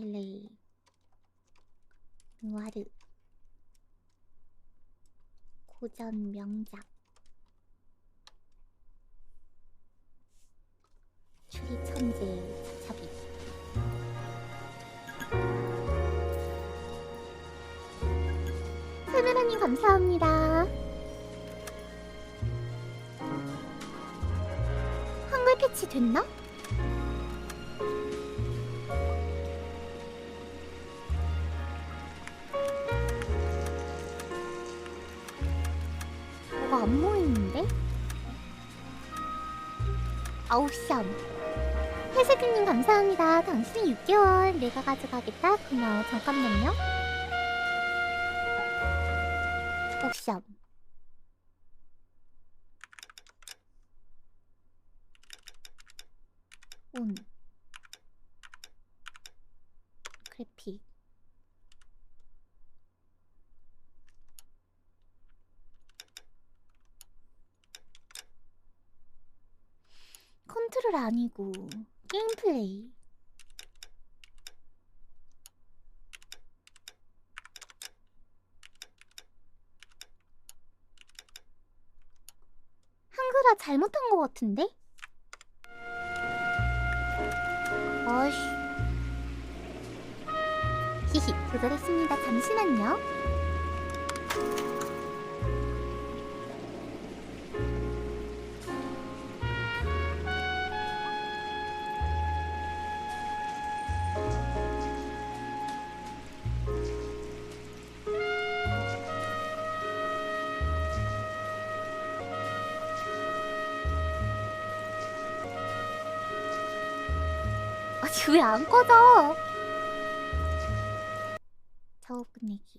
L.A 누아르 고전 명작 추리 천재 차차비 설메라님 감사합니다. 한글 패치 됐나? 뭐가 안 보이는데? 아우쌈 회색님 감사합니다. 당신이 6개월 내가 가져가겠다. 고마워. 잠깐만요. 옥쌈 온 그래픽 컨트롤 아니고 게임 플레이 한글화 잘못한 것 같은데? 어이씨 히히 도달했습니다. 잠시만요. 아니 왜 안 꺼져? 작업 끝내기.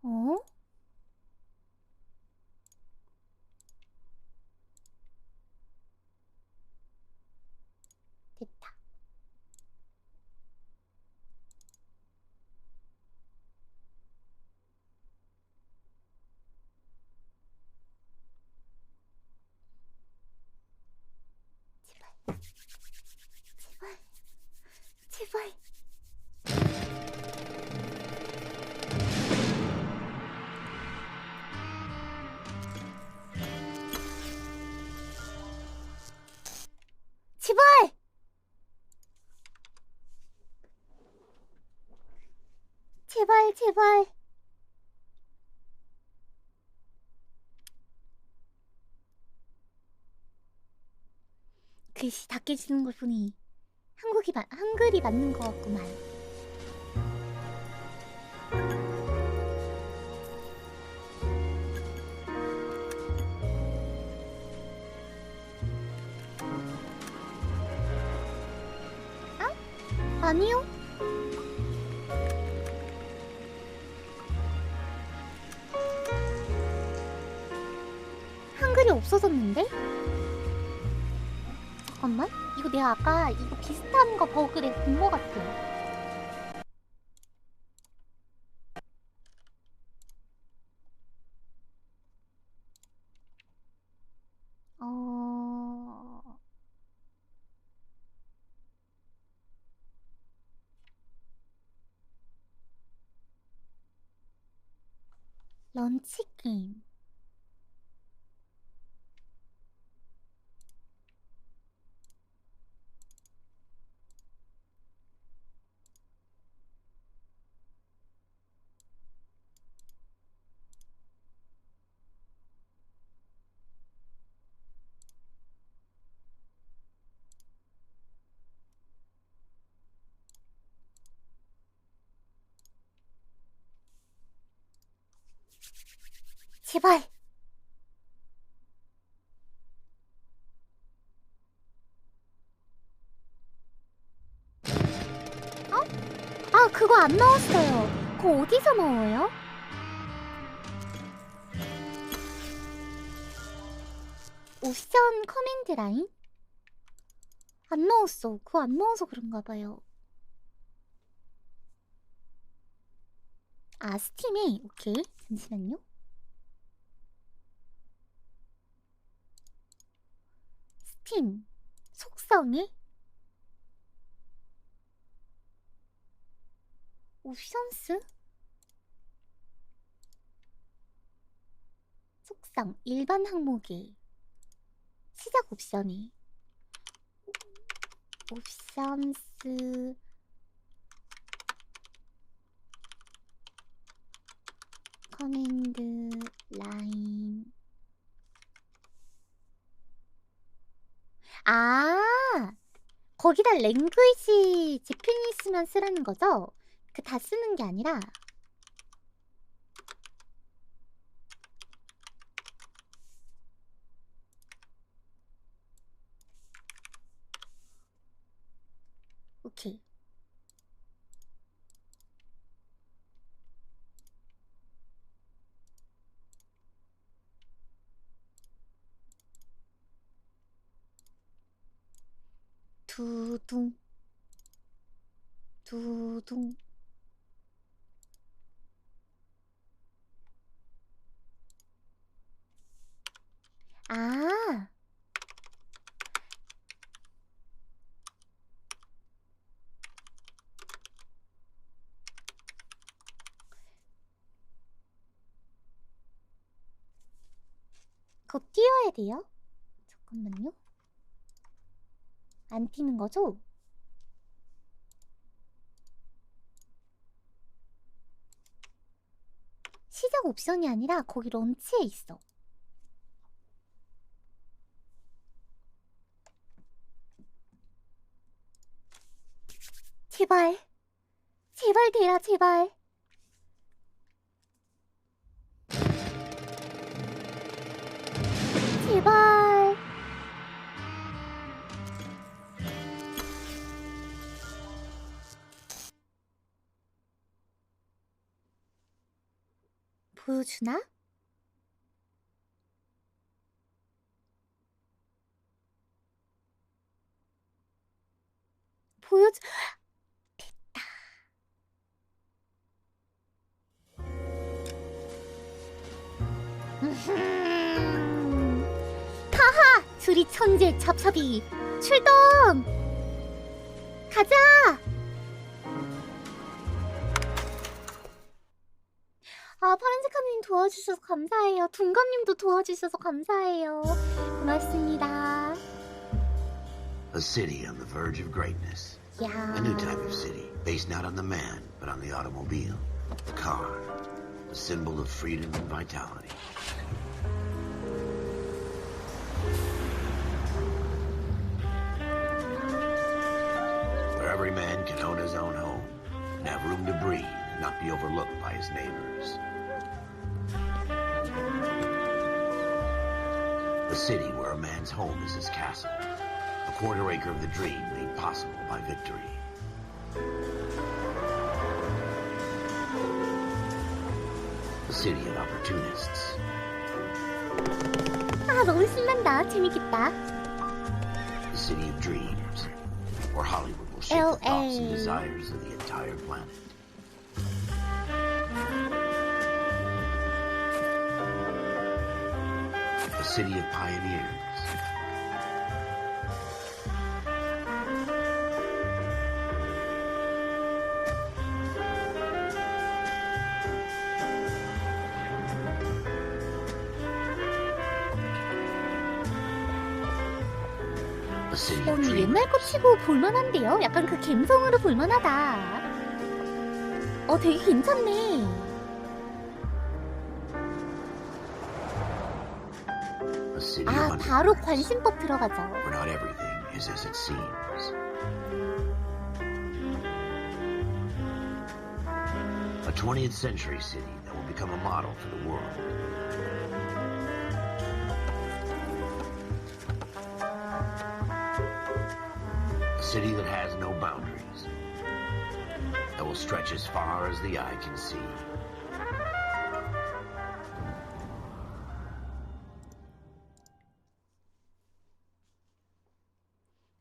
어? 됐다. 제발. 제발. 제발. 제발! 제발, 제발. 글씨 다 깨지는 걸 보니 한글이 맞는 것 같구만. 아? 아니요? 한글이 없어졌는데? 잠깐만, 이거 내가 아까 이거 비슷한 거 버그를 본 거 같아. 런치 게임. 제발. 어? 아, 그거 안 넣었어요. 그거 어디서 넣어요? 옵션 커맨드 라인? 안 넣었어. 그거 안 넣어서 그런가 봐요. 아, 스팀에? 오케이. 잠시만요. 스팀. 속성에? 옵션스? 속성. 일반 항목에. 시작 옵션에. 옵션스. 커맨드 라인. 아, 거기다 랭귀지 제페니스만 쓰라는 거죠? 그 다 쓰는 게 아니라. 오케이. 두둥 두둥. 아, 그거 띄워야 돼요? 잠깐만요. 안 띄는 거죠? 시작 옵션이 아니라 거기 런치에 있어. 제발. 제발 되라, 제발. 제발. 보여주나? 보여주... 됐다. 하하! 둘이 천재 찹찹이 출동! 가자! 아, 파란색 하느님 도와주셔서 감사해요. 둥감님도 도와주셔서 감사해요. 고맙습니다. A city on the verge of greatness. 야. A new type of city, based not on the man, but on the automobile. The car. A symbol of freedom and vitality. Where every man can own his own home, and have room to breathe, and not be overlooked by his neighbors. A city where a man's home is his castle. A quarter acre of the dream made possible by victory. A city of opportunists. 아, 너무 신난다. 재밌겠다. A city of dreams, where Hollywood will shape the thoughts and desires of the entire planet. A city of pioneers. A city of 오늘 dreamers. 옛날 거 치고 볼만한데요? 약간 그 감성으로 볼만하다. 되게 괜찮네. A city 아, of 바로 undergrounds, 관심법 들어가죠. where not everything is as it seems. A 20th century city that will become a model for the world. A city that has no boundaries, that will stretch as far as the eye can see.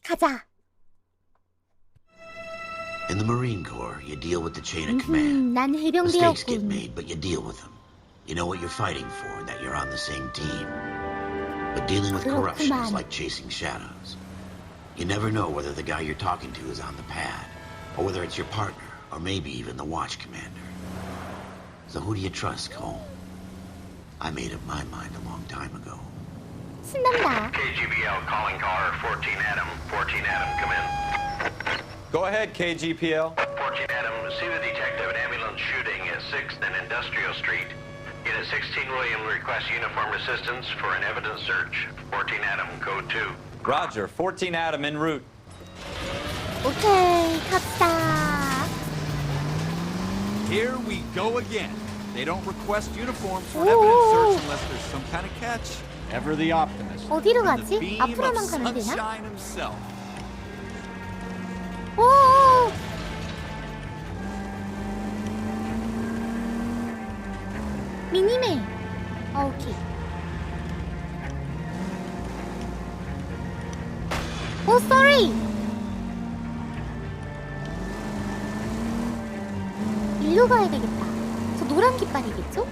가자. In the Marine Corps, you deal with the chain of command. 난 Mistakes get 해병대였군. made, but you deal with them. You know what you're fighting for and that you're on the same team. But dealing with corruption is like chasing shadows. You never know whether the guy you're talking to is on the pad, or whether it's your partner, or maybe even the watch commander. So who do you trust, Cole? I made up my mind a long time ago. 신난다. KGBL calling caller 14 Adam. 14 Adam, come in. Go ahead, KGPL. 14 Adam, see the detective an ambulance shooting at 6th and Industrial Street. Unit 16 William requests uniformed assistance for an evidence search. 14 Adam, code 2. Roger, 14 Adam en route. 오케이, 갑시다. Here we go again. They don't request uniforms for evidence search unless there's some kind of catch. Ever the optimist. 어디로 The 가지? beam 앞으로만 of 가면 되나? sunshine himself. 오! 미니메. 오케이. 오, sorry. 일로 가야 되겠다. 저 노란 깃발이겠죠?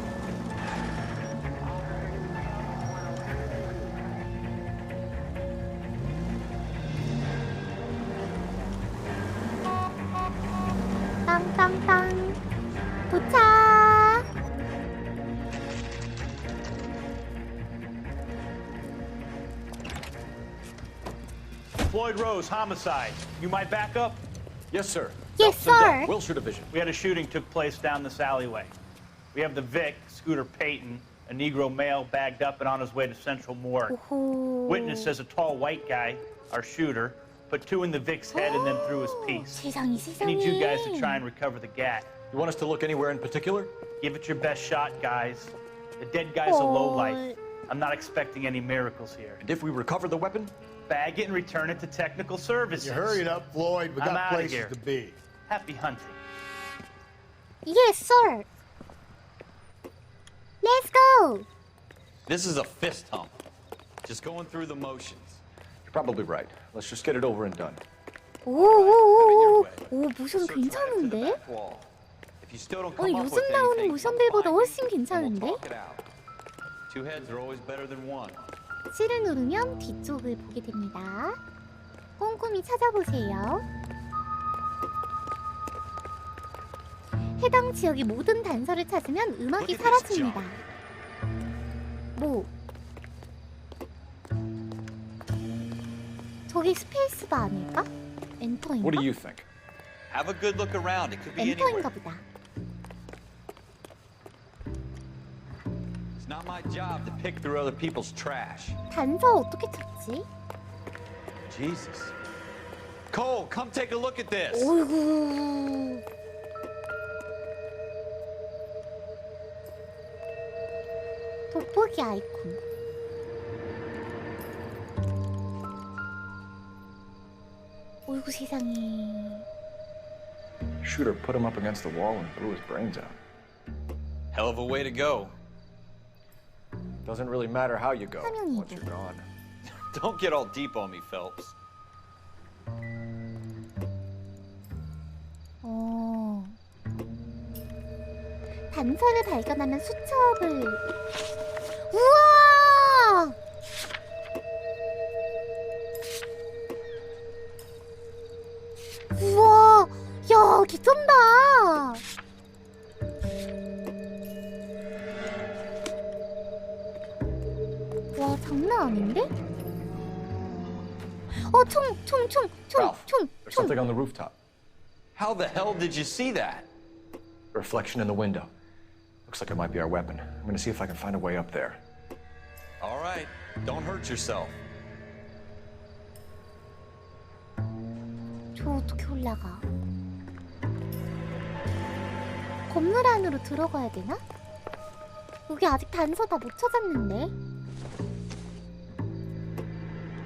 땅땅땅. 도착. Floyd Rose, homicide. You my backup? Yes, sir. Yes, sir. Wilshire Division. We had a shooting took place down this alleyway. We have the Vic, Scooter Payton, a Negro male bagged up and on his way to Central Morgue. 오호. Witness says a tall white guy, our shooter, put 2 in the Vic's head and then threw his piece. 세상에 I need you guys to 세상에. try and recover the gat. You want us to look anywhere in particular? Give it your best shot, guys. The dead guy's a lowlife. I'm not expecting any miracles here. And if we recover the weapon? Bag it and return it to technical services. You hurry it up, Floyd. We I'm got outta places here. to be. Happy hunting. Yes, sir. Let's go. This is a fist hump. Just going through the motions. You're probably right. Let's just get it over and done. 오오오오. 오, 모션 괜찮은데? Back wall. If you still don't 어, come up 요즘 with 나오는 anything, 모션들보다 come 훨씬 find me, and 괜찮은데? we'll talk it out. Two heads are always better than one. C를 누르면 뒤쪽을 보게 됩니다. 꼼꼼히 찾아보세요. 해당 지역의 모든 단서를 찾으면 음악이 사라집니다. 뭐? 저기 스페이스바 아닐까? 엔터인가? What do you think? Have a good look around. It could be anywhere. 엔터인가 보다. It's not my job to pick through other people's trash. 단서 어떻게 찾지? Jesus. Cole, come take a look at this. 어이구. 돋보기 아이콘. 어이구 세상에. Shooter put him up against the wall and blew his brains out. Hell of a way to go. Doesn't really matter how you go 화면이 once 이거. you're gone. Don't get all deep on me, Phelps. 어. 단서를 발견하면 수첩을. 우와! 우와! 야, 개쩐다! 와, 장난 아닌데? 어, Ralph, there's something on the rooftop. How the hell did you see that? A reflection in the window. Looks like it might be our weapon. I'm gonna see if I can find a way up there. All right, don't hurt yourself. 저 어떻게 올라가? 건물 안으로 들어가야 되나? 여기 아직 단서 다 못 찾았는데.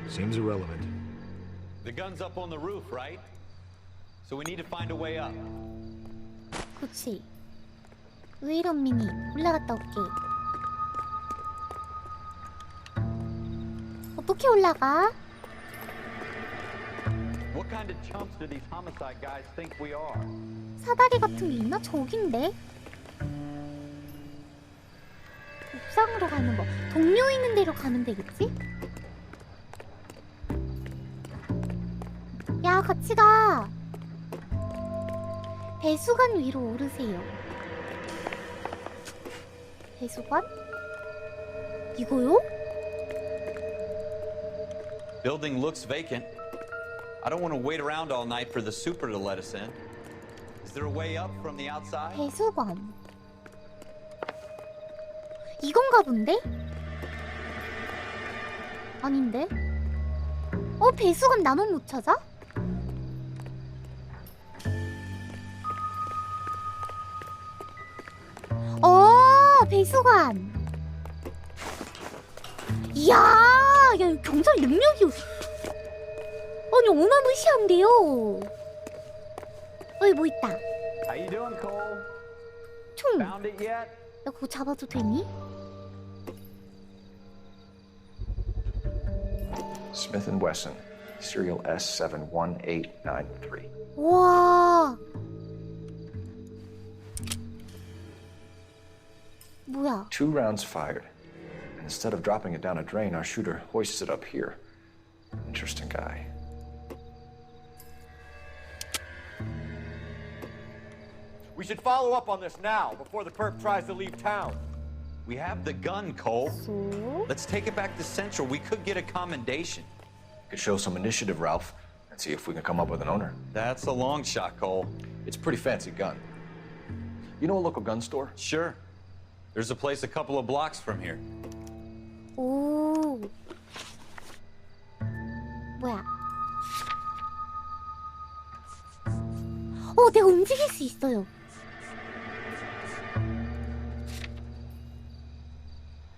Seems irrelevant. The gun's up on the roof, right? So we need to find a way up. 그치. 왜 이런 미니? 올라갔다 올게. 어떻게 올라가? kind of chumps do these homicide guys think we are? 사다리 같은 게 있나? 저긴데? 옥상으로 가는 거. 동료 있는 데로 가면 되겠지? 야, 같이 가. 배수관 위로 오르세요. 배수관? 이거요? Building looks vacant. I don't want to wait around all night for the super to let us in. Is there a way up from the outside? 배수관. 이건가 본데? 아닌데? 배수관 나만 못 찾아? 배수관. 이야, 야, 경찰 능력이 아니 어마무시한데요. 뭐 있다. How you doing, Cole? 총. Found it yet? 나 그거 잡아도 되니? Smith & Wesson, serial S71893. 와. 뭐야? 2 rounds fired. And instead of dropping it down a drain, our shooter hoists it up here. Interesting guy. We should follow up on this now, before the perp tries to leave town. We have the gun, Cole. So? Let's take it back to Central. We could get a commendation. Could show some initiative, Ralph, and see if we can come up with an owner. That's a long shot, Cole. It's a pretty fancy gun. You know a local gun store? Sure. There's a place a couple of blocks from here. 오. 뭐야? 내가 움직일 수 있어요.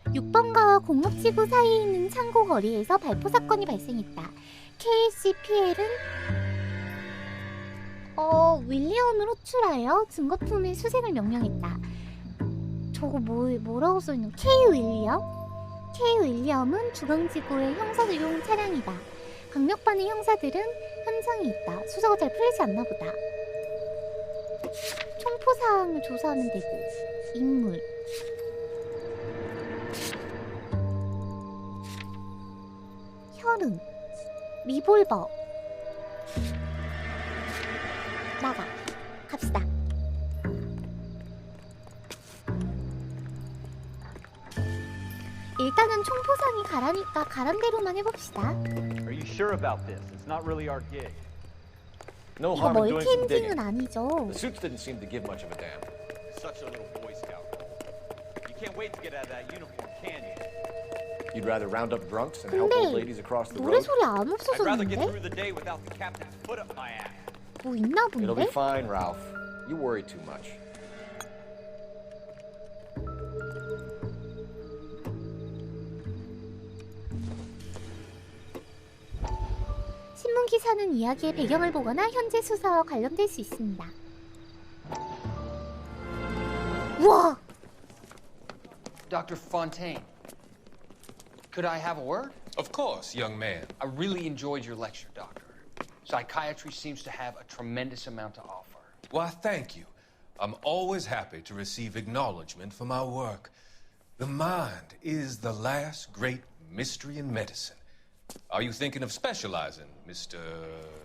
6번가와 공업지구 사이에 있는 창고 거리에서 발포 사건이 발생했다. KCPL은 윌리엄을 호출하여 증거품의 수색을 명령했다. 저거 뭐라고 써있는? K 윌리엄은 주방지구의 형사용 차량이다. 강력반의 형사들은 현장에 있다. 수사가 잘 풀리지 않나 보다. 총포 사항을 조사하면 되고. 인물. 혈흔. 리볼버. 나가. 갑시다. 일단은 총포상이 가라니까 가란 대로만 해봅시다. Are you sure about this? It's not really our gig. No 이거 harm in doing 멀티 some 엔딩은 digging. 아니죠. The suits didn't seem to give much of a damn. Such a little Boy Scout. You can't wait to get out of that uniform, can you? You'd rather round up drunks and help old 근데 ladies across the 노래 road? 소리 안 I'd rather get 없어졌는데? through the day without the captain's foot up my ass. 뭐 있나 It'll be 본데? fine, Ralph. You worry too much. 신문 기사는 이야기의 배경을 보거나 현재 수사와 관련될 수 있습니다. 우와! Dr. Fontaine, could I have a word? Of course, young man. I really enjoyed your lecture, Doctor. Psychiatry seems to have a tremendous amount to offer. Why, thank you. I'm always happy to receive acknowledgement for my work. The mind is the last great mystery in medicine. Are you thinking of specializing, Mr.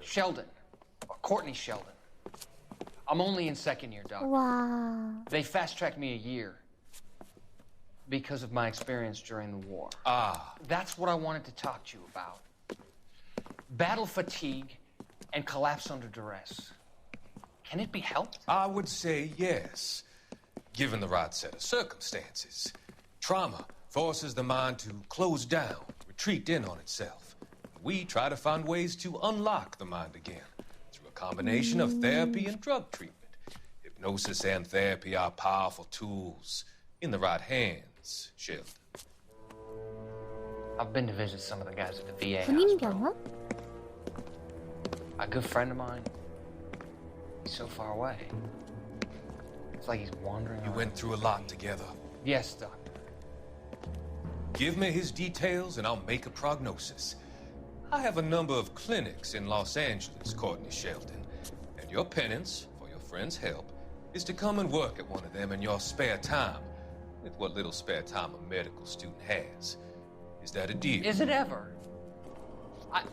Sheldon, or Courtney Sheldon. I'm only in second year, Doctor. 와... They fast-tracked me a year because of my experience during the war. Ah. That's what I wanted to talk to you about. Battle fatigue and collapse under duress. Can it be helped? I would say yes, given the right set of circumstances. Trauma forces the mind to close down, retreat in on itself. We try to find ways to unlock the mind again through a combination of therapy and drug treatment. Hypnosis and therapy are powerful tools in the right hands, Sheldon. I've been to visit some of the guys at the VA 군인병원? hospital. A good friend of mine, he's so far away. It's like he's wandering You around. went through a lot together. Yes, Doctor. Give me his details and I'll make a prognosis. I have a number of clinics in Los Angeles, Courtney Sheldon, and your penance for your friend's help is to come and work at one of them in your spare time, with what little spare time a medical student has. Is that a deal? Is it ever?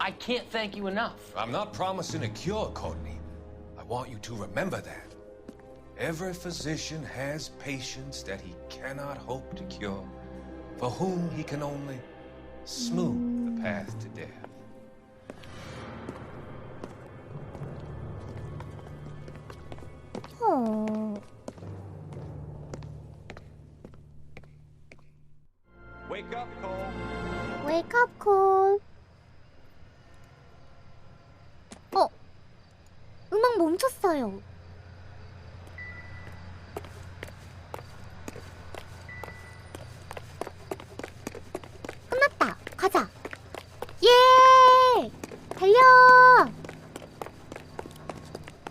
I can't thank you enough. I'm not promising a cure, Courtney. I want you to remember that. Every physician has patients that he cannot hope to cure, for whom he can only smooth the path to death. 어. Wake up, Cole. Wake up call. 음악 멈췄어요. 끝났다. 가자. 예! 달려!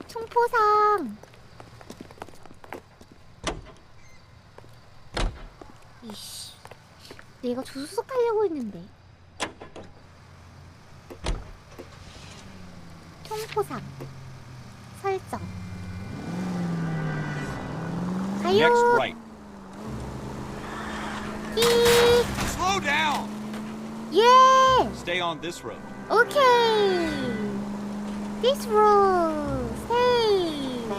총포상. 이씨. 내가 조수석 타려고 했는데. 총포상. 설정. 가요. Next right. 끼. Slow down. 예. Stay on this road. 오케이. This road. Stay.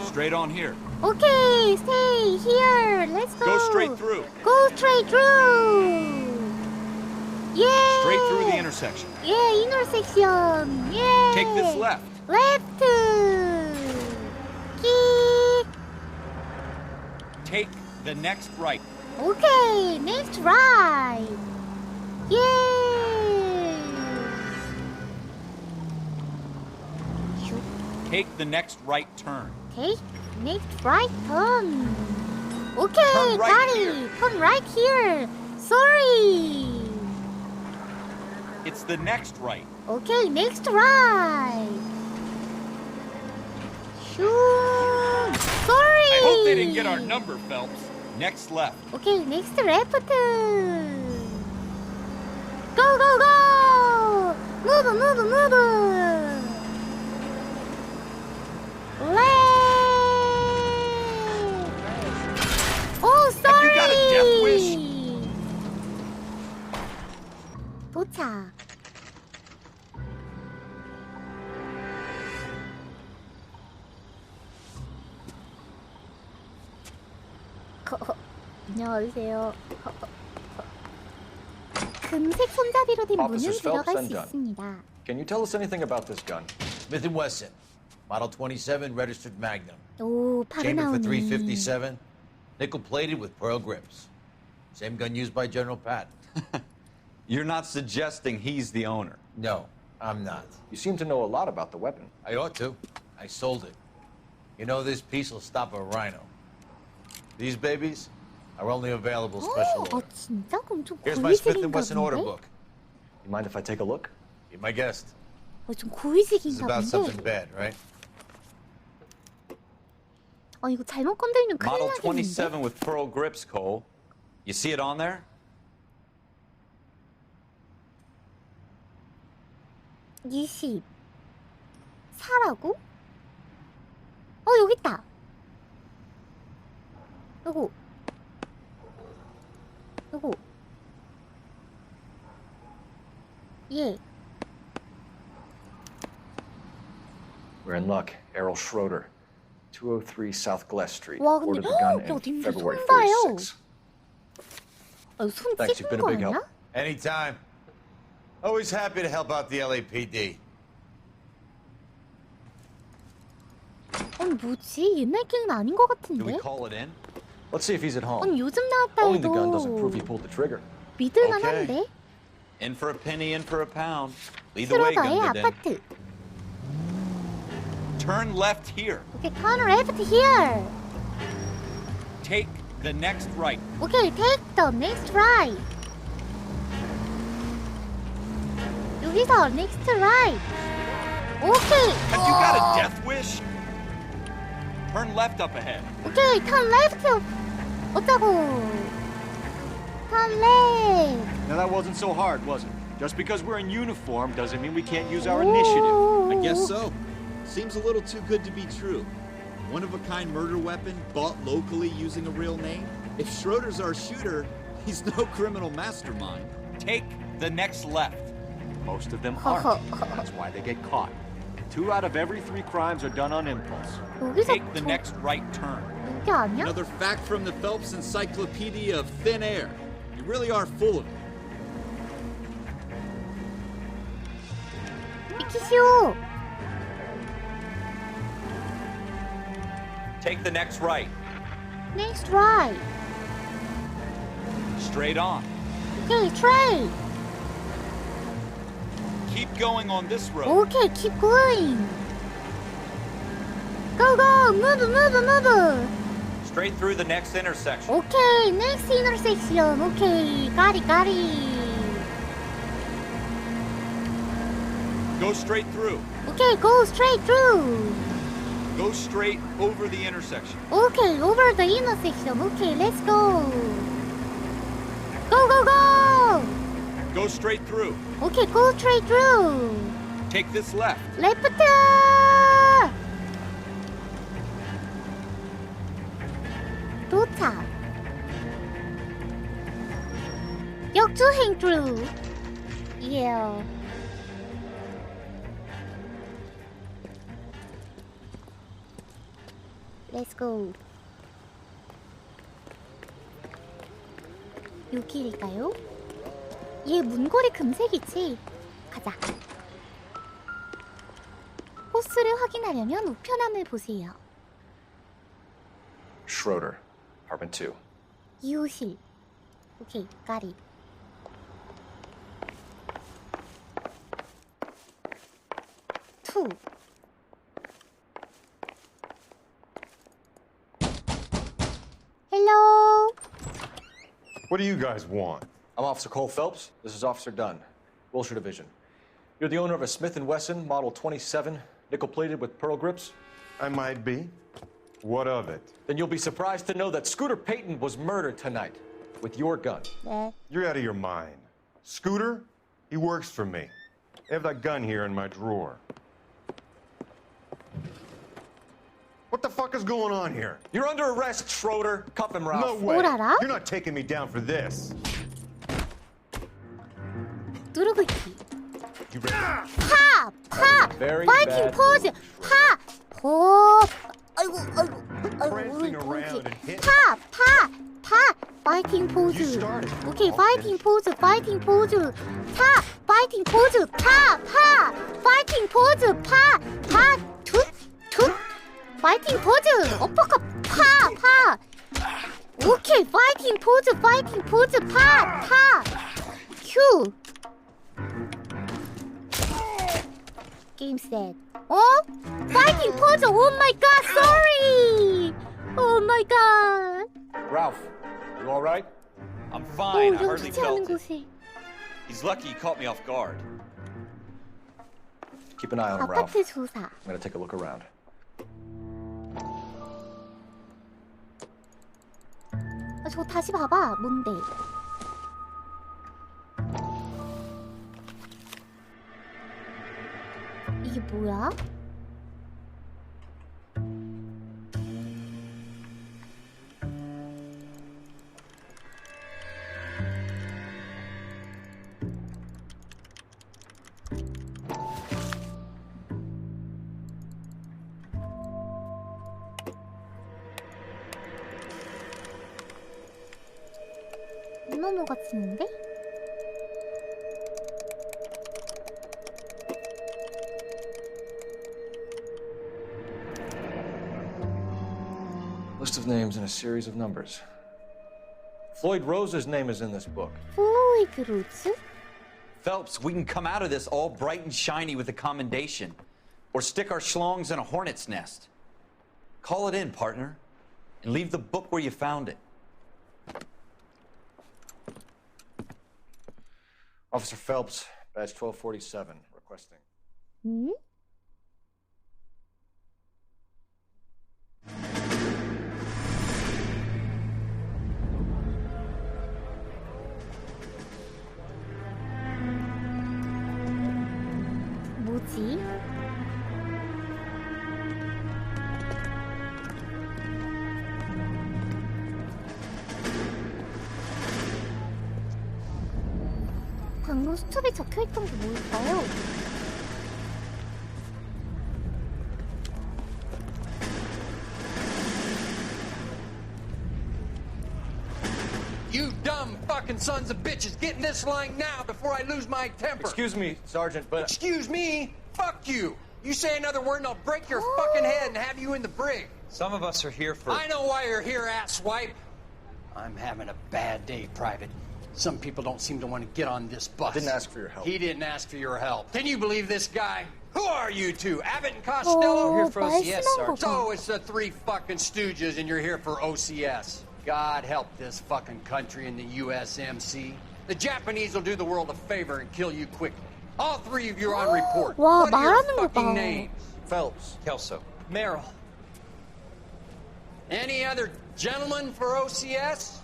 Straight on here. Okay, stay here. Let's go. Go straight through. Go straight through. Yeah. Straight through the intersection. Yeah, intersection. Yeah. Take this left. Left. Kick. Take the next right. Okay, next right. Yeah. Shoot. Take the next right turn. Take next right turn. Okay, Turn right got here. it. Turn right here. Sorry. It's the next right. Okay, next right. Shoot. Sorry. I hope they didn't get our number, Phelps. Next left. Okay, next left. Go, go, go. Move, move, move. Left. Oh, sorry. Have you got a death wish? 도착. 안녕하세요. 금색 손잡이로 된 문은 Officers Phelps 들어갈 and 수 Dunn. 있습니다. Can you tell us anything about this gun? Smith & Wesson, Model 27, registered Magnum. 오, 바로 Chamber for 나오네. 357, nickel-plated with pearl grips. Same gun used by General Patton. You're not suggesting he's the owner. No, I'm not. You seem to know a lot about the weapon. I ought to. I sold it. You know, this piece will stop a rhino. These babies are only available special 아 order. 진짜? 그럼 좀 Here's my Smith & 고위직인가 Wesson order 본데? book. You mind if I take a look? Be my guest. 좀 This is 고위직인가 about something 본데? bad, right? 이거 잘못 건드리면 큰일 Model 나겠는데? 27 with pearl grips, Cole. You see it on there? 20. 사라고? 여기 있다. 요거. 예. We're in luck. Errol Schroeder, 203 South Glass Street. 와, 근데 Ordered the gun 야, in 님들 February 손 봐요. 46. 손 Thanks, you've 찍은 been a 거 big 아니야? help. Anytime. Always happy to help out the LAPD. 아니 뭐지? 옛날 게임 아닌 것 Do we 같은데? call it in? Let's see if he's at home. 아니 요즘 나왔다 Owning the gun doesn't prove he 해도 pulled the trigger. 믿을만 오케이. 한데? In for a penny, in for a pound. Lead the way, 슈로더의 Gungadin. 아파트. Turn left here. 오케이, turn left here. Take the next right. 오케이, take the next right. 여기서 next right. 오케이. Have you got a death wish? Turn left up ahead. 오케이, turn left. 어쩌고? turn left. Now that wasn't so hard, was it? Just because we're in uniform doesn't mean we can't use our initiative. I guess so. Seems a little too good to be true. One-of-a-kind murder weapon bought locally using a real name? If Schroeder's our shooter, he's no criminal mastermind. Take the next left. Most of them aren't. That's why they get caught. 2 out of every 3 crimes are done on impulse. Take the next right turn. 여기 아니야? Another fact from the Phelps Encyclopedia of Thin Air. You really are full of it. 비키시오. Take the next right. Next right. Straight on. Okay, straight. Keep going on this road. Okay, keep going. Go, go, move, move, move. Straight through the next intersection. Okay, next intersection. Okay, got it, got it. Go straight through. Okay, go straight through. Go straight over the intersection. Okay, over the intersection. Okay, let's go. Go, go, go. Go straight through. Okay, go straight through. Take this left. Left. 도착. 역주행 through. Yeah. Let's go. 여기일까요? 얘 문고리 금색이지? 가자. 호스를 확인하려면 우편함을 보세요. Schroeder, apartment 2. 2호실. 오케이, got it. 투. Hello. What do you guys want? I'm Officer Cole Phelps. This is Officer Dunn, Wilshire Division. You're the owner of a Smith & Wesson Model 27, nickel-plated with pearl grips? I might be. What of it? Then you'll be surprised to know that Scooter Payton was murdered tonight with your gun. 네. You're out of your mind. Scooter? He works for me. I have that gun here in my drawer. What the fuck is going on here? You're under arrest, Schroeder. Cuff him, Ralph. No way. 오라라? You're not taking me down for this. 누르고 있기. You ready? 파! 파! Very 파이팅 bad 포즈! 파! 호! 아이고, 아이고, 아이고, Prancing 우리 around 포즈. and hitting. 파! 파! 파! 파이팅 You 포즈. started. 오케이, I'll 파이팅 finish. 포즈, 파이팅 포즈. 파! 파이팅 포즈. 파! 파! 파이팅 포즈. 파! 파! 툭! 툭! 파이팅 포즈. 어퍼컷. 파! 파! 오케이, 파이팅 포즈, 파이팅 포즈. 파! 파! 큐! 게임 셋. 어? 파이팅 포즈. 오 마이 갓. sorry. 오 마이 갓. Ralph, you all right? I'm fine. I hardly 연기치 않은 felt it. 곳에. He's lucky he caught me off guard. Keep an eye on him, Ralph. 아파트 조사. I'm gonna take a look around. 아, 저거 다시 봐봐. 뭔데? 이게 뭐야? 이모모 같은데? List of names and a series of numbers. Floyd Rose's name is in this book. 플로이드 로즈? Phelps, we can come out of this all bright and shiny with a commendation. Or stick our schlongs in a hornet's nest. Call it in, partner. And leave the book where you found it. Officer Phelps, badge 1247, requesting. 응? 스톱에 적혀있던 게 뭘까요? You dumb fucking sons of bitches, get in this line now before I lose my temper. Excuse me, Sergeant, but... Excuse me? Fuck you. You say another word and I'll break your fucking head and have you in the brig. Some of us are here for... I know why you're here, asswipe. I'm having a bad day, Private. Some people don't seem to want to get on this bus. Didn't ask for your help. He didn't ask for your help. Can you believe this guy? Who are you two? Abbott and Costello? We're here for OCS, Sergeant. So it's the three fucking stooges and you're here for OCS. God help this fucking country and the USMC. The Japanese will do the world a favor and kill you quickly. All three of you are on report. 와, What are your 말하는 거 fucking 봐. names? Phelps. Kelso. Merrill. Any other gentlemen for OCS?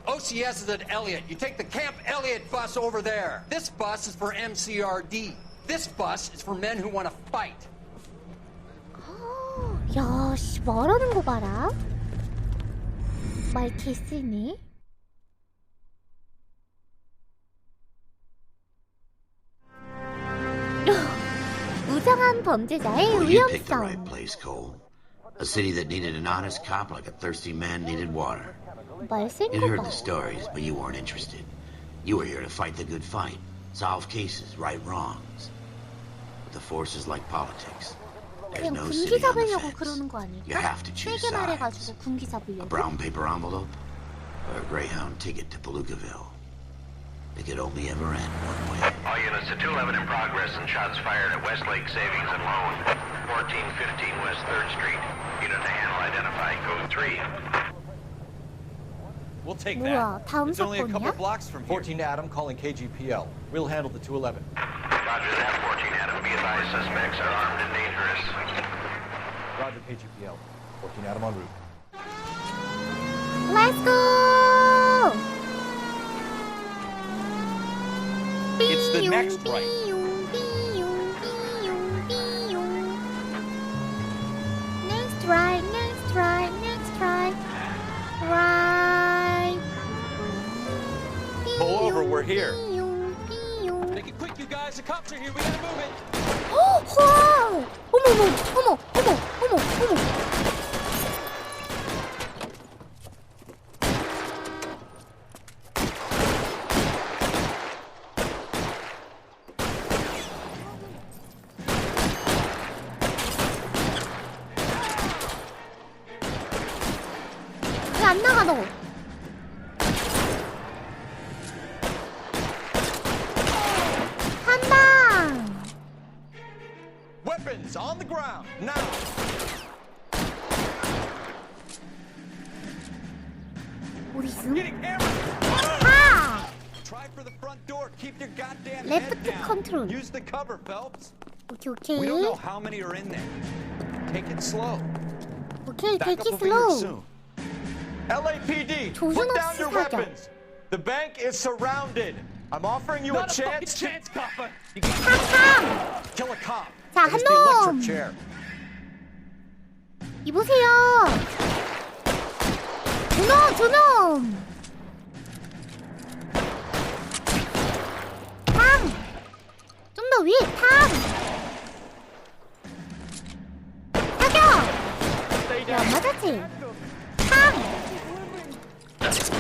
OCS is at Elliott. You take the Camp Elliott bus over there. This bus is for MCRD. This bus is for men who want to fight. 야, 씨, 말하는 거 봐라. 말 개쓰네. 무장한 범죄자의 Well, you picked the 위험성. right place, Cole. A city that needed an honest cop like a thirsty man needed water. 말 쓴 You'd 거 heard 봐. the stories, but you weren't interested. You were here to fight the good fight, solve cases, right wrongs. But the force is like politics. There's 그냥 no 군기 city on the 잡으려고 fence. 그러는 거 You 아닐까? have to choose 세게 sides. 말해가지고 군기 A 잡으려고. brown paper envelope or a Greyhound ticket to Palookaville. It could only ever end one way. All units to 211 in progress and shots fired at Westlake Savings and Loan, 1415 West 3rd Street. Unit to handle identify code 3. We'll take 뭐야, that. 다음 It's only a couple 사건이야? blocks from here. 14 Adam calling KGPL. We'll handle the 211. Roger that, 14 Adam. Be advised, suspects are armed and dangerous. Roger, KGPL. 14 Adam en route. Let's go! It's the next right. Next right, next right, next right. Right. Pull over, we're here. Make it quick, you guys. The cops are here. We gotta move it. 와! 어머, 어머, 어머, 어머, 어머, 어머. 왜 안 나가 너? 한 방. Weapons on the ground, now! 어디 있음? Getting hammered. 아! Try for the front door. Keep your goddamn Left head down. control. Use the cover, Phelps. 오케이, We don't know 오케이. how many are in there. Take it slow. 오케이, Back take up it over here slow. soon. LAPD, 조준 put 없이 down your 사격. weapons. The bank is surrounded. I'm offering you Not a chance to chance, copper. You got 탕탕! kill a cop. 자, It is 한 the electric 놈! chair. 이보세요! 두 놈! 탕! 좀 더 위에 탕! 사격! 야, 안 맞았지? 탕!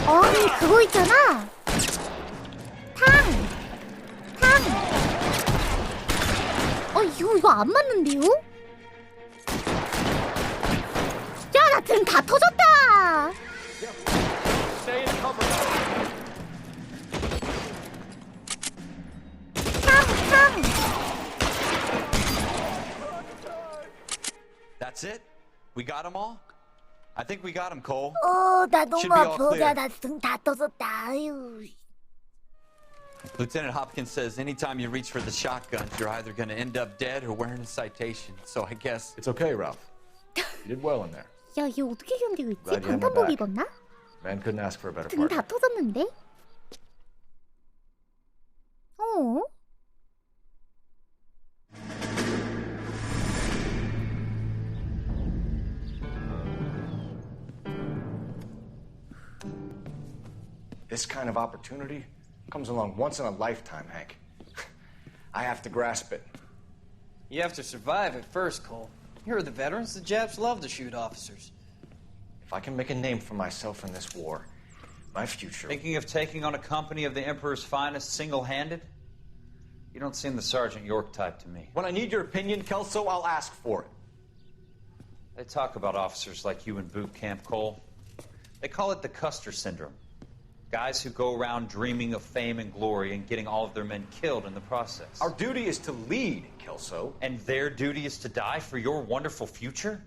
어이, 그거 있잖아! 탕! 탕! 이거 안 맞는데요? 야, 나 등 다 터졌다! Stay in cover. 탕! That's it? We got them all? I think we got them, Cole. 나 너무 Should be all 아파. clear. 야, 나 등 다 터졌다. 아유. Lieutenant Hopkins says anytime you reach for the shotguns, you're either going to end up dead or wearing a citation. So I guess... It's okay, Ralph. You did well in there. 야, 얘 어떻게 견디고 있지? Glad you had my 방탄복 back. 입었나? Man couldn't ask for a better 등 다 partner. 터졌는데? This kind of opportunity Comes along once in a lifetime, Hank. I have to grasp it. You have to survive it first, Cole. Here are the veterans. The Japs love to shoot officers. If I can make a name for myself in this war, my future... Thinking of taking on a company of the Emperor's finest single-handed? You don't seem the Sergeant York type to me. When I need your opinion, Kelso, I'll ask for it. They talk about officers like you in boot camp, Cole. They call it the Custer syndrome. Guys who go around dreaming of fame and glory and getting all of their men killed in the process. Our duty is to lead, Kelso. And their duty is to die for your wonderful future?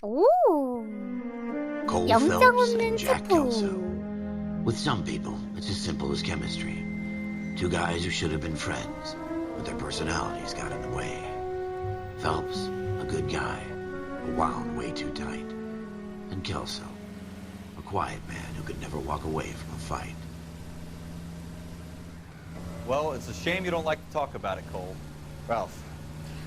오. Cole 영장 Phelps 없는 and Jack 투포. Kelso. With some people, it's as simple as chemistry. Two guys who should have been friends, but their personalities got in the way. Phelps, a good guy, but wound way too tight. And Kelso, a quiet man who could never walk away from a fight. Well, it's a shame you don't like to talk about it, Cole. Ralph,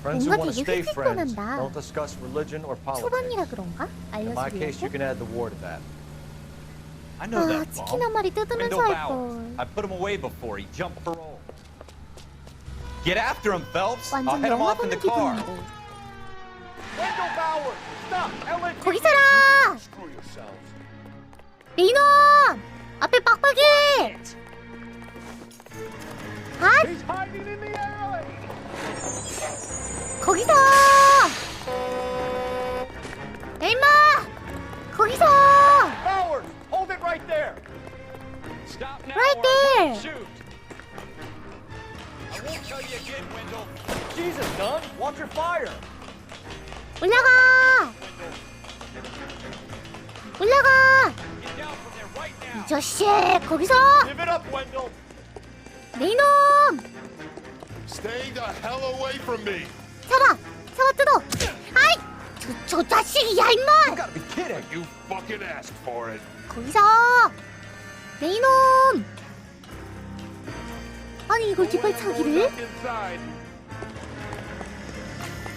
friends who 뭔가 want to 되게 stay friends 휘황한다. don't discuss religion or politics. 초반이라 그런가? In my case, you 알려주려고? can add the war to that. I know 아, that 치킨 bum. 한 마리 뜯으면서 Wendell 할 Bowers. 걸. I put him away before he jumped parole. Get after him, Phelps. I'll 완전 head him 영화 off in the 보는 car. 기분이고. Wendell Bowers, stop! LA 거기 서라! Screw yourselves. 내 이놈! 앞에 빡빡이! 아! He's hiding in the alley. 거기서! 야 임마! 거기서! Bowers, hold it right there. Stop now Right or I there. will shoot. I won't tell you again, Wendell. Jesus, Dunn, watch your fire. 올라가! 올라가! Get down from there right now. 이 자식! 거기서! Give it up, Wendell. 내 이놈! Stay the hell away from me. 잡아! 잡아 뜯어! 아이! 저 자식이 야 임마! You gotta be kidding. You fucking asked for it. 거기서! 내 이놈! 아니 이걸 뒷발차기를? Back inside.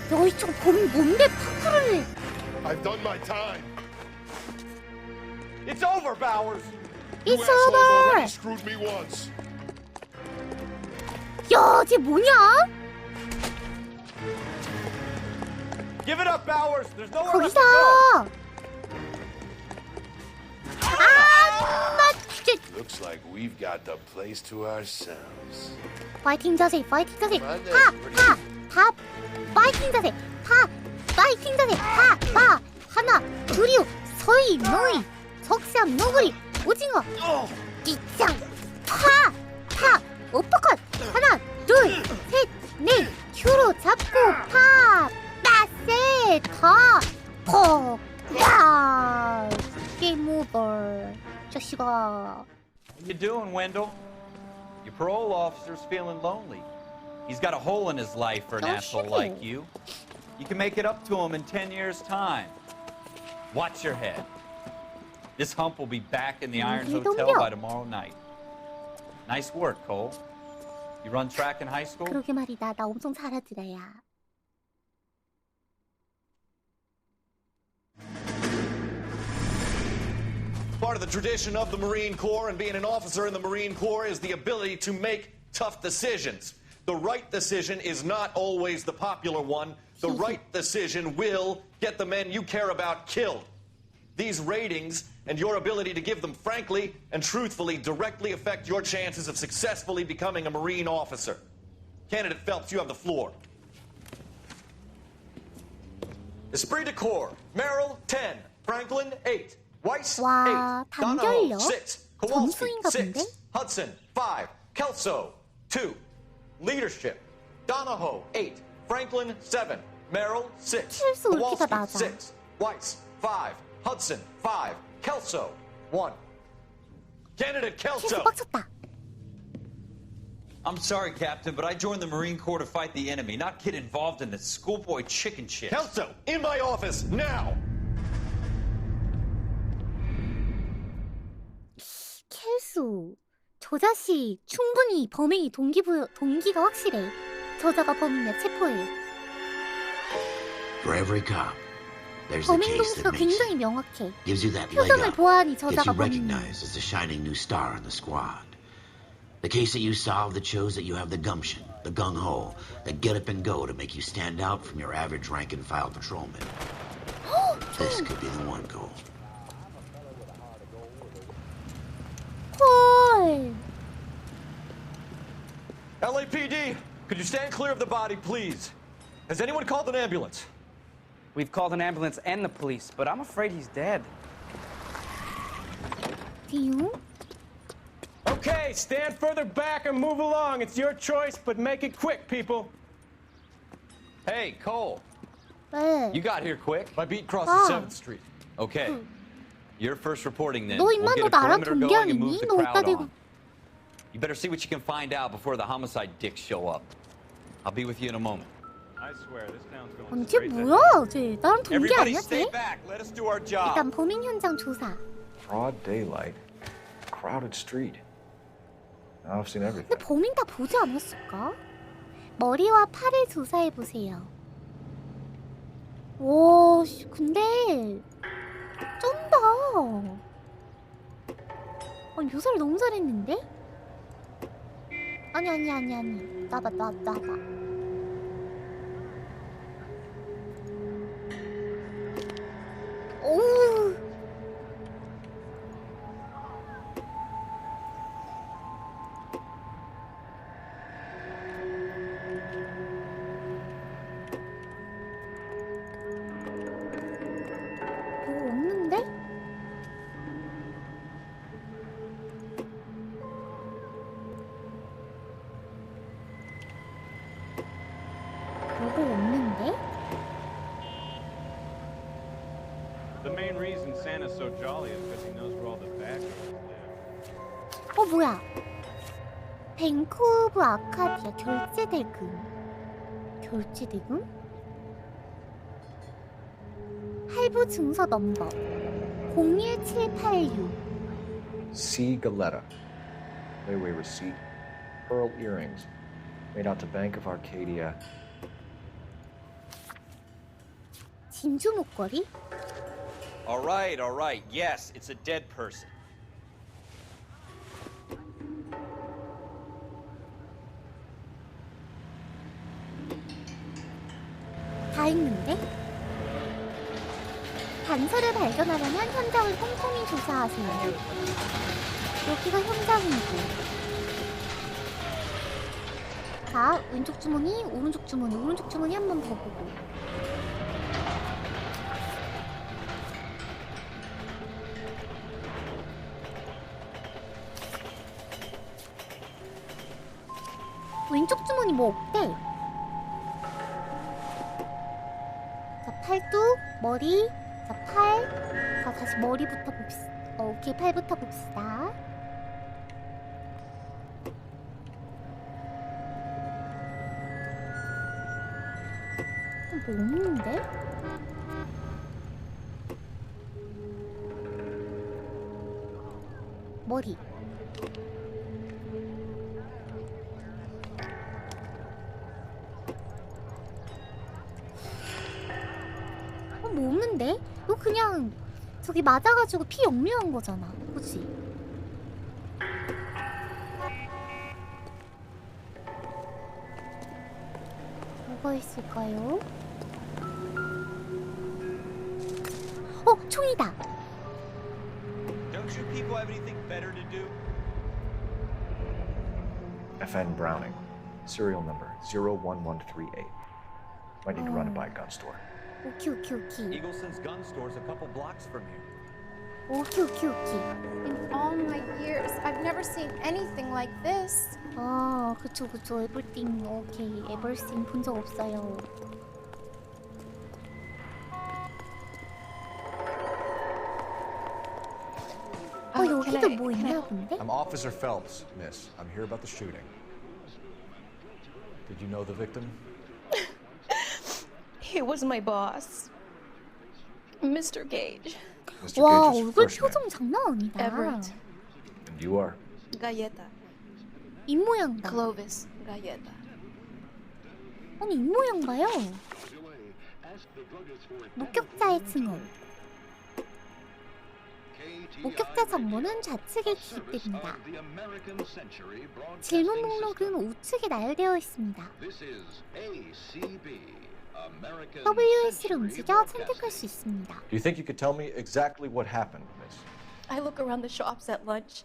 너희 좀 뭔데 파쿠르를 해? I've done my time. It's over, Bowers. You It's assholes over! already screwed me once. 야, 쟤 뭐냐? Give it up, Bowers. There's nowhere else 거기서! to go. 아, 나 진짜 Looks like we've got the place to ourselves. 파이팅 자세, 파이팅 자세, 파, 파이팅 자세, 파이팅 자세, 파, 하나, 둘이요, 서희, 너희, 석삼, 너구리, 오징어, 이짱, 파, 오퍼컷, 하나, 둘, 셋, 넷, 큐로 잡고, 파, 따세, 더, 야, 게임 오버, 자식아. What you doing, Wendell? Your parole officer's feeling lonely. He's got a hole in his life for an asshole like you. You can make it up to him in 10 years' time. Watch your head. This hump will be back in the Irons Hotel by tomorrow night. Nice work, Cole. You run track in high school? 그러게 말이다. 나 엄청 잘하더라야. Part of the tradition of the Marine Corps and being an officer in the Marine Corps is the ability to make tough decisions. The right decision is not always the popular one. The right decision will get the men you care about killed. These ratings and your ability to give them frankly and truthfully directly affect your chances of successfully becoming a Marine officer. Candidate Phelps, you have the floor. Esprit de Corps, Merrill 10, Franklin 8, Weiss 8, 와, Donahoe 단결력? 6, Kowalski 점수인가 본데? 6, Hudson 5, Kelso 2. Leadership, Donahoe 8, Franklin 7, Merrill 6, 킬수 왜 이렇게 다 Kowalski 낮아? 6, Weiss 5, Hudson 5, Kelso 1. Candidate Kelso. 킬수 빡쳤다. I'm sorry, Captain, but I joined the Marine Corps to fight the enemy, not get involved in this schoolboy chicken shit. Kelso, in my office now. 켈수 저 자식 충분히 범행이 동기가 확실해. 저자가 범인이야. 체포해. For every cop, there's the 범인 case 동수가 that makes 굉장히 it. 명확해. Gives you that leg 표정을 up. 보아하니 Gets 저자가 you 범인이야. recognized as the shining new star in the squad. The case that you solve that shows that you have the gumption, the gung-ho, the get up and go to make you stand out from your average rank-and-file patrolman. This could be the one goal. 헐. LAPD, could you stand clear of the body, please? Has anyone called an ambulance? We've called an ambulance and the police, but I'm afraid he's dead. 디용? Okay, stand further back and move along. It's your choice, but make it quick, people. Hey, Cole. 왜? You got here quick. My beat crosses 7th Street. Okay. You're first reporting then. 너 We'll 임마 get 너 a 나랑 perimeter going and move 동기아니니? the 너 어디다 crowd 대고 on. You better see what you can find out before the homicide dicks show up. I'll be with you in a moment. I swear, this town's going 아니 쟤 straight to 뭐야? 쟤 나랑 동기 Everybody 아니야 stay 쟤? back. Let us do our job. 일단 범인 현장 조사. Broad daylight, crowded street. I've seen everything. 근데 범인 다 보지 않았을까? 머리와 팔을 조사해 보세요. 와, 근데 쩐다. 아니 묘사를 너무 잘했는데? 아니. 나봐. 오. 뭐 없는데? 뭐가 없는데? The main reason Santa's so jolly is because he knows where all the bad guys live. 뭐야? 뱅크 오브 아카디아 결제대금? 할부 증서 넘버 01786. C. Galetta. Layaway receipt. Pearl earrings. Made out to Bank of Arcadia. 진주 목걸이? All right. Yes, it's a dead person. 다 있는데? 단서를 발견하려면 현장을 꼼꼼히 조사하세요. 여기가 현장이고. 자, 왼쪽 주머니, 오른쪽 주머니 한 번 더 보고. 왼쪽 주머니 뭐 없대? 자, 팔뚝, 머리, 자, 팔. 자, 다시 머리부터 봅시다. 오케이, 팔부터 봅시다. 뭐 없는데? 머리. 뭐 없는데? 이거 그냥 저기 맞아가지고 피 역류한 거잖아. 그치? 뭐가 있을까요? 총이다! Don't you people have anything better to do? FN Browning. Serial number 01138. Might need to run it by a gun store. 오케이. Eagleson's gun store's a couple blocks from here. 오케이. In all my years, I've never seen anything like this. 아, 그쵸. 에블띵, 오케이. 에블띵 본 적 없어요. 여기도 뭐 있나 본데? I'm Officer Phelps, miss. I'm here about the shooting. Did you know the victim? He was my boss, Mr. Gage. Mr. 와, Gage's 얼굴 first name. 표정 장난 아니다. Everett. And you are? Galleta. 입모양다. Clovis Galleta. 아니 입모양 봐요. 목격자의 증언. 목격자 정보는 좌측에 기입됩니다. 질문 목록은 우측에 나열되어 있습니다. WS를 움직여 선택할 수 있습니다. Do you think you could tell me exactly what happened, miss? I look around the shops at lunch.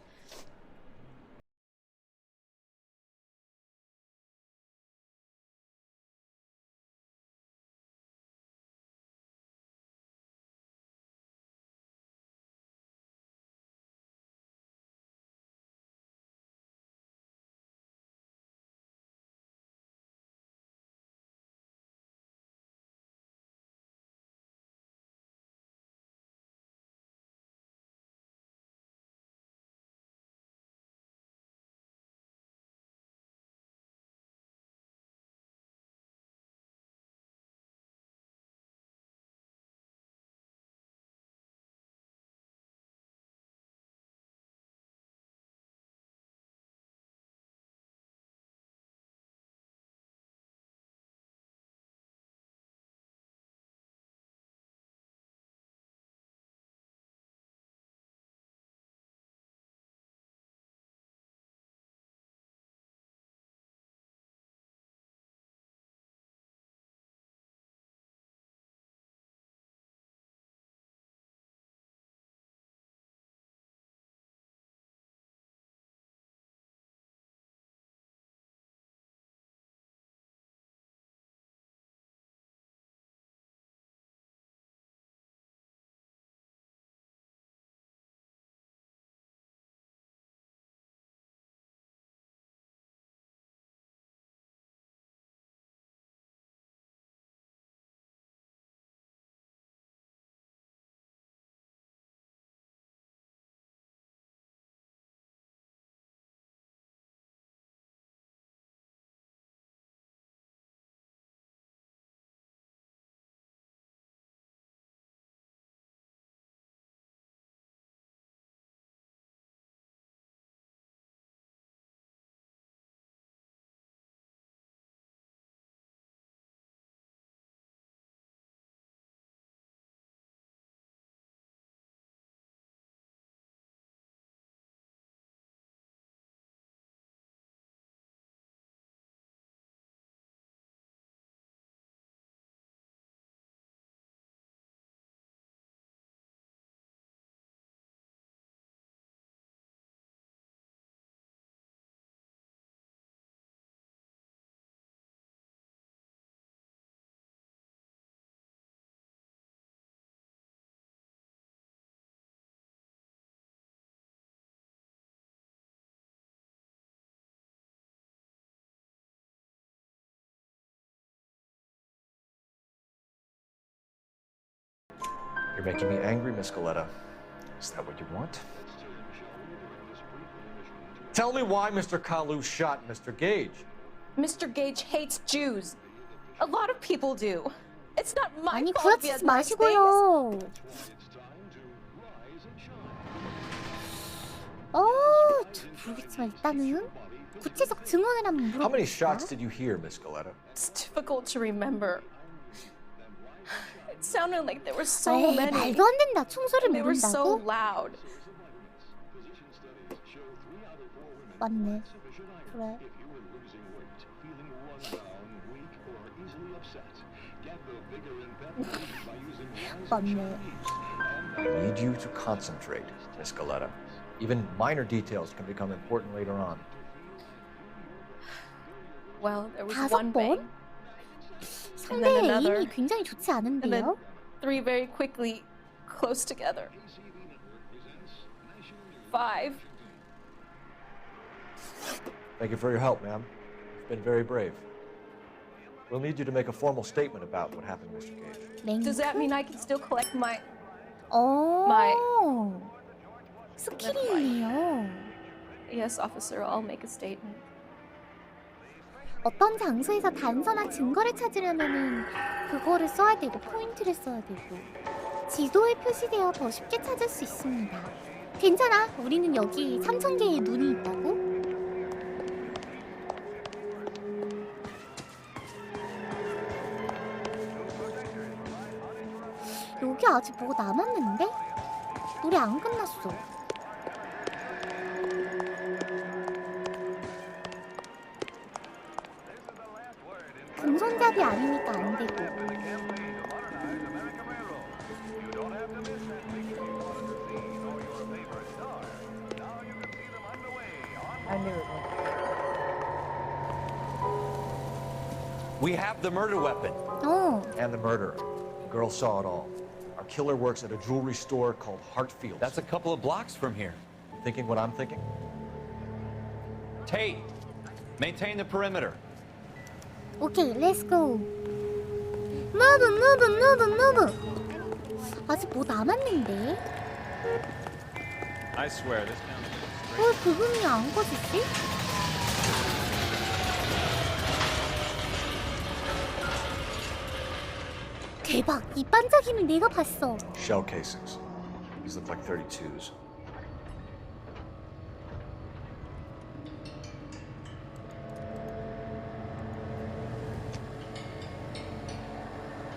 You're making me angry, Miss Galetta. Is that what you want? Tell me why Mr. Kalu shot Mr. Gage. Mr. Gage hates Jews. A lot of people do. It's not my 아니 fault if he has 구라치지 nice things. 마시고요. 모르겠지만 일단은 구체적 증언을 한번 How many 물어봅시다. shots did you hear, Miss Galetta? It's difficult to remember. It sounded like there were so 에이, many. 말도 안 된다. 총소리를 They were so 모른다고? loud. 맞네. 그래. 맞네. I need you to concentrate, Miss Galetta. Even minor details can become important later on. Well, there was 5번? one bang, and then 상대의 another, 에임이 굉장히 좋지 and then 않은데요? 3 very quickly close together. 5. Thank you for your help, ma'am. You've been very brave. We'll need you to make a formal statement about what happened, Mr. Gage. Does that mean I can still collect my my 스킬이 있네요. Yes, officer, I'll make a statement. 어떤 장소에서 단서나 증거를 찾으려면은 그거를 써야 되고 포인트를 써야 되고 지도에 표시되어 더 쉽게 찾을 수 있습니다. 괜찮아. 우리는 여기 3000개의 눈이 있다고? 아직 뭐가 남았는데? 노래 안 끝났어. 금손잡이 아니니까 안 되고. We have the murder weapon. Oh. And the murderer. The girl saw it all. Our killer works at a jewelry store called Hartfield. That's a couple of blocks from here. Thinking what I'm thinking? Tate, maintain the perimeter. 오케이, let's go. Move, move, move, move. 아직 뭐 남았는데? I swear, this town is 왜 부금이 안 꺼지지? 대박! 이 반짝임을 내가 봤어. Shell casings. These look like 32s.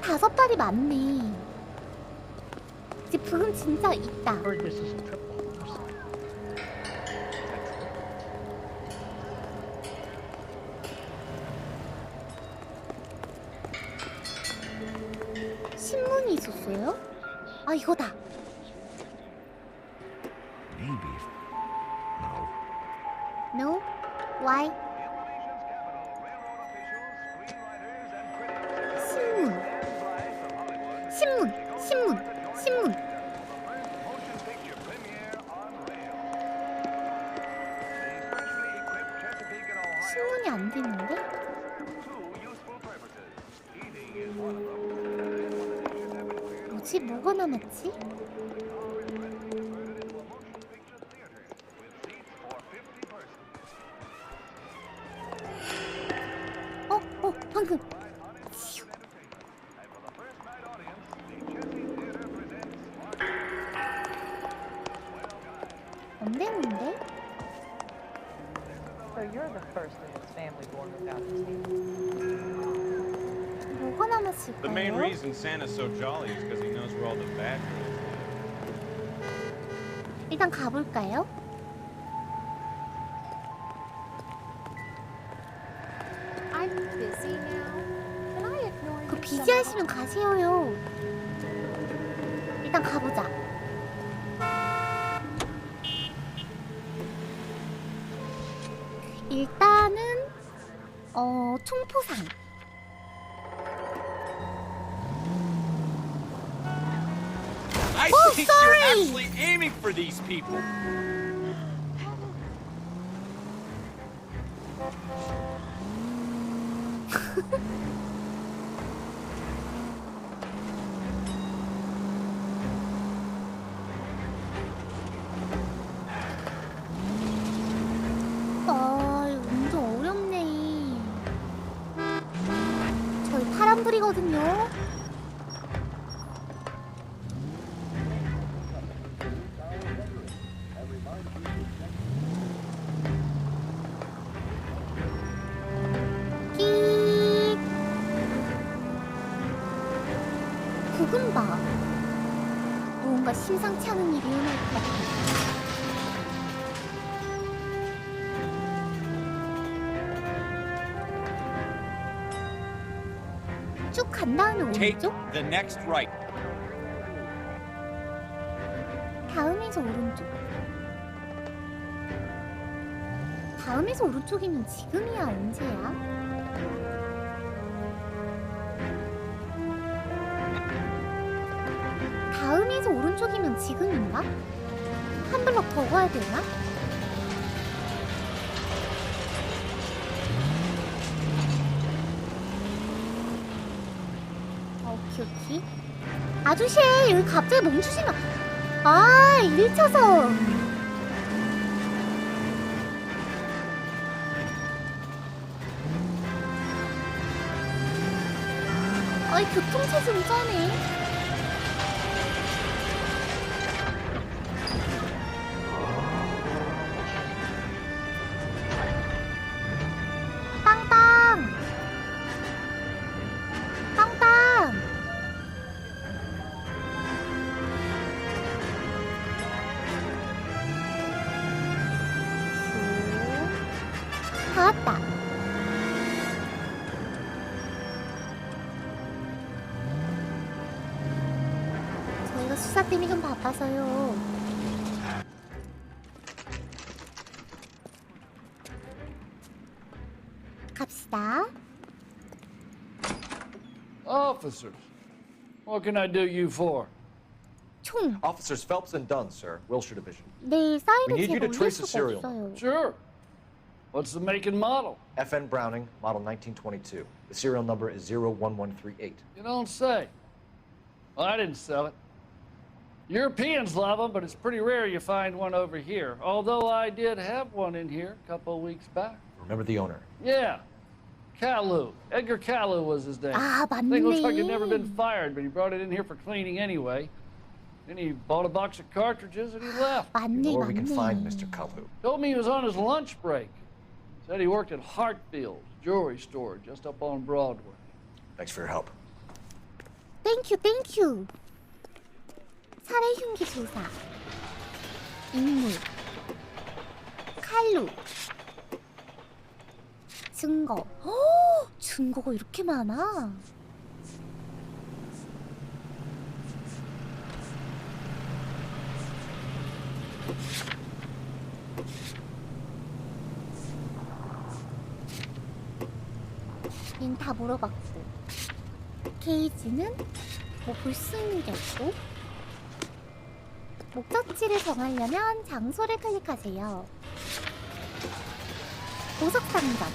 다섯 발이 많네. 이제 부금 진짜 있다. 신문이 있었어요? 아, 이거다. Maybe. No. No? Why? 신문. 신문이 안 되는데? 뭐지? 뭐가 남았지? 방금. 안 되는데? So you're the first in this family born without teeth. 뭐가 남았을까요? The main reason Santa's so jolly is because he knows where all the bad girls live. 일단 가볼까요? I'm busy now. Can I ignore 그 you 비지 somehow? 하시면 가세요요. 일단 가보자. 일단은 총포상. I Oh, think sorry. you're actually aiming for these people. 아, 이거 운전 어렵네. 저희 파란불이거든요. 끼익. 부금 봐. 뭔가 심상치 않은 일이 일어날 것 같아. 쭉 간 다음에 Take 오른쪽? the next right. 다음에서 오른쪽. 다음에서 오른쪽이면 지금이야, 언제야? 다음에서 오른쪽이면 지금인가? 한 블럭 더 가야 되나? 오케이. 아저씨, 여기 갑자기 멈추시면. 아, 1차선. 아이, 교통체증 짜네. 빵빵. 빵빵. 시스템이 좀 바빠서요. 갑시다. Officers, what can I do you for? 총. Officers Phelps and Dunn, sir. Wilshire Division. 네, We 사인을 need you 제가 to 올릴 trace the 수가 serial 없어요. number. Sure. What's the make and model? FN Browning, model 1922. The serial number is 01138. You don't say. Well, I didn't sell it. Europeans love them, but it's pretty rare you find one over here. Although I did have one in here a couple of weeks back. Remember the owner? Yeah. Calu. Edgar Calu was his name. 아, Thing looks like he'd 맞네. never been fired, but he brought it in here for cleaning anyway. Then he bought a box of cartridges and he left. 맞네, Or we can find 맞네. Mr. Kalu. Told me he was on his lunch break. Said he worked at Hartfield's jewelry store just up on Broadway. Thanks for your help. 땡큐, 땡큐. 살해 흉기 조사. 인물. 칼루. 증거. 허, 증거가 이렇게 많아. 얘는 다 물어봤고. 게이지는 뭐 볼 수 있는 게 없고. 목적지를 정하려면 장소를 클릭하세요. 보석 상점.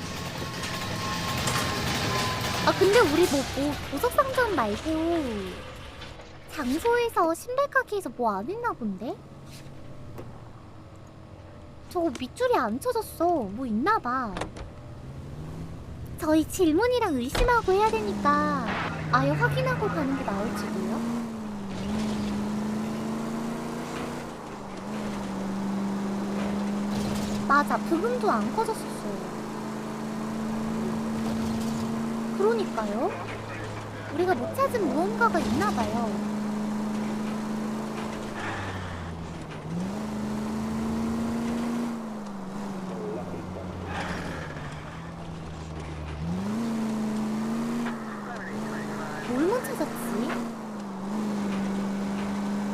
아 근데 우리 뭐 보석 상점 말고 장소에서 신발 가게에서 뭐 안 했나 본데? 저거 밑줄이 안 쳐졌어. 뭐 있나 봐. 저희 질문이랑 의심하고 해야 되니까 아예 확인하고 가는 게 나을지도요? 맞아, 부분도 안 꺼졌었어요. 그러니까요. 우리가 못 찾은 무언가가 있나봐요. 뭘 못 찾았지?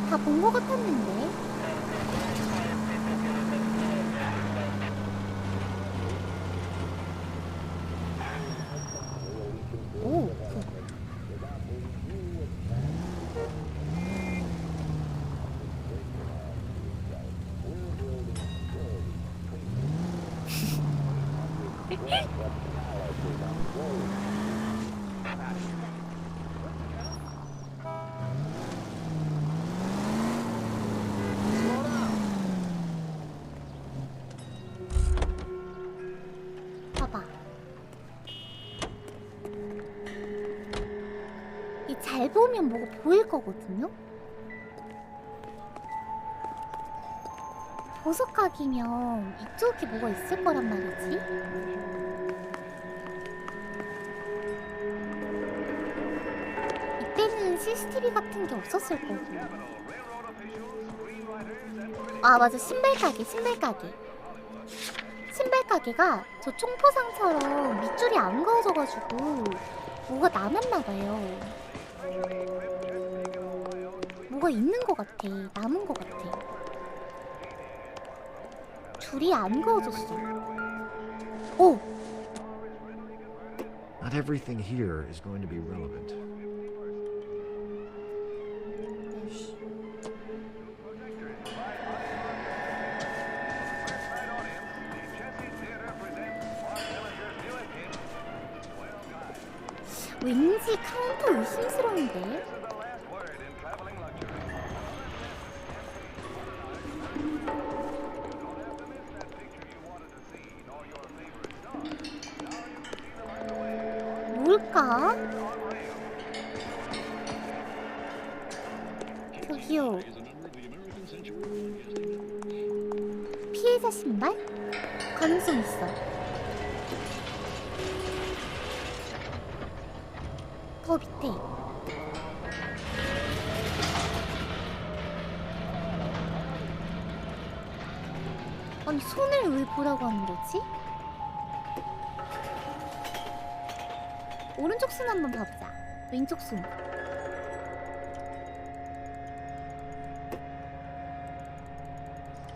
다 본 것 같았는데. 오. 봐봐. 이 잘 보면 뭐가 보일 거거든요? 보석각이면 이쪽에 뭐가 있을 거란 말이지? 이때는 CCTV 같은 게 없었을 거고. 아 맞아, 신발 가게. 신발 가게가 저 총포상처럼 밑줄이 안 그어져가지고 뭐가 남았나 봐요. 뭐가 있는 것 같아. 남은 것 같아. 줄이 안 그어졌어. 오! Not everything here is going to be relevant. 왠지 카운터 의심스러운데? 뭘까? 저기요. 피해자 신발? 가능성 있어. 더 밑에. 아니 손을 왜 보라고 하는 거지? 오른쪽 손 한번 봐보자. 왼쪽 손.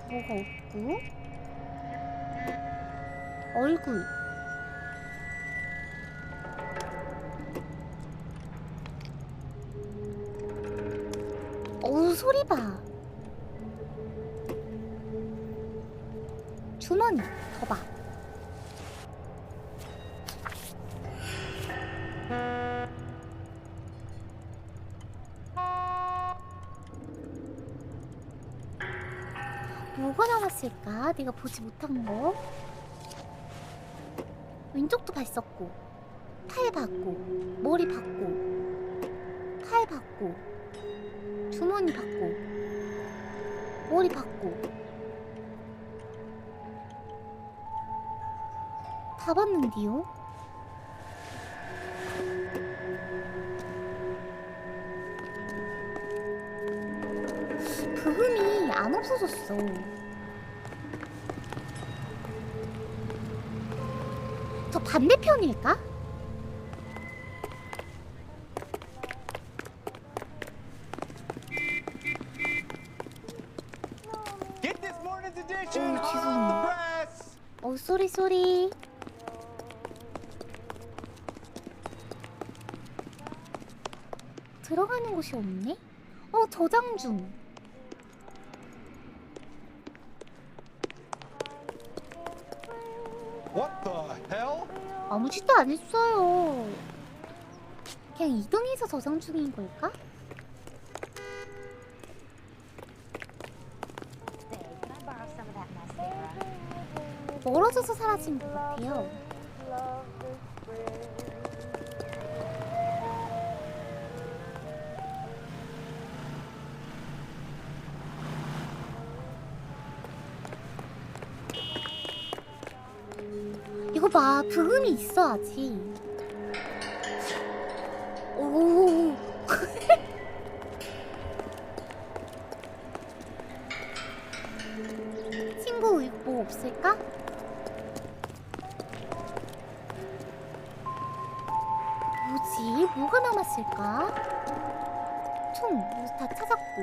뭐가 없고 얼굴 어우 소리 봐. 주머니 더 봐. 뭐가 남았을까? 내가 보지 못한 거. 왼쪽도 봤었고, 팔 봤고, 머리 봤고, 팔 봤고, 주머니 봤고, 머리 봤고, 다 봤는데요? 부흠이 안 없어졌어. 저 반대편일까? 죄송해요. 쏘리. 들어가는 곳이 없네? 저장 중. What the hell? 아무 짓도 안 했어요. 그냥 이동해서 저장 중인 걸까? 멀어져서 사라진 것 같아요. 이거 봐, 부금이 있어야지. 오. 친구 뭐 없을까? 뭐지? 뭐가 남았을까? 총 다 찾았고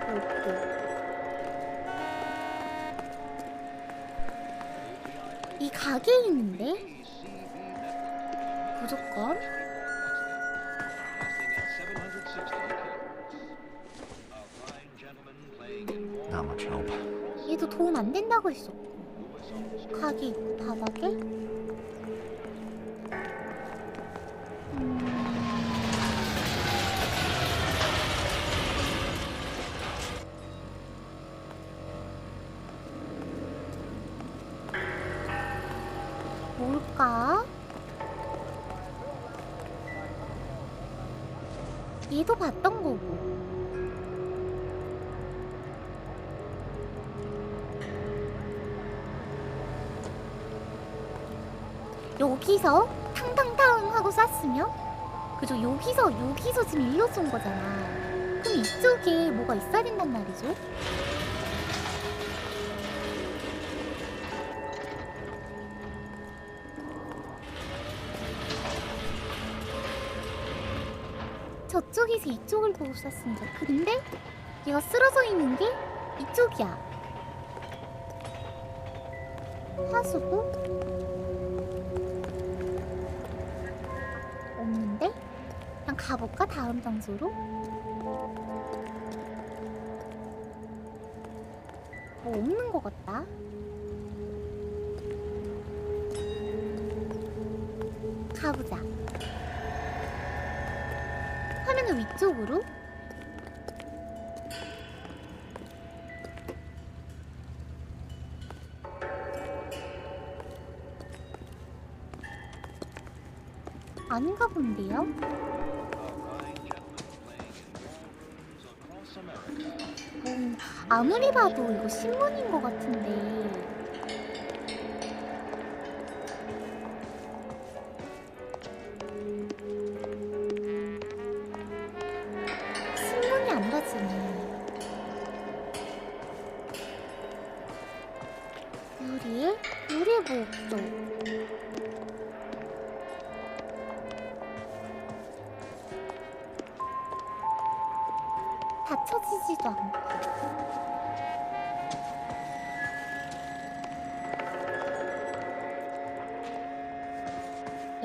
없고. 이 가게에 있는데? 무조건? Not much help. 얘도 도움 안 된다고 했었고. 가게 있고 바닥에? 뭘까? 얘도 봤던 거고. 여기서 탕탕탕 하고 쐈으면? 그죠? 여기서 지금 일로 쏜 거잖아. 그럼 이쪽에 뭐가 있어야 된단 말이죠? 저쪽에서 이쪽을 보고 쐈습니다. 근데 얘가 쓰러져 있는 게 이쪽이야. 하수구? 없는데? 그냥 가볼까? 다음 장소로? 뭐 없는 것 같다. 가보자. 화면을 위쪽으로? 아닌가 본데요? 아무리 봐도 이거 신문인 것 같은데. 신문이 안 봐지네. 유리에 뭐 없어. 닫혀지지도 않고.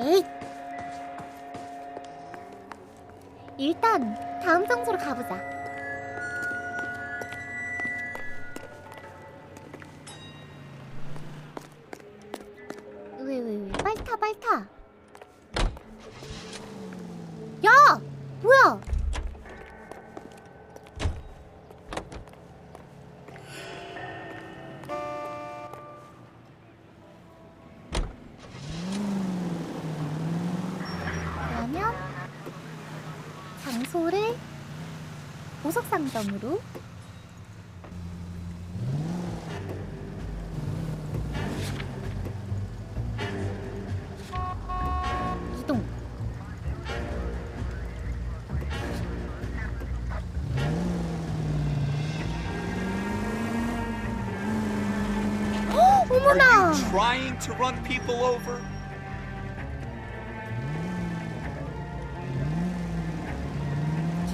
에잇. 일단 다음 장소로 가보자. 왜 빨리 타 빨리 타. 야 뭐야. 그러면 장소를 보석 상점으로 이동. 어머나. Are you trying to run people over?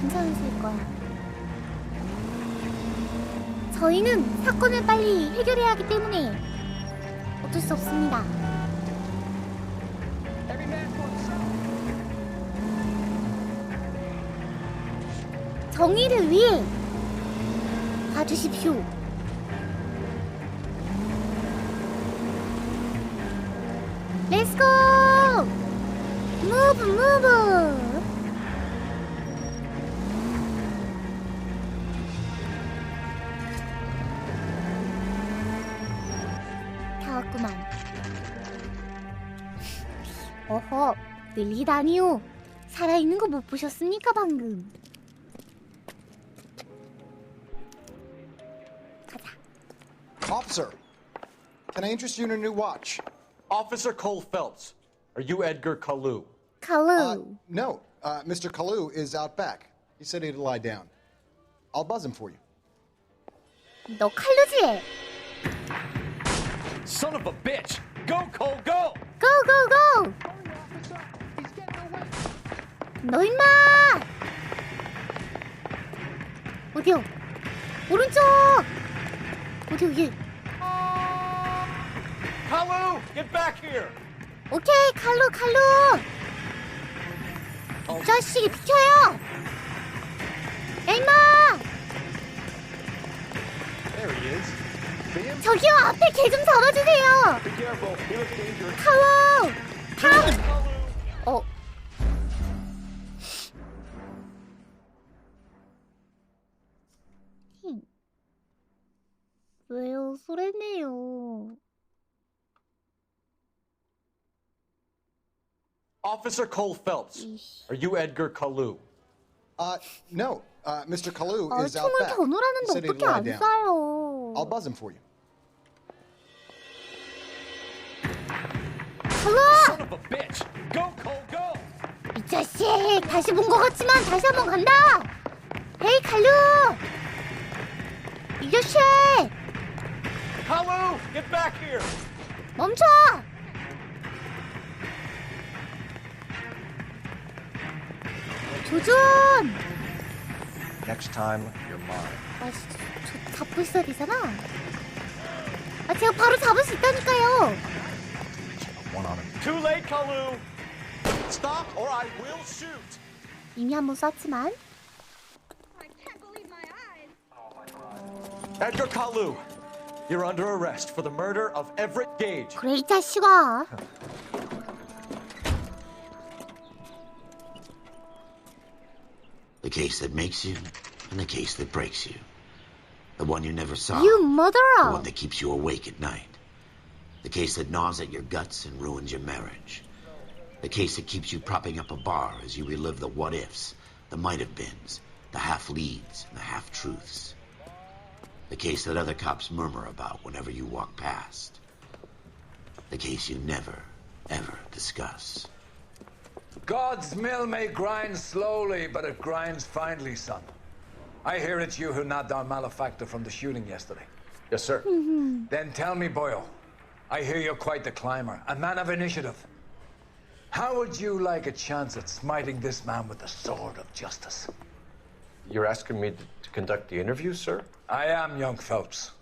괜찮으실 거야. 저희는 사건을 빨리 해결해야 하기 때문에 어쩔 수 없습니다. 정의를 위해 봐주십시오. 렛츠고! 무브 무브! 다 왔구만. 어허, 늘리다니요. 살아있는 거 못 보셨습니까 방금? Officer, can I interest you in a new watch? Officer Cole Phelps, are you Edgar Kalu? Kalu. No, Mr. Kalu is out back. He said he'd lie down. I'll buzz him for you. 너 칼루지? Son of a bitch! Go, Cole, go! Go, go, go! 너 임마! 어디요? 오른쪽! 어디 여기? Kalu, get back here! 오케이, 칼루, 칼루! 이 자식이 비켜요! 야, 임마! There he is. See him? 저기요, 앞에 개 좀 잡아주세요! Be careful. He looks dangerous. 칼루! 탕! 어. 왜요? 소리네요. Officer Cole Phelps, are you Edgar Kalu? No, Mr. Kalu 아, is out 총을 back. 겨누라는데 He said he'd 어떻게 lie 안 down. 쏴요? I'll buzz him for you. 칼루! Son of a bitch! Go, Cole, go! 이 자식! 다시 본 것 같지만 다시 한번 간다! 헤이, 칼루! 이 자식! Kalu, get back here! 멈춰! 조준! Next time, you're mine. 아, 저 잡고 있어야 되잖아. 아, 제가 바로 잡을 수 있다니까요. One on him. Too late, Kalu! Stop or I will shoot! 이미 한번 쐈지만. Edgar Kalu, you're under arrest for the murder of Everett Gage. 그래, 이 자식아. The case that makes you, and the case that breaks you. The one you never saw. You murderer! The one that keeps you awake at night. The case that gnaws at your guts and ruins your marriage. The case that keeps you propping up a bar as you relive the what-ifs, the might-have-beens, the half-leads, and the half-truths. The case that other cops murmur about whenever you walk past. The case you never, ever discuss. God's mill may grind slowly, but it grinds finely, son. I hear it's you who nabbed our malefactor from the shooting yesterday. Yes, sir. Then tell me, Boyle, I hear you're quite the climber, a man of initiative. How would you like a chance at smiting this man with the sword of justice? You're asking me to conduct the interview, sir? I am, young Phelps.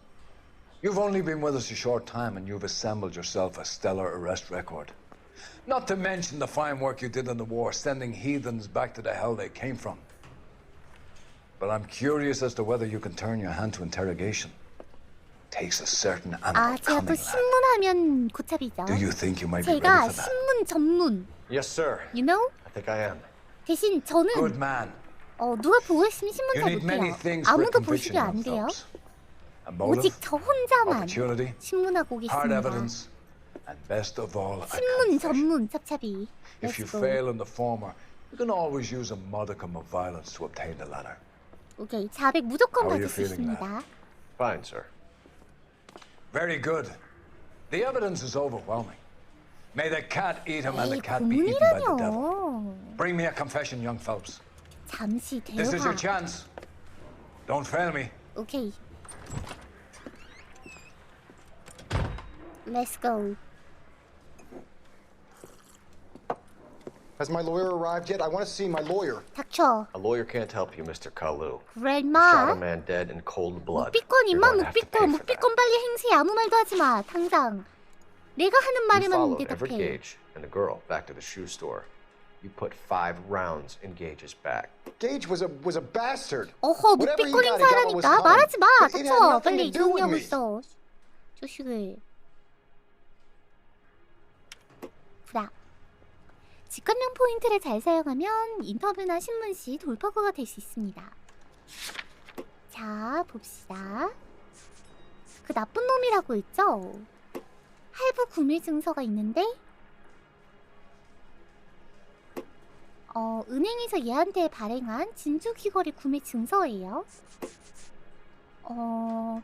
You've only been with us a short time, and you've assembled yourself a stellar arrest record. Not to mention the fine work you did in the war, sending heathens back to the hell they came from. But I'm curious as to whether you can turn your hand to interrogation. Takes a certain animal 제가 또 cunning, lad. 신문하면 고찹이죠. Do you think you might be ready 제가 for that? 신문 전문. Yes, sir. You know? I think I am. 대신 저는 Good man. 누가 보고 있으면 신문 You 잘 need many 못해요. things for a 아무도 conviction, 보시면 안 young 돼요. folks. A motive, 오직 저 혼자만 opportunity, 신문하고 hard 계십니다. evidence, and best of all, a 신문 confession. 전문 찹찹이. If you Let's go. fail in the former, you can always use a modicum of violence to obtain the latter. 오케이, 400 무조건 How are you 받을 수 feeling 있습니다. Fine, sir. Very good. The evidence is overwhelming. May the cat eat him and the 에이, cat be eaten by the devil. 고문이라뇨. Bring me a confession, young Phelps. 잠시 This is your 대화. chance. Don't fail me. 오케이. Let's go. Has my lawyer arrived yet? I want to see my lawyer. 닥쳐. A lawyer can't help you, Mr. Kalu. 그래 Shot a 임마. man dead in cold blood. 묵비권 You're 임마 going to have to pay 묵비권 for that. 묵비권 빨리 행세해. 아무 말도 하지 마. 당장. 내가 하는 You 말에만 followed Everett 대답해. Gage and the girl back to the shoe store. You put 5 rounds in Gage's back. Gage was a bastard. 어허 Whatever he 묵비권 got, he got what was 행사하라니까. coming. 말하지 마. It had 닥쳐. nothing 빨리 to do with 조용히 하고 me. 있어. 조식을. 구라. 직관명 포인트를 잘 사용하면 인터뷰나 신문 시 돌파구가 될 수 있습니다. 자, 봅시다. 그 나쁜 놈이라고 했죠? 할부 구매 증서가 있는데 은행에서 얘한테 발행한 진주 귀걸이 구매 증서예요.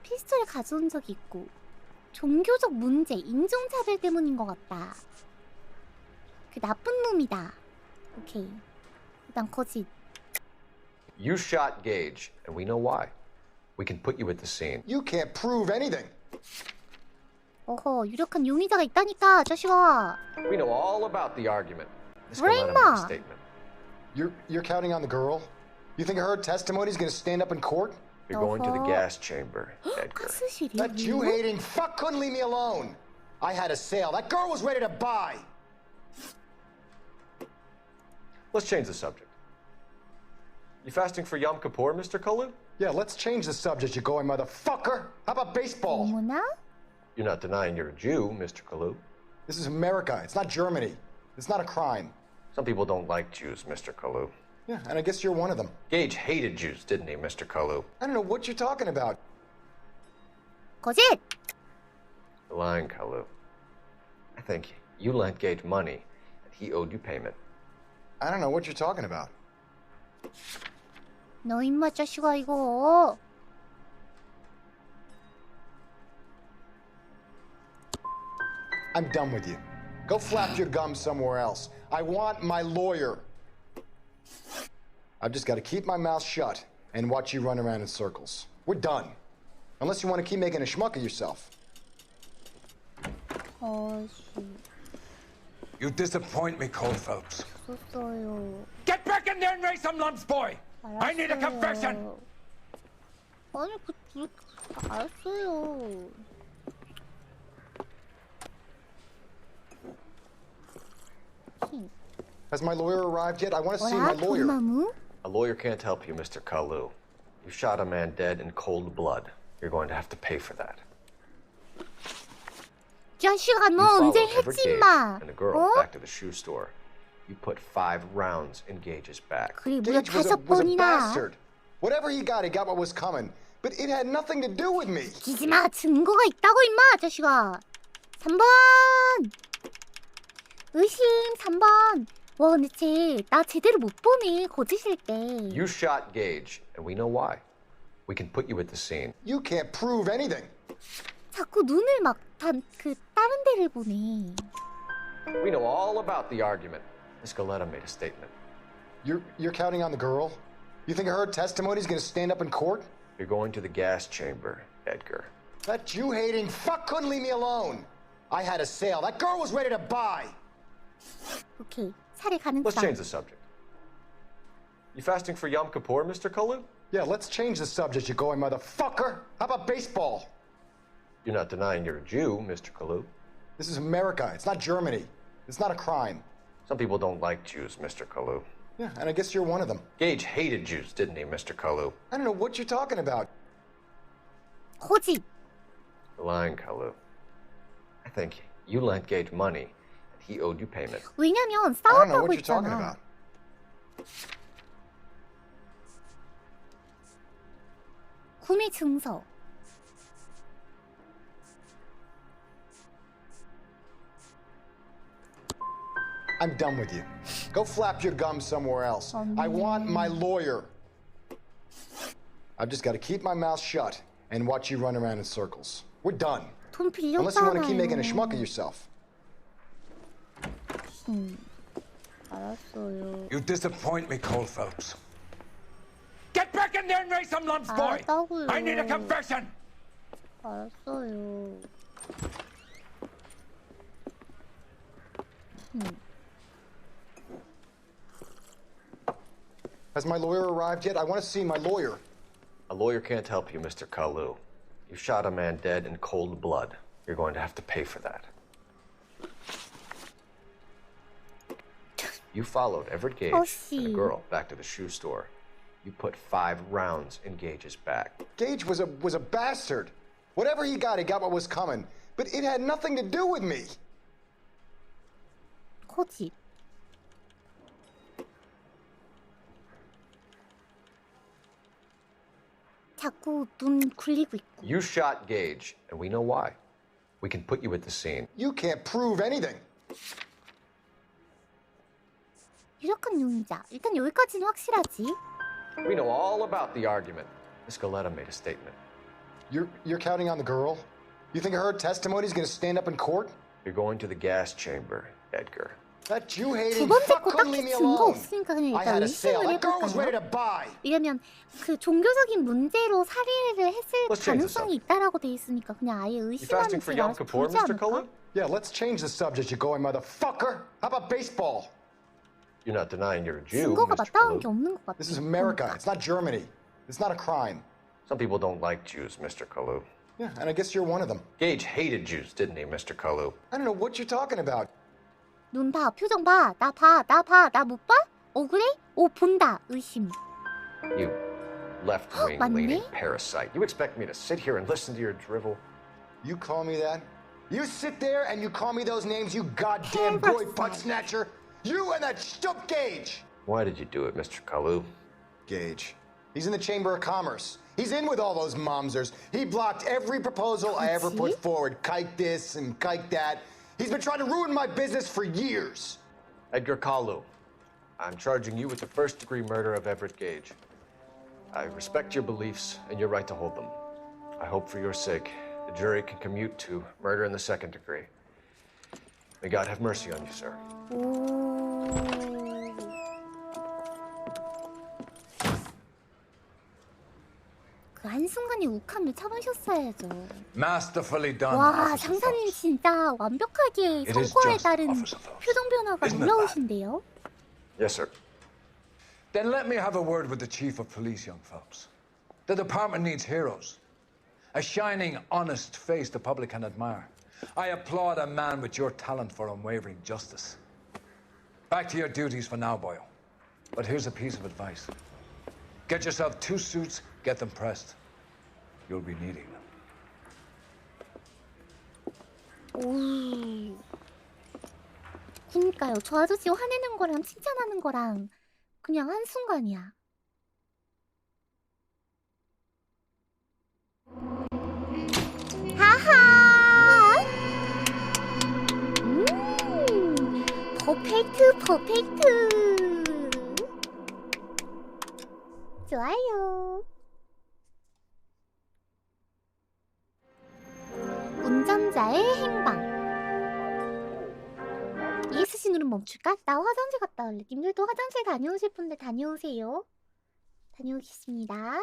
피스톨을 가져온 적이 있고 종교적 문제, 인종차별 때문인 것 같다. 그 나쁜 놈이다. 오케이. 일단 거짓. You shot Gage, and we know why. We can put you at the scene. You can't prove anything. 어허, 유력한 용의자가 있다니까, 자식아. We know all about the argument. Let's go 그래, let him make a 임마. statement. You're counting on the girl? You think her testimony is going to stand up in court? You're going to the gas chamber, Edgar. 가스실이요? That Jew-hating fuck couldn't leave me alone. I had a sale. That girl was ready to buy. Let's change the subject. You fasting for Yom Kippur, Mr. Kalu? Yeah, let's change the subject, you going motherfucker. How about baseball? 어머나? You're not denying you're a Jew, Mr. Kalu. This is America. It's not Germany. It's not a crime. Some people don't like Jews, Mr. Kalu. Yeah, and I guess you're one of them. Gage hated Jews, didn't he, Mr. Kalu? I don't know what you're talking about. 거짓! You're lying, Kalu. I think you lent Gage money, and he owed you payment. I don't know what you're talking about. 너 임마 자식아 이거. I'm done with you. Go flap your gums somewhere else. I want my lawyer. I've just got to keep my mouth shut and watch you run around in circles. We're done. Unless you want to keep making a schmuck of yourself. You disappoint me, Cole Phelps. 없었어요. Get back in there and raise some lumps, boy! I need a confession! 아니 알았어요. Has my lawyer arrived yet? I want to see my 뭐야? lawyer. 돈마무? A lawyer can't help you, Mr. Kalu. You shot a man dead in cold blood. You're going to have to pay for that. 자식아 You 너 followed 언제 Everett 했지 Gage 마. and the girl 어? back to the shoe store. You put 5 rounds in Gage's back. 그래 무려 Gage was 5 a 번이나. bastard. Whatever he got what was coming. But it had nothing to do with me. 기지 마. 증거가 있다고 임마 자식아. 3번. 의심 3번. 와 근데 나 제대로 못 보네 거짓일 때. You shot Gage, and we know why. We can put you at the scene. You can't prove anything. 자꾸 눈을 막 다른 데를 보네. We know all about the argument. Miss Galetta made a statement. You're counting on the girl? You think her testimony is going to stand up in court? You're going to the gas chamber, Edgar. That Jew-hating fuck couldn't leave me alone. I had a sale. That girl was ready to buy. 오케이. 살해 가능성. Let's change the subject. You fasting for Yom Kippur, Mr. Kalu? Yeah, let's change the subject, you going motherfucker. How about baseball? You're not denying you're a Jew, Mr. Kalu. This is America. It's not Germany. It's not a crime. Some people don't like Jews, Mr. Kalu. Yeah, and I guess you're one of them. Gage hated Jews, didn't he, Mr. Kalu? I don't know what you're talking about. 호지. You're lying, Kalu. I think you lent Gage money, and he owed you payment. 왜냐면 I don't know 싸웠다고 what you're talking 했잖아. about. 구매 증서. I'm done with you. Go flap your gums somewhere else. I want my lawyer. I've just got to keep my mouth shut and watch you run around in circles. We're done. 돈 Unless you want to keep making a 빌렸잖아요. schmuck of yourself. 알았어요. You disappoint me, Cole Phelps. Get back in there and raise some lumps, boy! 알았다고요. I need a confession! 알았어요. Has my lawyer arrived yet? I want to see my lawyer. A lawyer can't help you, Mr. Kalu. You shot a man dead in cold blood. You're going to have to pay for that. You followed Everett Gage and a girl back to the shoe store. You put 5 rounds in Gage's back. Gage was a bastard. Whatever he got what was coming. But it had nothing to do with me. 호지. 자꾸 눈 굴리고 있고. You shot Gage, and we know why. We can put you at the scene. You can't prove anything. 유력한 용의자. 일단 여기까지는 확실하지. We know all about the argument. Miss Galetta made a statement. You're counting on the girl? You think her testimony is going to stand up in court? You're going to the gas chamber, Edgar. That 두 Jew-hating 번째 fuck 거 couldn't leave 딱히 me 증거 alone. 없으니까 그냥 I 일단 had a sale. 의심을 That girl was ready to 해볼까요? buy. 왜냐면 그 종교적인 문제로 살해를 했을 Let's change the 가능성이 있다라고 돼 있으니까 그냥 아예 의심하는 게 나아서 좋지 않을까? Yeah, let's change the subject, you going motherfucker. How about baseball? You're not denying you're a Jew, 증거가 Mr. 맞닿은 Kalu. 게 없는 것 같아. This is America. It's not Germany. It's not a crime. Some people don't like Jews, Mr. Kalu. Yeah, and I guess you're one of them. Gage hated Jews, didn't he, Mr. Kalu? I don't know what you're talking about. 눈 봐, 표정 봐, 나 봐, 나 못 봐? 억울해? 오, 본다, 의심. You left-wing 맞네? leaning parasite. You expect me to sit here and listen to your drivel? You call me that? You sit there and you call me those names, you goddamn goy butt snatcher. You and that stup Gage. Why did you do it, Mr. Kalu? Gage. He's in the Chamber of Commerce. He's in with all those momsers. He blocked every proposal I ever put forward. Kike this and kike that. He's been trying to ruin my business for years. Edgar Kalu, I'm charging you with the first-degree murder of Everett Gage. I respect your beliefs and your right to hold them. I hope for your sake the jury can commute to murder in the second degree. May God have mercy on you, sir. 그 한순간의 욱함을 참으셨어야죠. Masterfully done. 와, Officer 장사님 진짜 완벽하게 It is 성과에 just, 따른 Officer Phelps. 표정 변화가 Isn't it 놀라우신데요? Yes, sir. Then let me have a word with the chief of police, young Phelps. The department needs heroes. A shining, honest face the public can admire. I applaud a man with your talent for unwavering justice. Back to your duties for now, Boyle. But here's a piece of advice. Get yourself 2 suits, get them pressed. You'll be needing them. 오. 그니까요. 저 아저씨 화내는 거랑 칭찬하는 거랑 그냥 한순간이야. 하하! 퍼펙트. 좋아요. 운전자의 행방. ESC 누르면 멈출까? 나 화장실 갔다 올래. 님들도 화장실 다녀오실 분들 다녀오세요. 다녀오겠습니다.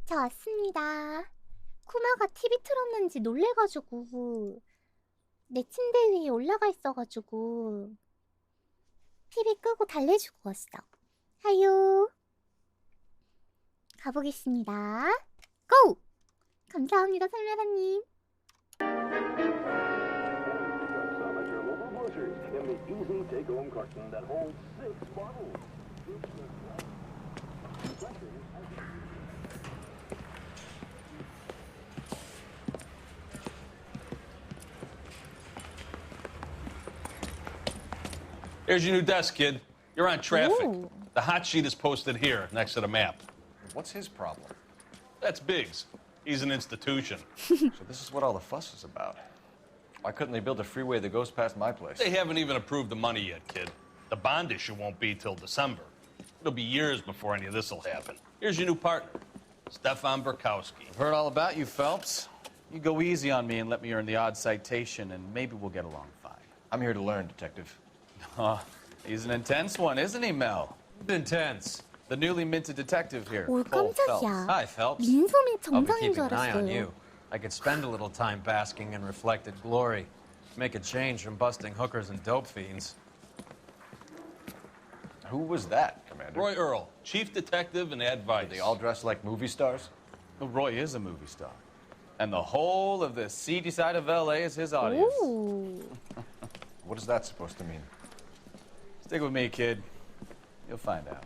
저 왔습니다. 쿠마가 TV 틀었는지 놀래가지고 내 침대 위에 올라가 있어가지고 TV 끄고 달래주고 왔어. 하요. 가보겠습니다. 고! 감사합니다, 설레라님. Here's your new desk, kid. You're on traffic. Ooh. The hot sheet is posted here, next to the map. What's his problem? That's Biggs. He's an institution. So this is what all the fuss is about. Why couldn't they build a freeway that goes past my place? They haven't even approved the money yet, kid. The bond issue won't be till December. It'll be years before any of this will happen. Here's your new partner, Stefan Burkowski. I've heard all about you, Phelps. You go easy on me and let me earn the odd citation, and maybe we'll get along fine. I'm here to learn, Detective. He's an intense one, isn't he, Mel? Intense. The newly minted detective here. 오, 깜짝이야. Hi, Phelps. 민소민 I'll be 정상인 keeping 줄 an eye on 알았어요. you. I could spend a little time basking in reflected glory. Make a change from busting hookers and dope fiends. Who was that, Commander? Roy Earl, chief detective and advice. They all dress like movie stars? Well, Roy is a movie star. And the whole of the seedy side of L.A. is his audience. 오. What is that supposed to mean? Stick with me, kid. You'll find out.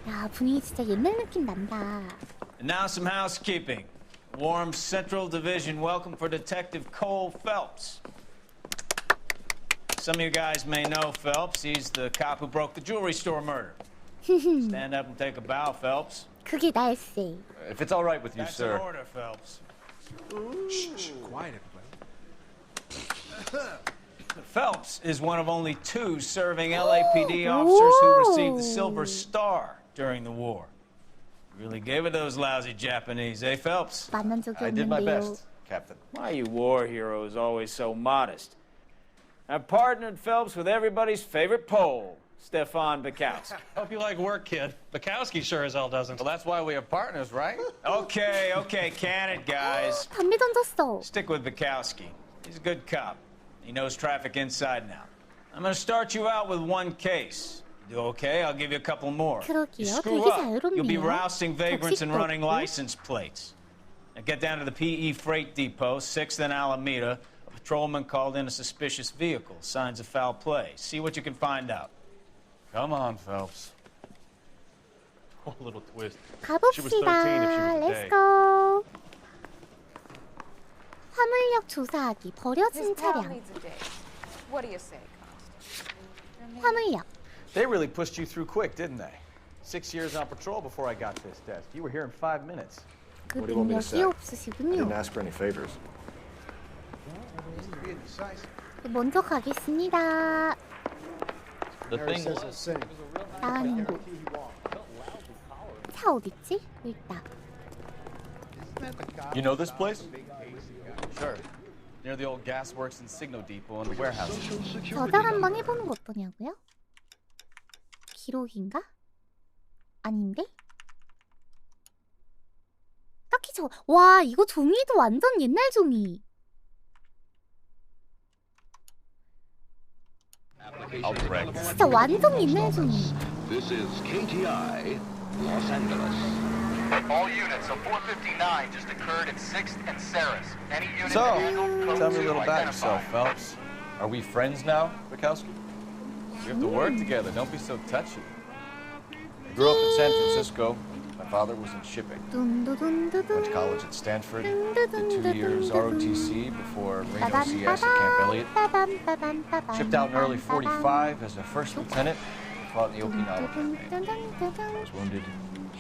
야, 분위기 진짜 옛날 느낌 난다. And now some housekeeping. Warm Central Division welcome for Detective Cole Phelps. Some of you guys may know Phelps. He's the cop who broke the jewelry store murder. Stand up and take a bow, Phelps. 그게 날씨. If it's all right with you, That's sir. an order, Phelps. Shh, quiet, everybody. Phelps is one of only 2 serving LAPD officers who received the Silver Star during the war. Really gave it those lousy Japanese, eh, Phelps? 만난 적이 I did my 없는데요. best, Captain. Why are you war heroes always so modest? I've partnered Phelps with everybody's favorite Pole, Stefan Burkowski. Hope you like work, kid. Bukowski sure as hell doesn't. Well, that's why we have partners, right? Okay, can it, guys. 담배 던졌어. Stick with Bukowski. He's a good cop. He knows traffic inside and out. I'm going to start you out with 1 case. You do okay? I'll give you a couple more. You 그러게요. screw 되게 up, you'll be 자유롭네요. rousting vagrants and 격식도 running 없고. license plates. Now get down to the PE Freight Depot, 6th and Alameda. A patrolman called in a suspicious vehicle. Signs of foul play. See what you can find out. Come on, Phelps. Oh, a little twist. 가봅시다. She was 13 if she was Let's today. go. 화물역 조사하기. 버려진 His pal 차량. needs a date. What do you say, Constance? 화물역. They really pushed you through quick, didn't they? 6 years on patrol before I got this desk. You were here in 5 minutes. 그 What do you want me to 능력이 say? I 없으시군요. didn't ask for any favors. 먼저 가겠습니다. The thing was, 나가는 곳. 차 어딨지? 여기 있다. You know this place? Sure. Near the old gasworks and Signo Depot and the warehouse. 저장 한번 해보는 거 어떠냐고요? 기록인가? 아닌데? 딱히 와, 이거 종이도 완전 옛날 종이. 진짜 완전 옛날 종이. This is KTI, Los Angeles. All units, so 459 just occurred at 6th and Saris. Any unit So, handled, code tell me a 2 little about identified. yourself, Phelps. Are we friends now, Bukowski? We have to work together. Don't be so touchy. I grew up in San Francisco. My father was in shipping. Went to college at Stanford. Did 2 years ROTC before Reno CS at Camp Elliott. Shipped out in early 45 as a first lieutenant. Fought in the Okinawa campaign. Was wounded.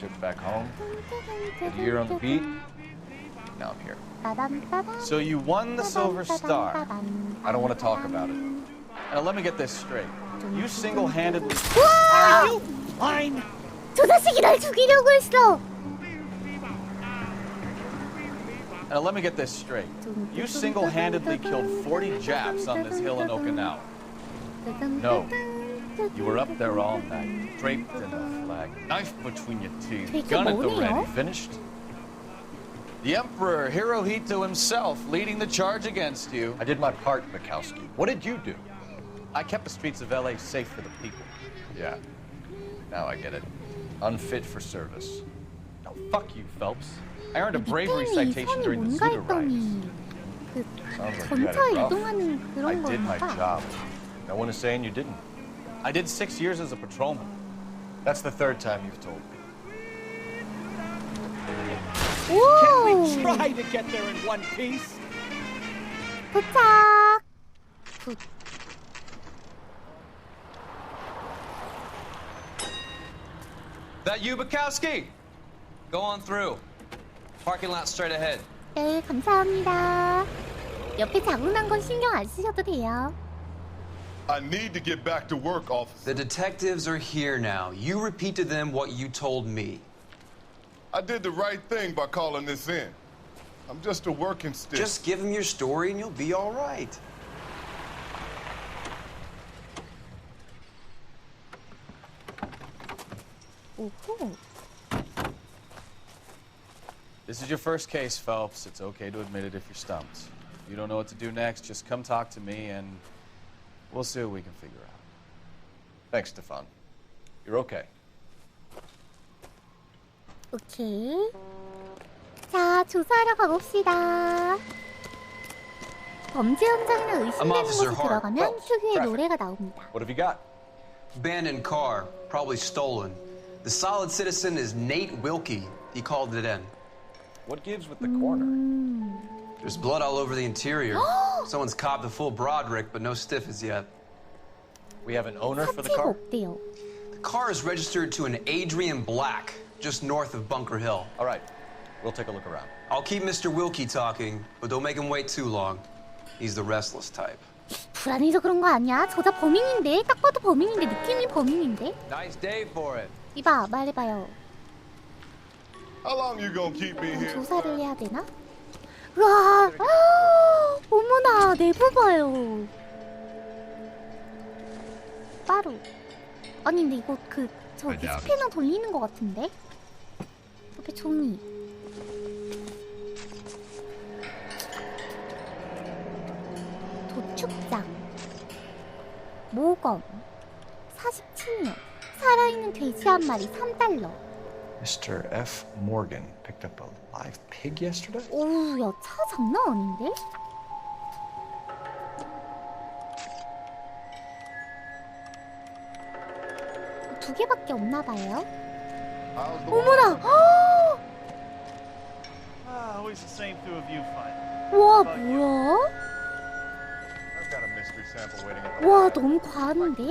Shipped back home. Did a year on the beat. Now I'm here. So you won the Silver Star. I don't want to talk about it. Now let me get this straight. You single-handedly... Are you lying? 저 자식이 날 죽이려고 했어. Now let me get this straight. You single-handedly killed 40 Japs on this hill in Okinawa. No. You were up there all night, draped in a flag, knife between your teeth, 되게 gun at the 머네요. ready. Finished? The Emperor Hirohito himself leading the charge against you. I did my part, Mikowski. What did you do? I kept the streets of L.A. safe for the people. Yeah. Now I get it. Unfit for service. No, fuck you, Phelps. I earned a bravery citation during the Zuda riots. Sounds like you had it rough. I did my job. No one is saying you didn't. I did 6 years as a patrolman. That's the third time you've told me. Can we try to get there in one piece? 도착. 굿. That you, Bukowski? Go on through. Parking lot straight ahead. 네, 감사합니다. 옆에 자국 난 건 신경 안 쓰셔도 돼요. I need to get back to work, officer. The detectives are here now. You repeat to them what you told me. I did the right thing by calling this in. I'm just a working stick. Just give them your story and you'll be all right. 오호. This is your first case, Phelps. It's okay to admit it if you're stumped. If you don't know what to do next, just come talk to me and we'll see what we can figure out. Thanks, Stefan. You're okay. 오케이. 자, 조사하러 가봅시다. 범죄 현장이나 의심되는 곳에 들어가면 특유의 노래가 나옵니다. What have you got? Abandoned car, probably stolen. The solid citizen is Nate Wilkie. He called it in. What gives with the corner? There's blood all over the interior. Someone's copped a full Broderick, but no stiff as yet. We have an owner for the car? 없대요. The car is registered to an Adrian Black, just north of Bunker Hill. All right, we'll take a look around. I'll keep Mr. Wilkie talking, but don't make him wait too long. He's the restless type. 불안해서 그런 거 아니야? 저자 범인인데? 딱 봐도 범인인데 느낌이 범인인데? Nice day for it. 이봐, 말해봐요. How long you gonna keep me here? 조사를 해야 되나? 우와, 어머나, 내부 봐요. 빠루. 아니 근데 이거 저기 스패너 돌리는 거 같은데? 옆에 종이. 도축장. 모검. 47년. 살아있는 돼지 한 마리 3달러. Mr. F. Morgan picked up a live pig yesterday? 오우, 야, 차 장난 아닌데? 두 개밖에 없나 봐요. 어머나! Always the same two of you fight. 와, 뭐야? I've got a mystery sample waiting at the 와, 너무 과한데?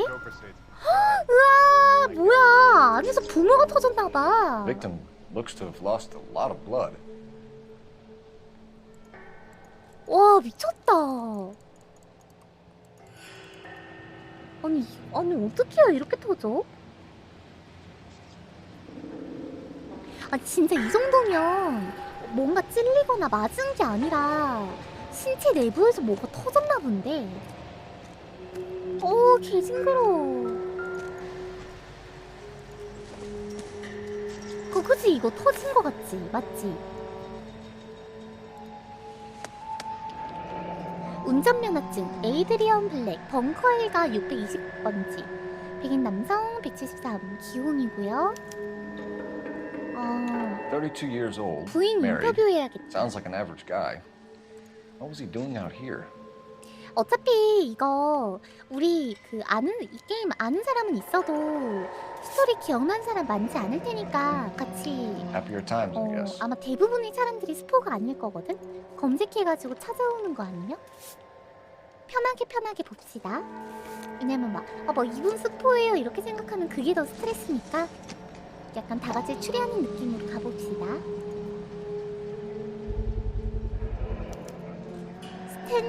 으아, 뭐야? 안에서 붕어가 터졌나 봐. Victim looks to have lost a lot of blood. 와, 미쳤다. 아니 어떻게 해야 이렇게 터져? 아, 진짜 이 정도면 뭔가 찔리거나 맞은 게 아니라 신체 내부에서 뭐가 터졌나 본데. 개 징그러워. 그치? 이거 터진 거 같지? 맞지? 운전면허증 에이드리언 블랙 벙커 일가 620번지 백인 남성 173 기혼이고요. 32 years old, 부인 married. 인터뷰해야겠다. Sounds like an average guy. What was he doing out here? 어차피 이거 우리 이 게임 아는 사람은 있어도 스토리 기억난 사람 많지 않을 테니까 같이 Happier times, I guess. 아마 대부분의 사람들이 스포가 아닐 거거든? 검색해가지고 찾아오는 거 아니면? 편하게 봅시다. 왜냐면 뭐 이분 스포예요 이렇게 생각하면 그게 더 스트레스니까 약간 다 같이 추리하는 느낌으로 가봅시다.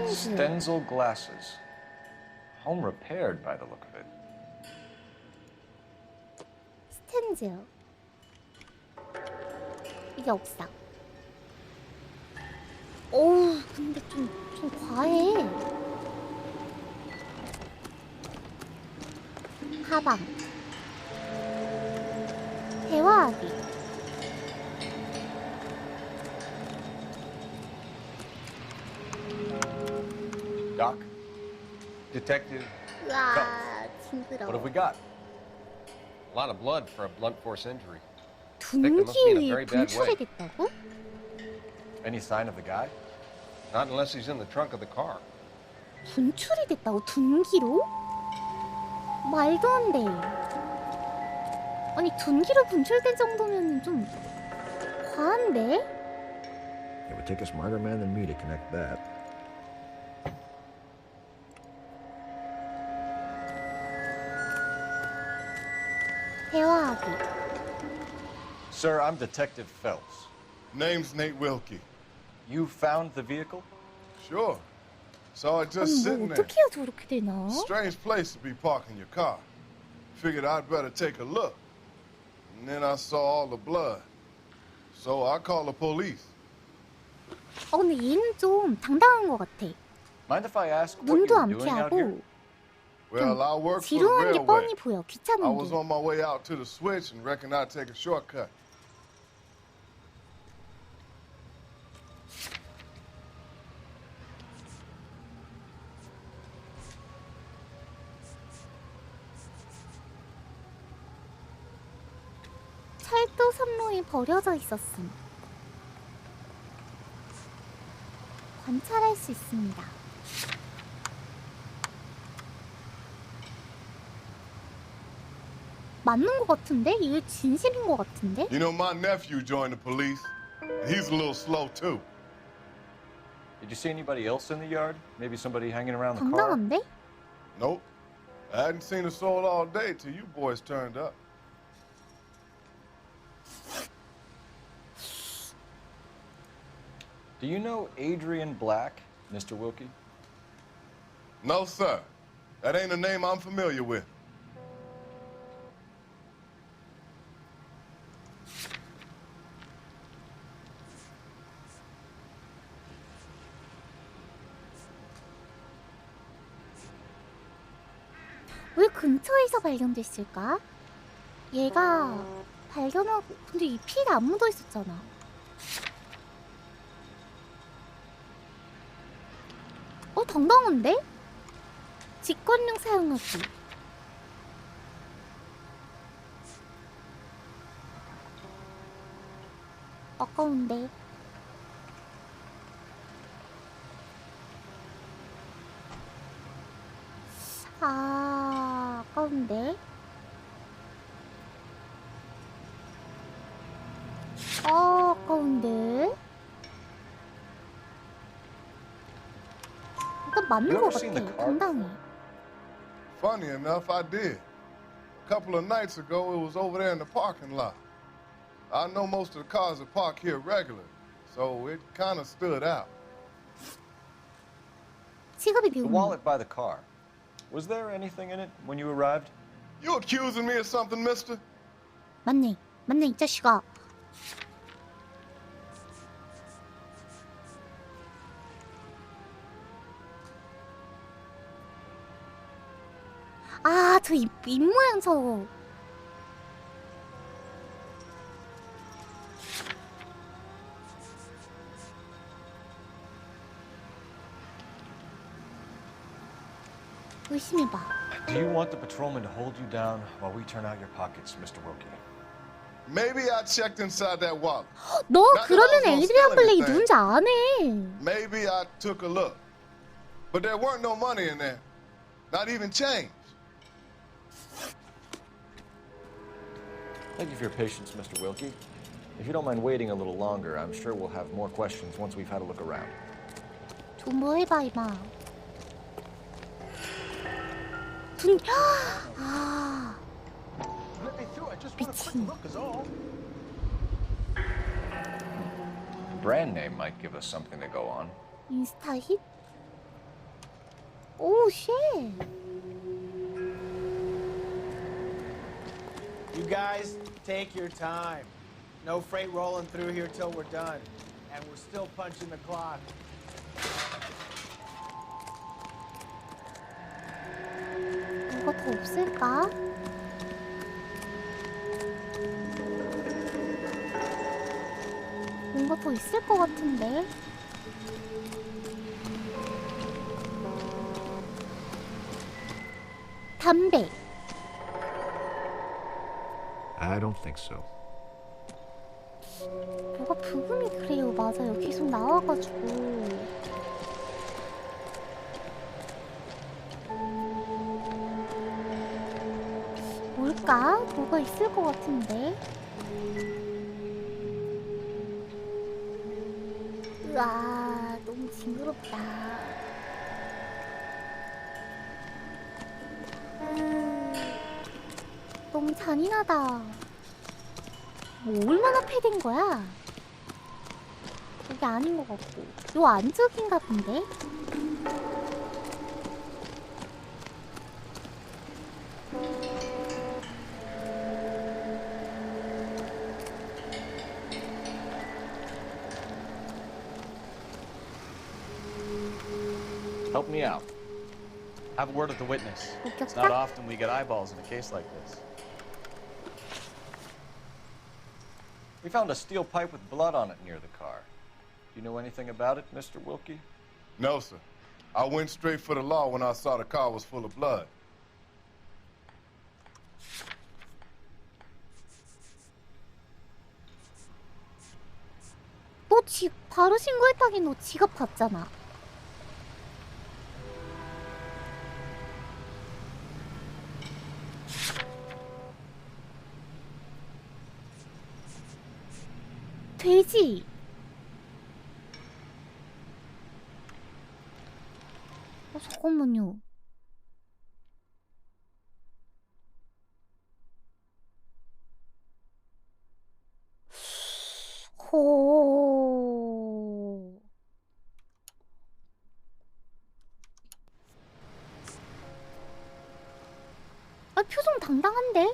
Stenzel glasses. Home repaired by the look of it. 스텐즈. 이게 옥상. 어우, 근데 좀 과해. 사방. 대화하기. Doc? Detective? 으아, 징그러워. What have we got? A lot of blood for a blunt force injury. Victim must be in a very 둔기에 bad way. 분출이 됐다고? Any sign of the guy? Not unless he's in the trunk of the car. 분출이 됐다고? 둔기로? 말도 안 돼. 아니 둔기로 분출된 정도면 좀 과한데? It would take a smarter man than me to connect that. 대화하기. Sir, I'm Detective Phelps. Name's Nate Wilkie. You found the vehicle? Sure. Saw it 아니 just 뭐 sitting there. 어떻게 해야 저렇게 되나? Strange place to be parking your car. Figured I'd better take a look. And then I saw all the blood. So I called the police. 근데 얘는 좀 당당한 것 같아. Mind if I ask what 눈도 you were 안 doing out here? 피하고 Well, I work for the 지루한 게 railway. 뻔히 보여. I 귀찮은 was 게. on my way out to the switch and reckoned I'd take a shortcut. 철도 선로에 버려져 있었음. 관찰할 수 있습니다. 맞는 것 같은데? 이게 진실인 것 같은데? You know, my nephew joined the police. And he's a little slow, too. Did you see anybody else in the yard? Maybe somebody hanging around the car? 당당한데? Nope. I hadn't seen a soul all day till you boys turned up. Do you know Adrian Black, Mr. Wilkie? No, sir. That ain't a name I'm familiar with. 왜 근처에서 발견됐을까? 얘가 발견하고 근데 이 피가 안 묻어 있었잖아. 당당한데? 직권용 사용하기. 아까운데. 아까운데. 아까운데. 일단 맞는 것 같아. 당당해. Funny enough, I did. A couple of nights ago, it was over there in the parking lot. I know most of the cars are parked here regularly, so it kind of stood out. 지갑이 The 비우네. wallet by the car. Was there anything in it when you arrived? You accusing me of something, mister? 맞네. 맞네, 이 자식아. 아, 저 입 모양 저거. 의심해봐. Do you want the patrolman to hold you down while we turn out your pockets, Mr. Wilkie? Maybe I checked inside that wallet. 너 Not that I 그러면 was gonna 에이드리안 steal 블레이 anything. 누군지 안 해. Maybe I took a look. But there weren't no money in there. Not even change. Thank you for your patience, Mr. Wilkie. If you don't mind waiting a little longer, I'm sure we'll have more questions once we've had a look around. 좀 뭐 해봐, 이마. 둔... 아... 미친. Brand name might give us something to go on. 인스타 힛? 오, 쉣. You guys, take your time. No freight rolling through here till we're done. And we're still punching the clock. 이거 더 없을까? 뭐가 더 있을 것 같은데. 담배. I don't think so. 뭐가 부금이 그래요. 맞아요. 계속 나와가지고. 뭘까? 뭐가 있을 것 같은데. 으아, 너무 징그럽다. 너무 잔인하다. 뭐 얼마나 패된 거야? 이게 아닌 것 같고. 요 안쪽인가 본데? Help me out. Have a word with the witness. It's not often we get eyeballs in a case like this. We found a steel pipe with blood on it near the car. Do you know anything about it, Mr. Wilkie? No, sir. I went straight for the law when I saw the car was full of blood. 너 바로 신고했다긴 너 지갑 봤잖아. 돼지. 잠깐만요. 호. 아, 표정 당당한데?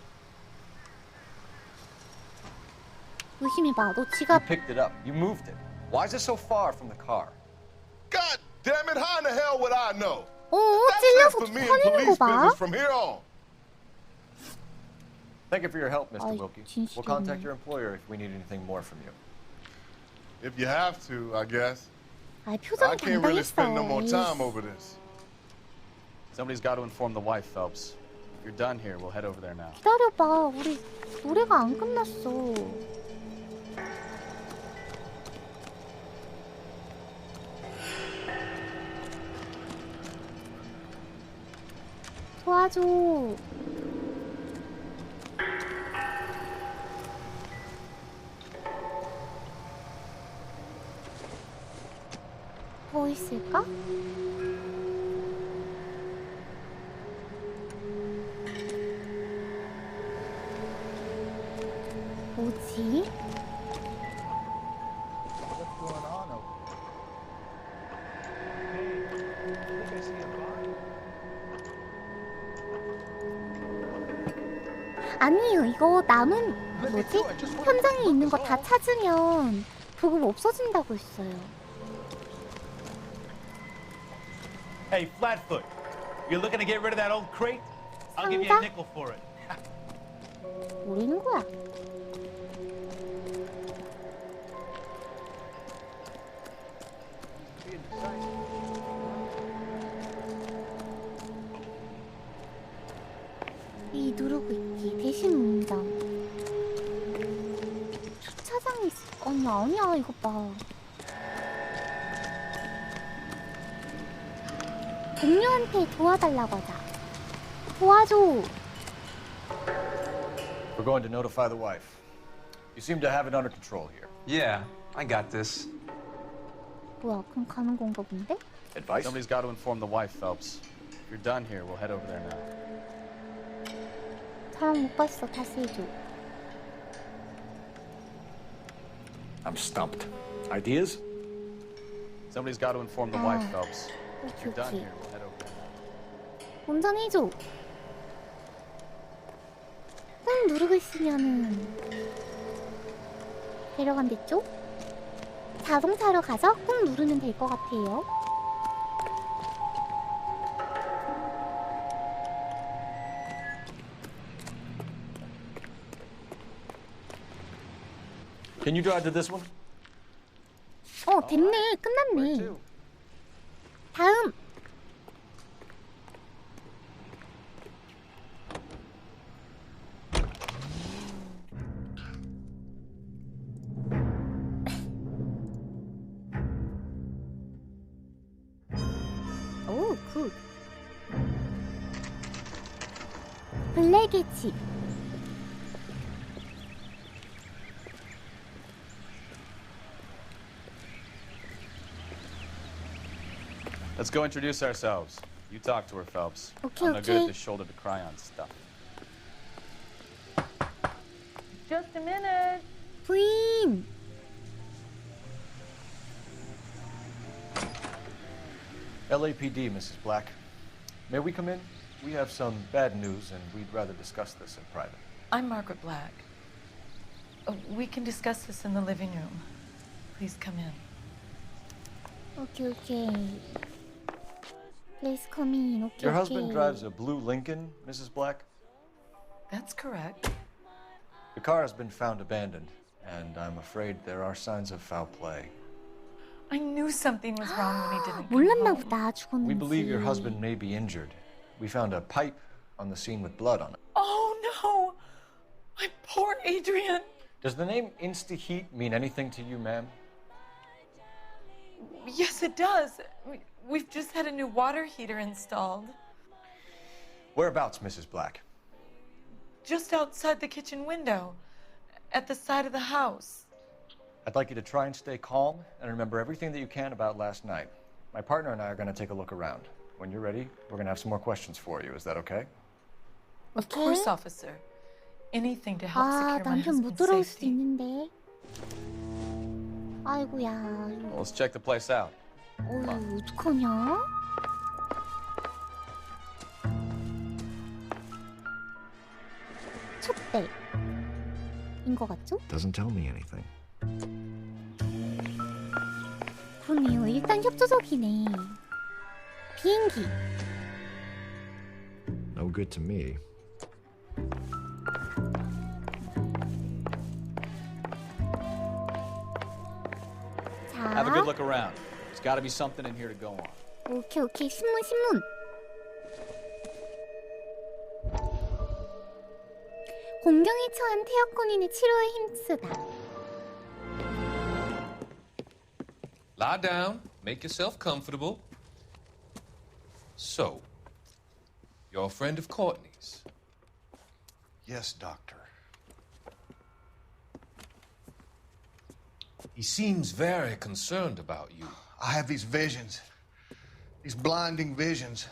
의심해봐. 너 지갑. You picked it up. You moved it. Why is it so far from the car? God damn it! How in the hell would I know? 찔려서 That's it for me in 화내는 거 police 봐. business from here on. Thank you for your help, Mr. Wilkie. 진실이네. We'll contact your employer if we need anything more from you. If you have to, I guess. 아, I 표정이 can't really spend no more 당당했어. time over this. Somebody's got to inform the wife, Phelps. If you're done here, we'll head over there now. 기다려봐. 우리 노래가 안 끝났어. 도와줘. 뭐 있을까? 뭐지? What's going on over there? Hey, I think I see a body. 아니에요. 이거 남은 뭐지? 현장에 있는 거 다 찾으면 부금 없어진다고 했어요. Hey, Flatfoot, you looking to get rid of that old crate? I'll give you a nickel for it. 뭐라는 거야? 이 누르고 있기. 대신 운전. 주차장에 있어. 아니야 이거 봐. 동료한테 도와달라고 하자. 도와줘. We're going to notify the wife. You seem to have it under control here. Yeah, I got this. 뭐야? 그럼 가는 건가 본데? Advice? Somebody's got to inform the wife, Phelps. If you're done here, we'll head over there now. 사람 못 봤어. 다시 해줘. I'm stumped. Ideas? Somebody's got to inform the wife, Phelps. If you're done 오케이. here, we'll head over there now. 운전해줘. 꾹 누르고 있으면은 데려간댔죠? 자동차로 가서 꾹 누르면 될 것 같아요. Can you drive to this one? 됐네. 끝났네. 다음. 오, 굿. 블랙의 집. Let's go introduce ourselves. You talk to her, Phelps. Okay, I'm no good okay. at this shoulder to cry on stuff. Just a minute. 부인. LAPD, Mrs. Black. May we come in? We have some bad news, and we'd rather discuss this in private. I'm Margaret Black. We can discuss this in the living room. Please come in. 오케이, 오케이. Please come in. 오케이, Your husband 오케이. drives a blue Lincoln, Mrs. Black? That's correct. The car has been found abandoned, and I'm afraid there are signs of foul play. I knew something was wrong when he didn't come 몰랐나 home. 보다. 죽었는지. We believe your husband may be injured. We found a pipe on the scene with blood on it. Oh no! My poor Adrian! Does the name Insta-Heat mean anything to you, ma'am? Yes, it does. We've just had a new water heater installed. Whereabouts, Mrs. Black? Just outside the kitchen window, at the side of the house. I'd like you to try and stay calm and remember everything that you can about last night. My partner and I are going to take a look around. When you're ready, we're going to have some more questions for you. Is that okay? Of course, officer. Anything to help 아, secure my 남편 못 husband's 들어올 수도 safety. 있는데. 아이고야. Well, let's check the place out. 어휴, 어떡하냐? 촛대인 것 같죠? Doesn't tell me anything. 그러네요. 일단 협조적이네. 비행기. No good to me. 자. Have a good look around. There's got to be something in here to go on. 오케이, 오케이. 신문, 신문. 공경에 처한 태역군인의 치료에 힘쓰다. Lie down, make yourself comfortable. So, you're a friend of Courtney's? Yes, Doctor. He seems very concerned about you. I have these visions, these blinding visions.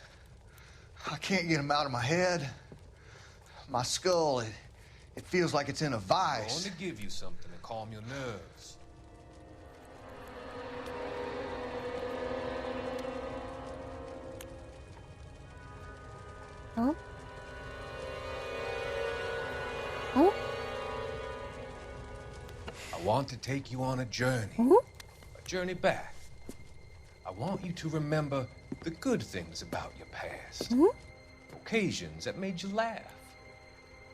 I can't get them out of my head. My skull, it feels like it's in a I vice. want to give you something to calm your nerves. 어? 어? I want to take you on a journey. A journey back. I want you to remember the good things about your past. Occasions that made you laugh.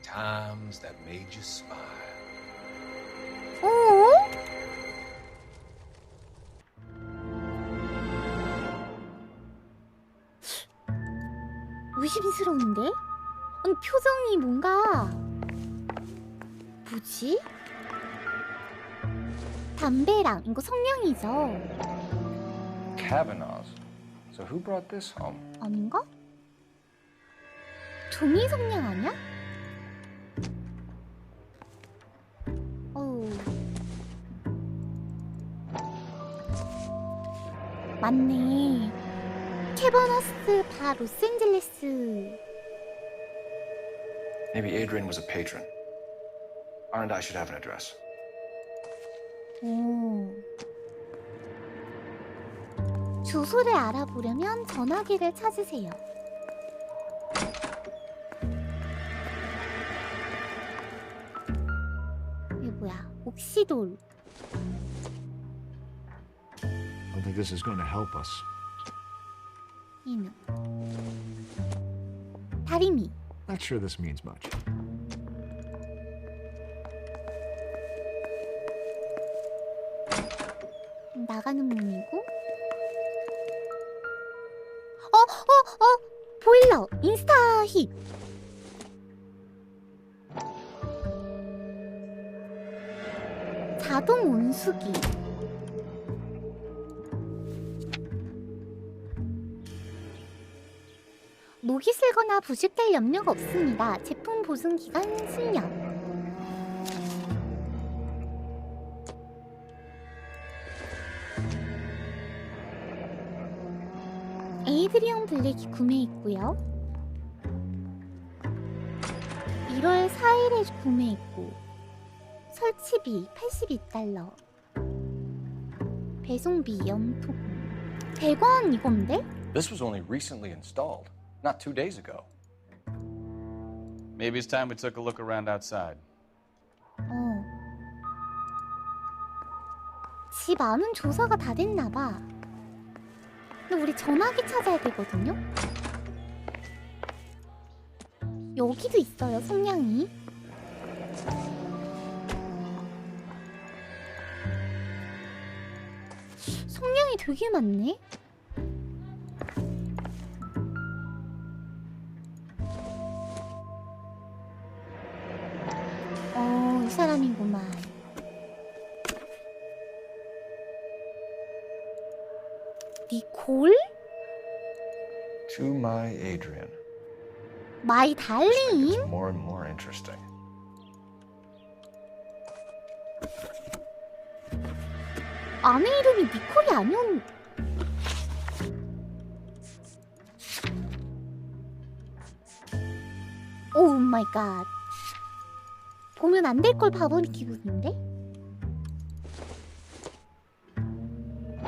Times that made you smile. 의심스러운데? 아니, 표정이 뭔가... 뭐지? 담배랑 이거 성냥이죠? Kavanaugh's. So who brought this home? 아닌가? 종이 성냥 아니야? 어우. 맞네. 캐버너스 바 로스앤젤레스. Maybe Adrian was a patron. R&I should have an address. 오. 주소를 알아보려면 전화기를 찾으세요. 이게 뭐야? 옥시돌. I don't think this is going to help us. 얘는 다리미. Not sure this means much. 나가는 문이고. 보일러 인스타 힙. 자동 온수기. 녹이 슬거나 부식될 염려가 없습니다. 제품 보증 기간 10년. 에이드리언 블랙이 구매했고요. 1월 4일에 구매했고 설치비 82달러. 배송비 연토 100원 이건데? This was only recently installed, not 2 days ago. Maybe it's time we took a look around outside. 집 안은 조사가 다 됐나봐. 근데 우리 전화기 찾아야 되거든요? 여기도 있어요, 성냥이. 성냥이 되게 많네? 이 사람이구만. 니콜? To my Adrian. 마이 달링? More and more interesting. 아내 이름이 니콜이 아니었... 오 마이 갓. 보면 안 될 걸 봐본 기분인데?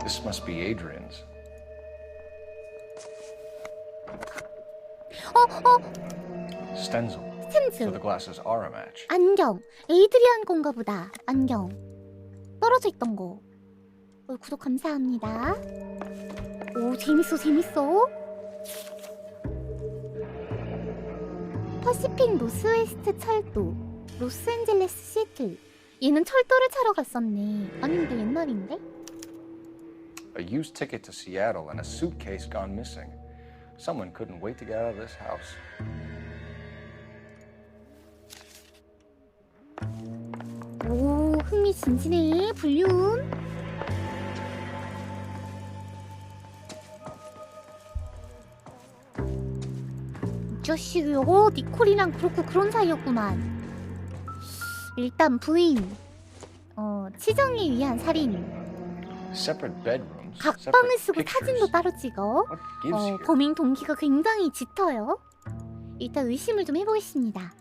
This must be Adrian's. Stencil. 스탠즈. So the glasses are a match. 안경. 에이드리안 건가 보다. 안경. 떨어져 있던 거. 구독 감사합니다. 오, 재밌어, 재밌어. 퍼시픽 노스웨스트 철도. 로스앤젤레스 시애틀. 얘는 철도를 차러 갔었네. 아니 근데 옛날인데? A used ticket to Seattle and a suitcase gone missing. Someone couldn't wait to get out of this house. 오, 흥미진진해. 불륜. 이 자식이 니콜이랑 그렇고 그런 사이였구만. 일단 부인. 치정에 의한 살인. Separate bedrooms. 각방을 쓰고 사진도 따로 찍어. 범행 동기가 굉장히 짙어요. 일단 의심을 좀 해보겠습니다.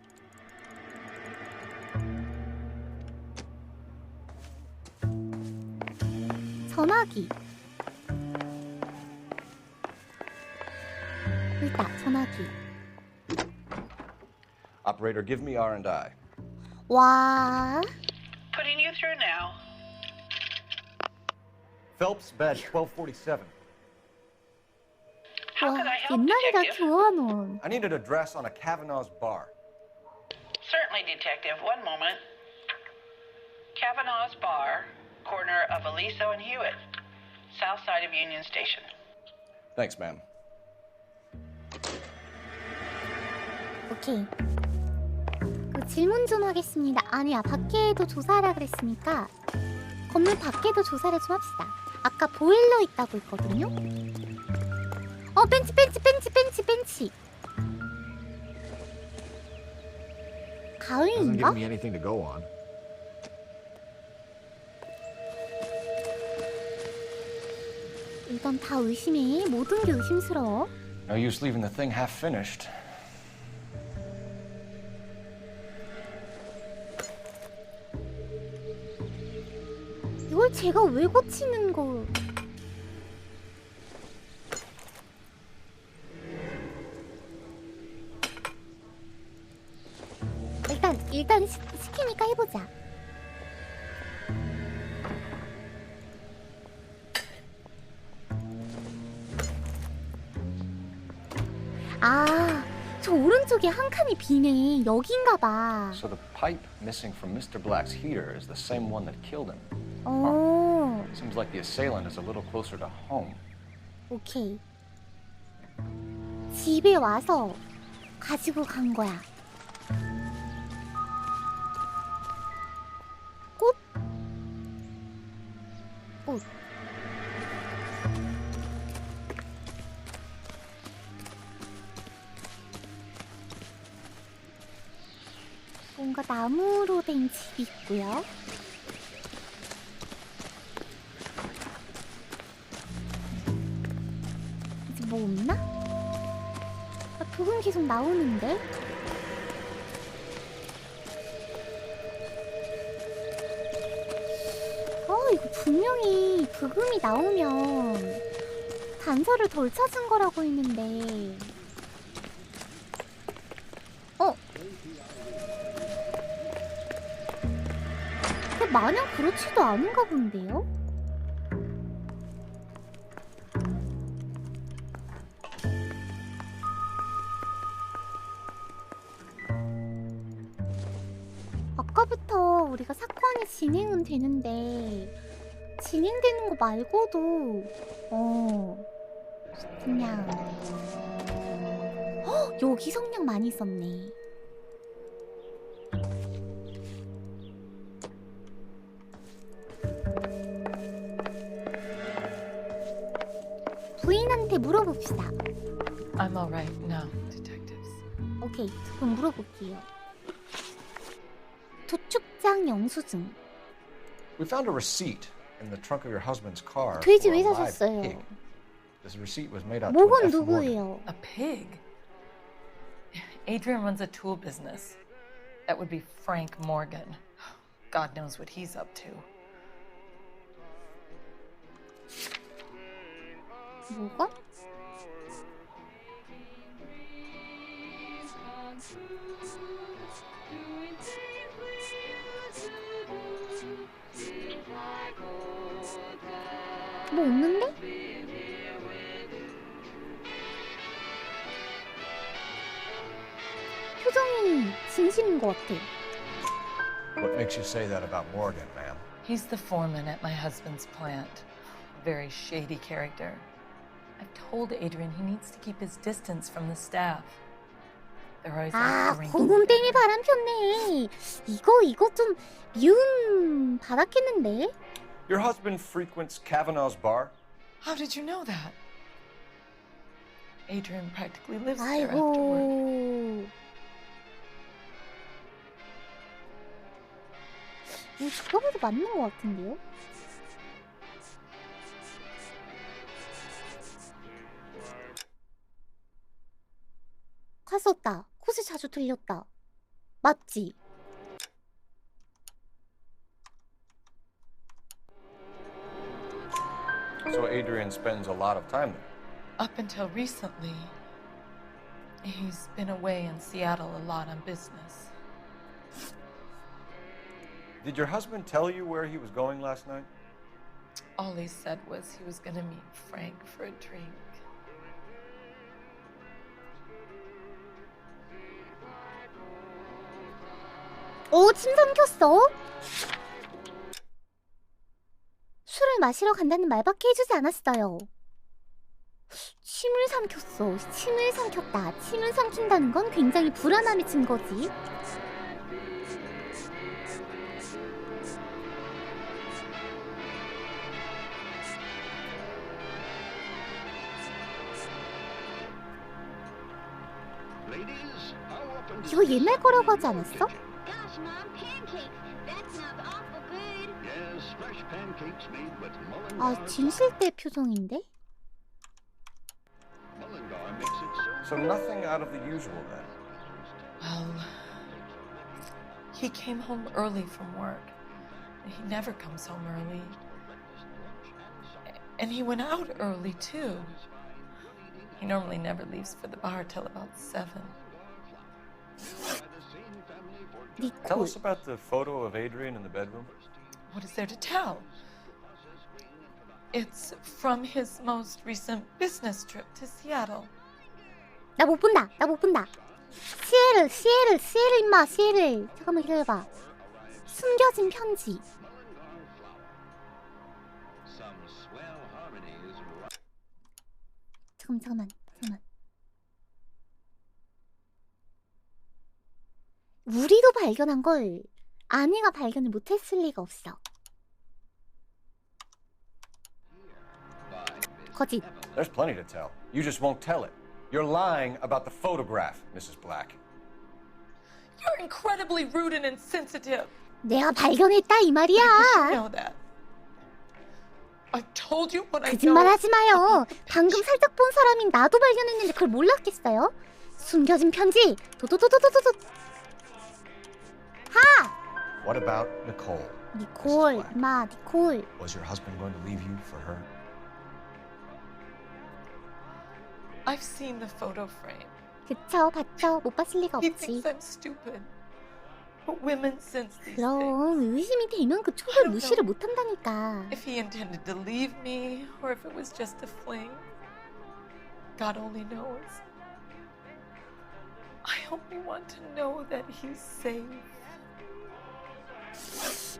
전화기. 일단 전화기. Operator, give me R&I. 와. Putting you through now. Phelps bed 1247. How can I help, 옛날이라 Detective? 교환원. I need an address on a Kavanaugh's bar. Certainly, Detective. One moment. Kavanaugh's Bar, corner of Aliso and Hewitt, south side of Union Station. Thanks, ma'am. 오케이. 질문 좀 하겠습니다. 아니야, 밖에도 조사하라 그랬으니까 건물 밖에도 조사를 좀 합시다. 아까 보일러 있다고 했거든요. 벤치. Doesn't 가을인가? give me anything to go on. 일단 다 의심해. 모든 게 의심스러워. No use leaving the thing half finished. 이걸 제가 왜 고치는 거? 일단 시키니까 해보자. 아, 저 오른쪽에 한 칸이 비네. 여긴가 봐. So the pipe missing from Mr. Black's heater is the same one that killed him. 오. Seems like the assailant is a little closer to home. 오케이. 집에 와서 가지고 간 거야. 꽃? 꽃. 뭔가 나무로 된 집이 있고요. 이제 뭐 없나? 아, 부금 계속 나오는데? 이거 분명히 부금이 나오면 단서를 덜 찾은 거라고 했는데. 근데 마냥 그렇지도 않은가 본데요? 아까부터 우리가 사건이 진행은 되는데 진행되는 거 말고도 그냥 여기 성냥 많이 썼네. 부인한테 물어봅시다. I'm all right now, detectives. 오케이, 그럼 물어볼게요. 도축장 영수증. We found a receipt in the trunk of your husband's car. 돼지 for 왜 a live 사셨어요? pig. This receipt was made out to an 목은 F. Morgan. 누구예요? A pig? Adrian runs a tool business. That would be Frank Morgan. God knows what he's up to. 뭐가? 뭐 없는데? 표정이 진심인 것 같아. What makes you say that about Morgan, ma'am? He's the foreman at my husband's plant. A very shady character. I've told Adrian he needs to keep his distance from the staff. They're always out drinking. 고문 때문에 바람 폈네. 이거 좀 미움 받았겠는데? Your husband frequents Kavanaugh's bar? How did you know that? Adrian practically lives there after work. 아이고. 이거 봐도 맞는 것 같은데요? 갔었다. 곳에 자주 들렸다. 맞지? So Adrian spends a lot of time there. Up until recently, he's been away in Seattle a lot on business. Did your husband tell you where he was going last night? All he said was he was gonna meet Frank for a drink. 침 삼켰어? 술을 마시러 간다는 말밖에 해주지 않았어요. 침을 삼켰어. 침을 삼켰다. 침을 삼킨다는 건 굉장히 불안함의 증거지. 이거 옛날 거라고 하지 않았어? 아, 진실 때 표정인데? So nothing out of the usual then. Well, he came home early from work. He never comes home early. And he went out early, too. He normally never leaves for the bar till about 7. Tell us about the photo of Adrian in the bedroom. What is there to tell? It's from his most recent business trip to Seattle. 나 못 본다. 시에를 임마, 시에를. 잠깐만 기다려봐. 숨겨진 편지. 잠깐만. 우리도 발견한 걸 아내가 발견을 못했을 리가 없어. 거짓. There's plenty to tell. You just won't tell it. You're lying about the photograph, Mrs. Black. You're incredibly rude and insensitive. 내가 발견했다 이 말이야. You should know that. I told you what I know. 거짓말하지 마요. 방금 살짝 본 사람이 나도 발견했는데 그걸 몰랐겠어요? 숨겨진 편지. 도도도도도도도. 하. What about Nicole? 니콜, 니콜. Was your husband going to leave you for her? I've seen the photo frame. 그쵸, 봤죠. 못 봤을 리가 He 없지. thinks I'm stupid. But women sense these things. 그럼 의심이 되면 그 촉을 무시를 못한다니까. If he intended to leave me, or if it was just a fling, God only knows. I only want to know that he's safe.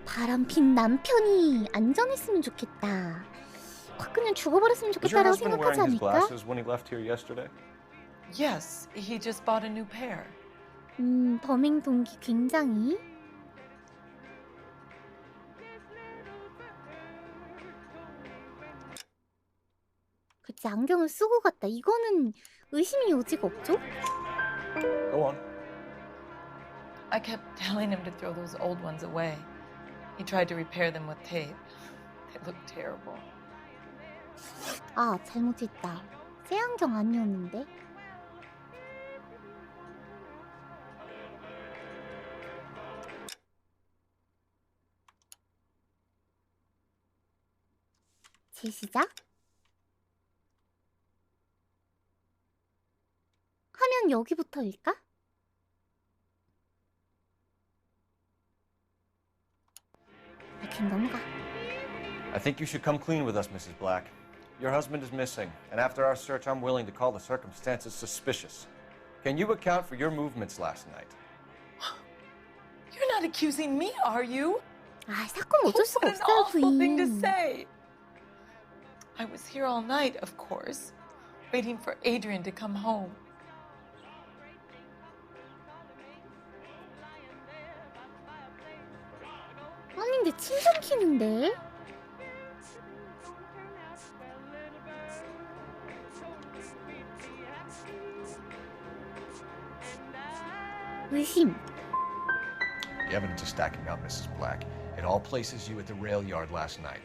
바람핀 남편이 안전했으면 좋겠다. 확 그냥 죽어버렸으면 좋겠다라고 생각하지 않을까? When he left here yesterday? Yes, he just bought a new pair. 범행 동기 굉장히. 그치, 안경을 쓰고 갔다. 이거는 의심의 여지가 없죠? Go on. I kept telling him to throw those old ones away. He tried to repair them with tape. They look terrible. 아, 잘못했다. 새 안경 아니었는데. 재시작. 하면 여기부터일까? 그냥 넘어가. I think you should come clean with us, Mrs. Black. Your husband is missing, and after our search, I'm willing to call the circumstances suspicious. Can you account for your movements last night? You're not accusing me, are you? 아, 사건 어쩔 수가 What an 없어요, awful thing to 부인. say. I was here all night, of course, waiting for Adrian to come home. 아니, 근데 침 좀 키는데? 의심. The evidence is stacking up, Mrs. Black. It all places you at the rail yard last night.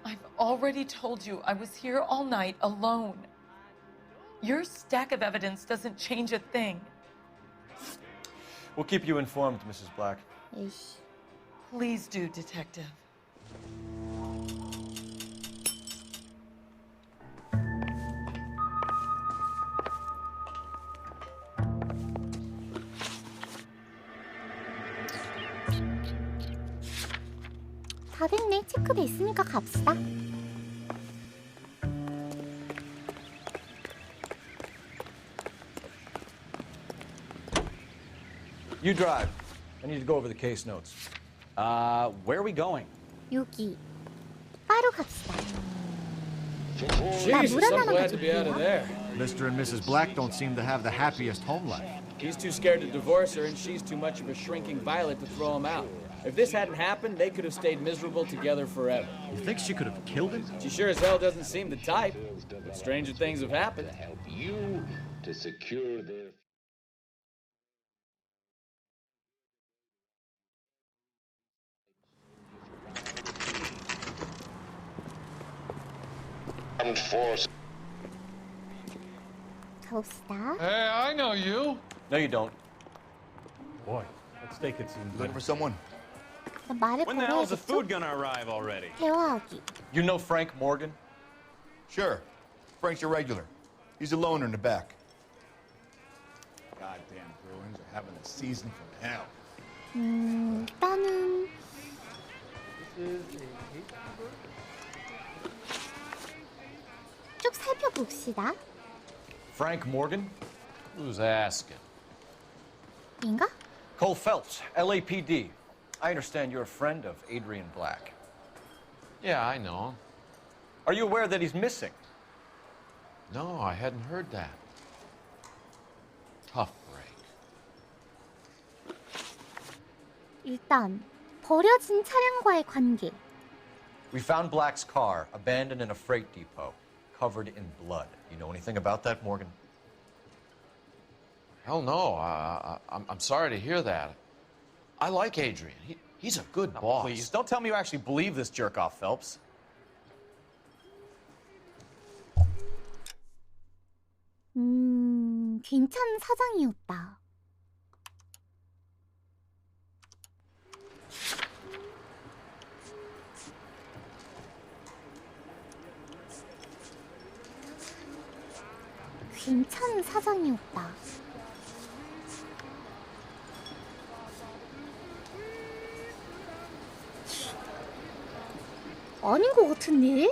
I've already told you I was here all night alone. Your stack of evidence doesn't change a thing. We'll keep you informed, Mrs. Black. 에이씨. Please do, Detective. 다 됐네. 체크됐으니까 갑시다. You drive. I need to go over the case notes. Where are we going? 여기. 바로 갑시다. Jesus, I'm glad to be out of there. Mr. and Mrs. Black don't seem to have the happiest home life. He's too scared to divorce her, and she's too much of a shrinking violet to throw him out. If this hadn't happened, they could have stayed miserable together forever. You think she could have killed him? She sure as hell doesn't seem the type. But stranger things have happened. Help you to secure their. Force. 가봅시다. Hey, I know you. No, you don't. Boy, that steak had seemed Looking for someone? 말을 When the hell is the 걸어야겠죠? food gonna arrive already? 대화하기. You know Frank Morgan? Sure. Frank's a regular. He's a loner in the back. Goddamn Bruins are having a season from hell. 일단은 쭉 살펴봅시다. Frank Morgan? Who's asking? 인가? Cole Phelps, LAPD. I understand you're a friend of Adrian Black. Yeah, I know him. Are you aware that he's missing? No, I hadn't heard that. Tough break. 일단 버려진 차량과의 관계. We found Black's car abandoned in a freight depot, covered in blood. You know anything about that, Morgan? Hell no. I'm sorry to hear that. I like Adrian. He's a good boss. Please, don't tell me you actually believe this jerk-off, Phelps. 괜찮은 사장이었다. 괜찮은 사장이었다. 아닌 것 같은데?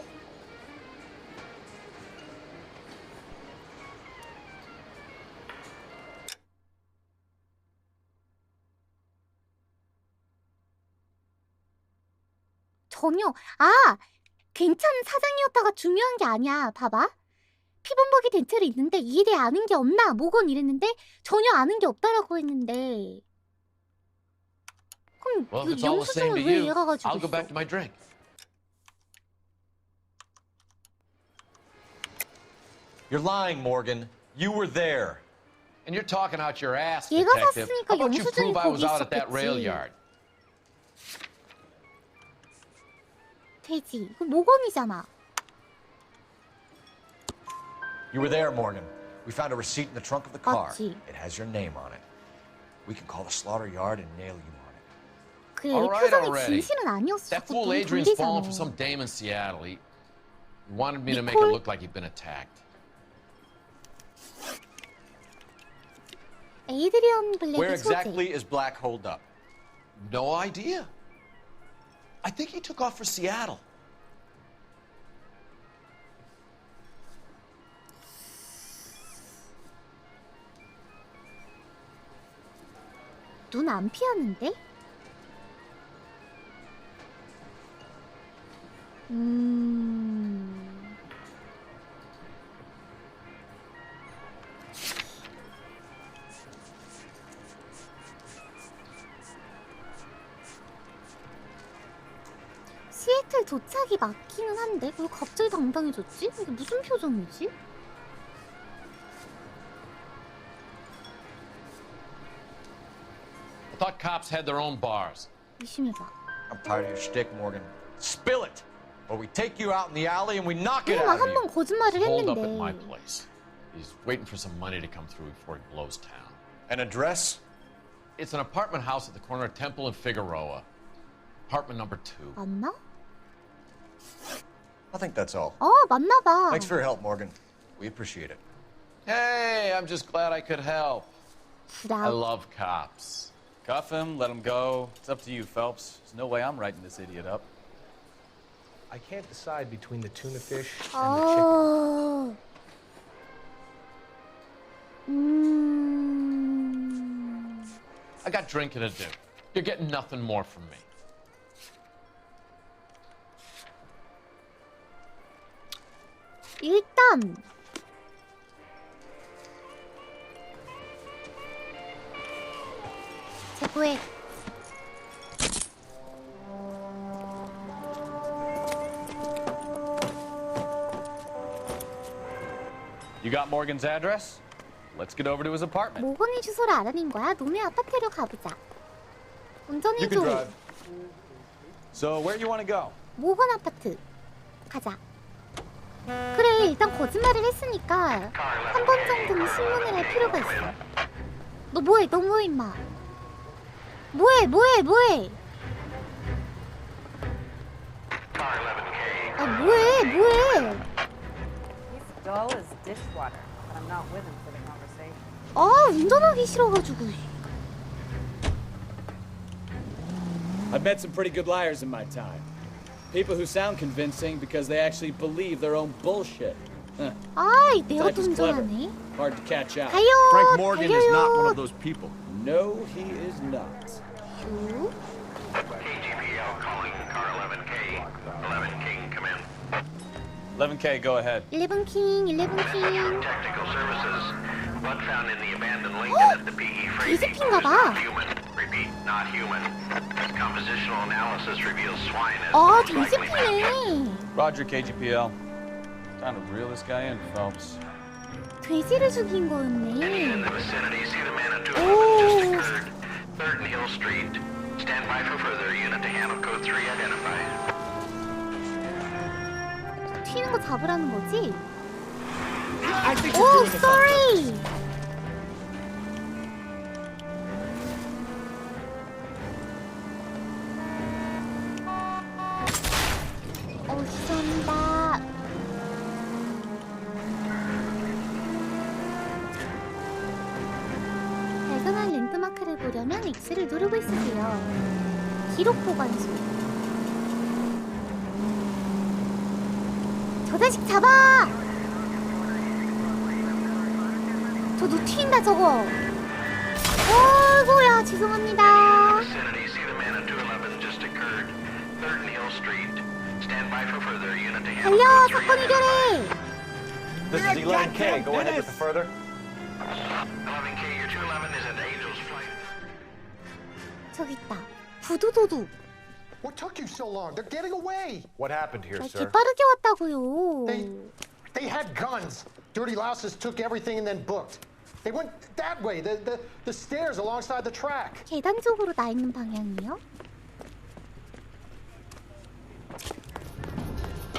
전혀. 괜찮은 사장이었다가 중요한 게 아니야. 봐봐. 피범벅이 덴트를 있는데 이에 대해 아는 게 없나? 모건 이랬는데 전혀 아는 게 없다라고 했는데. 그럼 Well, if it's all the same to 영수증을 왜 you, 얘가 가지고 I'll go 있어? back to my drink. You're lying, Morgan. You were there. And you're talking out your ass, 얘가 detective. 샀으니까 How about you 영수증이 prove I was 거기 out at that rail 있었겠지. yard? 돼지. 이거 모건이잖아. You were there, Morgan. We found a receipt in the trunk of the car. 맞지. It has your name on it. We can call the slaughter yard and nail you on it. 그래, All right, 표정이 already. 진실은 아니었어. That 자꾸 fool 눈이 Adrian's 돌리잖아. falling for some dame in Seattle. He wanted me to make it look like he'd been attacked. 에이드리언 블랙의 Where 소재. exactly is Black holed up? No idea. I think he took off for Seattle. 눈 안 피하는데? 시애틀 도착이 맞기는 한데 왜 갑자기 당당해졌지? 이게 무슨 표정이지? I thought cops had their own bars. 의심해봐. I'm tired of your shtick, Morgan. Spill it, or we take you out in the alley and we knock it 설마 out of 한 번 you. 거짓말을 Hold up at my 했는데 place. He's waiting for some money to come through before he blows town. An address? It's an apartment house at the corner of Temple and Figueroa. Apartment number 2. 맞나? I think that's all. 맞나봐. Thanks for your help, Morgan. We appreciate it. Hey, I'm just glad I could help. I 부담. love cops. Cuff him, let him go. It's up to you, Phelps. There's no way I'm writing this idiot up. I can't decide between the tuna fish and the chicken. I got drinking to do. You're getting nothing more from me. 일단 제보해. You got Morgan's address? Let's get over to his apartment. 모건이 주소를 알아낸 거야. 놈의 아파트로 가보자. You can 운전해줘. drive. So where you want to go? 모건 아파트. 가자. 그래, 일단 거짓말을 했으니까 한 번 정도는 신문을 할 필요가 있어. 너 뭐해? 너 뭐해, 임마? 뭐해? 뭐해? 뭐해? He's dull as dishwater, but I'm not with him for the conversation. 운전하기 싫어가지고. I've met some pretty good liars in my time. People who sound convincing because they actually believe their own bullshit. 내가 또 운전하네. Hard to catch out. 가요. Frank Morgan 달려요. is not one of those people. No, he is not. 휴. KGPL calling car 11K. 11 King, come in. 11K, go ahead. 11킹, 11king. Technical services. Blood found in the abandoned Lincoln at the PE freight depot is not human. Repeat, not human. Compositional analysis reveals swine as 아, most likely 돼지피네. Roger, KGPL. Time to reel this guy in, Phelps. 돼지를 죽인 거였네. in the vicinity. See the man at 211 just occurred. 3rd and Hill Street. Stand by for further. Unit to handle code 3 identified. 튀는 거 잡으라는 거지? 오, sorry. 죄송합니다. 발견한 랜드마크를 보려면 X를 누르고 있으세요. 기록 보관소. 저 자식 잡아! 저도 튄다 저거. 어이구야, 죄송합니다. Vicinity. See the man at 211 just occurred. 3rd and Hill Street. Stand by for further. Unit to handle 달려, code 3 사건 해결해. This is 11K. Go ahead with the further. 11K, your 211 is at Angel's Flight. 저기 있다. 부두도두. What took you so long? They're getting away. What happened here, sir? 개빠르게 왔다고요. They had guns. Dirty louses took everything and then booked. They went that way, the stairs alongside the track. 계단 쪽으로 나 있는 방향이요?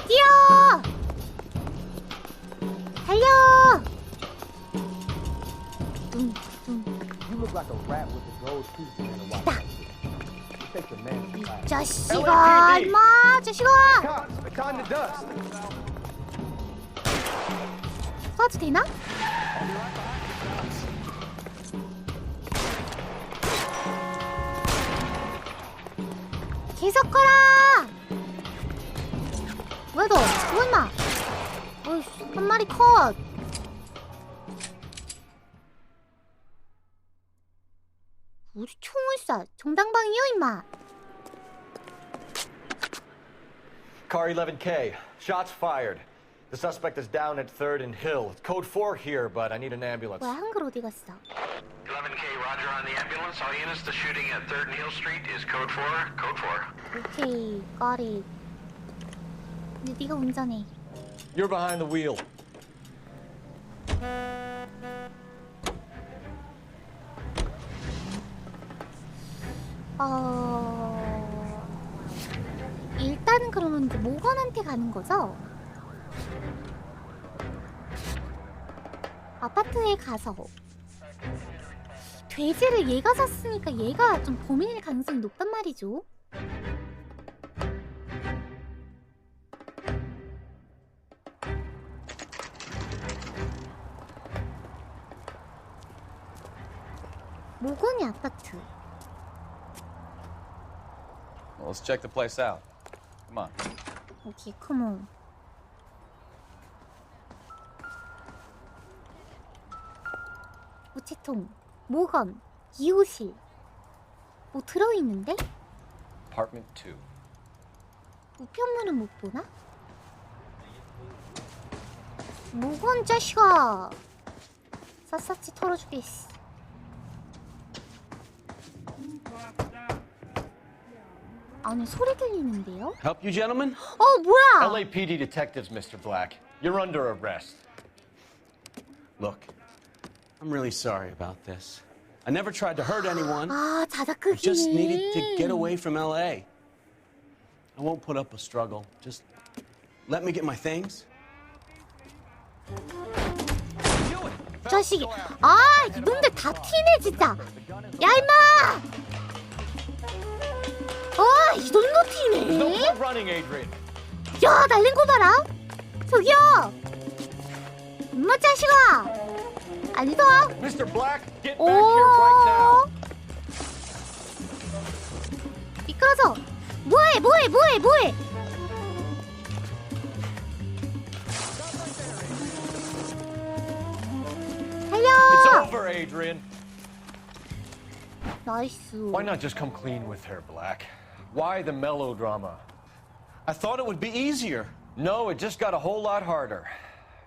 뛰어! 달려! You look like a rat with a gold tooth and a white. Take the man. 이 자식아, 임마, 자식아! Time to dust. 쏴도 되나? 계속 거라! 왜 너? 뭐 임마? 어이씨, 한 마리 컷! 우리 총을 쏴. 정당방이요, 임마. Car 11K. Shots fired. The suspect is down at 3rd and Hill. It's code 4 here, but I need an ambulance. 뭐야, 한글 어디 갔어? 11K, Roger on the ambulance. All units, the shooting at 3rd and Hill Street is code 4. Code 4. 오케이, got it. 이제 네가 운전해. You're behind the wheel. 일단은 그러면 이제 모건한테 가는 거죠? 아파트에 가서 돼지를 얘가 샀으니까 얘가 좀 범인일 가능성이 높단 말이죠. 모건이 아파트. Well, let's check the place out. Come on. 오케이, 컴온. 우체통, 모건, 2호실. 뭐 들어있는데? Apartment 2. 우편물은 못 보나? 모건 자식아! 샅샅이 털어주겠어. 아니, 소리 들리는데요? Help you, gentlemen? 뭐야! LAPD detectives, Mr. Black. You're under arrest. Look, I'm really sorry about this. I never tried to hurt anyone. I 자작극이네. just needed to get away from L.A. I won't put up a struggle. Just let me get my things. 자식이. 이놈들 다 티네, 진짜. 야, 임마! 이놈도 티네. 야, 날린 거 봐라. 저기요. 엄마 자식아. 아니다. Mr. Black, get back here right now. 미끄러져. 뭐해. 달려. It's over, Adrian. 나이스. Why not just come clean with her, Black? Why the melodrama? I thought it would be easier. No, it just got a whole lot harder.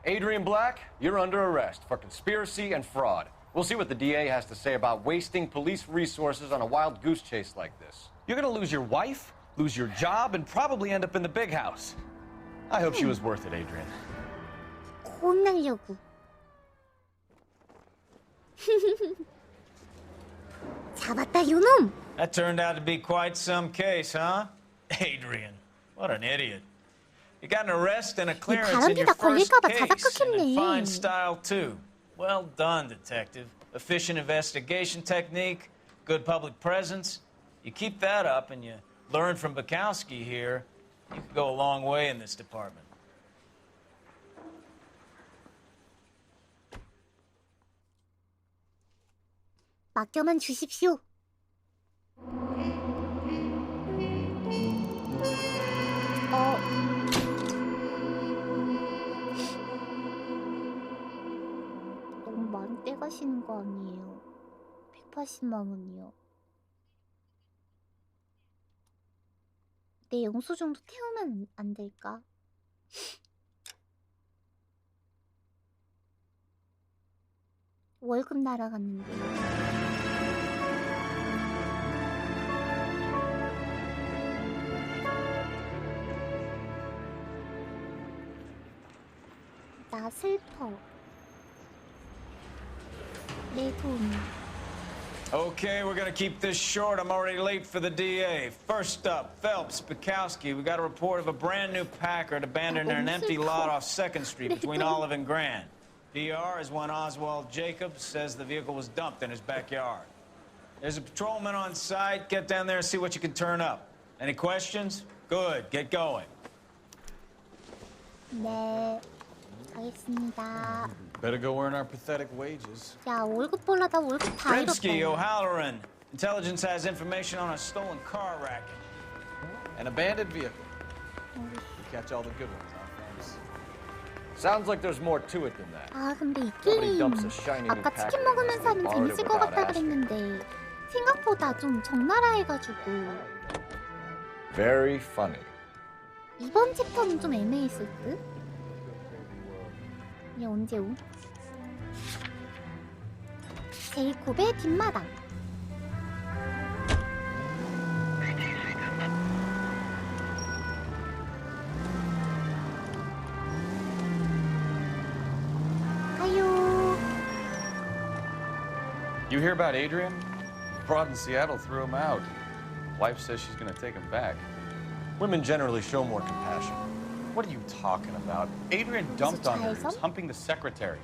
Adrian Black, you're under arrest for conspiracy and fraud. We'll see what the DA has to say about wasting police resources on a wild goose chase like this. You're gonna lose your wife, lose your job, and probably end up in the big house. I hope she was worth it, Adrian. 혼내려고. 잡았다, 요놈! That turned out to be quite some case, huh? Adrian, what an idiot. You got an arrest and a clearance in your first case, and in fine style, too. Well done, detective. Efficient investigation technique, good public presence. You keep that up and you learn from Bukowski here, you could go a long way in this department. 맡겨만 주십시오. 너무 많이 떼가시는 거 아니에요? 180만 원이요. 내 영수증도 태우면 안 될까? 월급 날아갔는데. 나 슬퍼. 내 돈. Okay, we're gonna keep this short. I'm already late for the DA. First up, Phelps, Bukowski. We got a report of a brand new Packard abandoned in an empty lot off 2nd Street between Olive and Grand. DR is one Oswald Jacobs says the vehicle was dumped in his backyard. There's a patrolman on site. Get down there and see what you can turn up. Any questions? Good. Get going. 네. 알겠습니다. Better go earn our pathetic wages. 야, 월급 벌라다 월급 다 Rimsky, 잃었다. O'Halloran. Intelligence has information on a stolen car racket. An abandoned vehicle. We catch all the good ones, huh, friends? Sounds like there's more to it than that. 아, 근데 이 Nobody 게임 dumps a shiny new 아까 Packard 치킨 먹으면서 하면 borrowed it 재밌을 것 without 같다 asking. 그랬는데 생각보다 좀 적나라해가지고 Very funny. 이번 챕터는 좀 애매했을 듯? 얘 언제 오? 제이콥의 뒷마당. You hear about Adrian? Broad in Seattle threw him out. Wife says she's gonna take him back. Women generally show more compassion. What are you talking about? Adrian dumped on her. He was humping the secretary.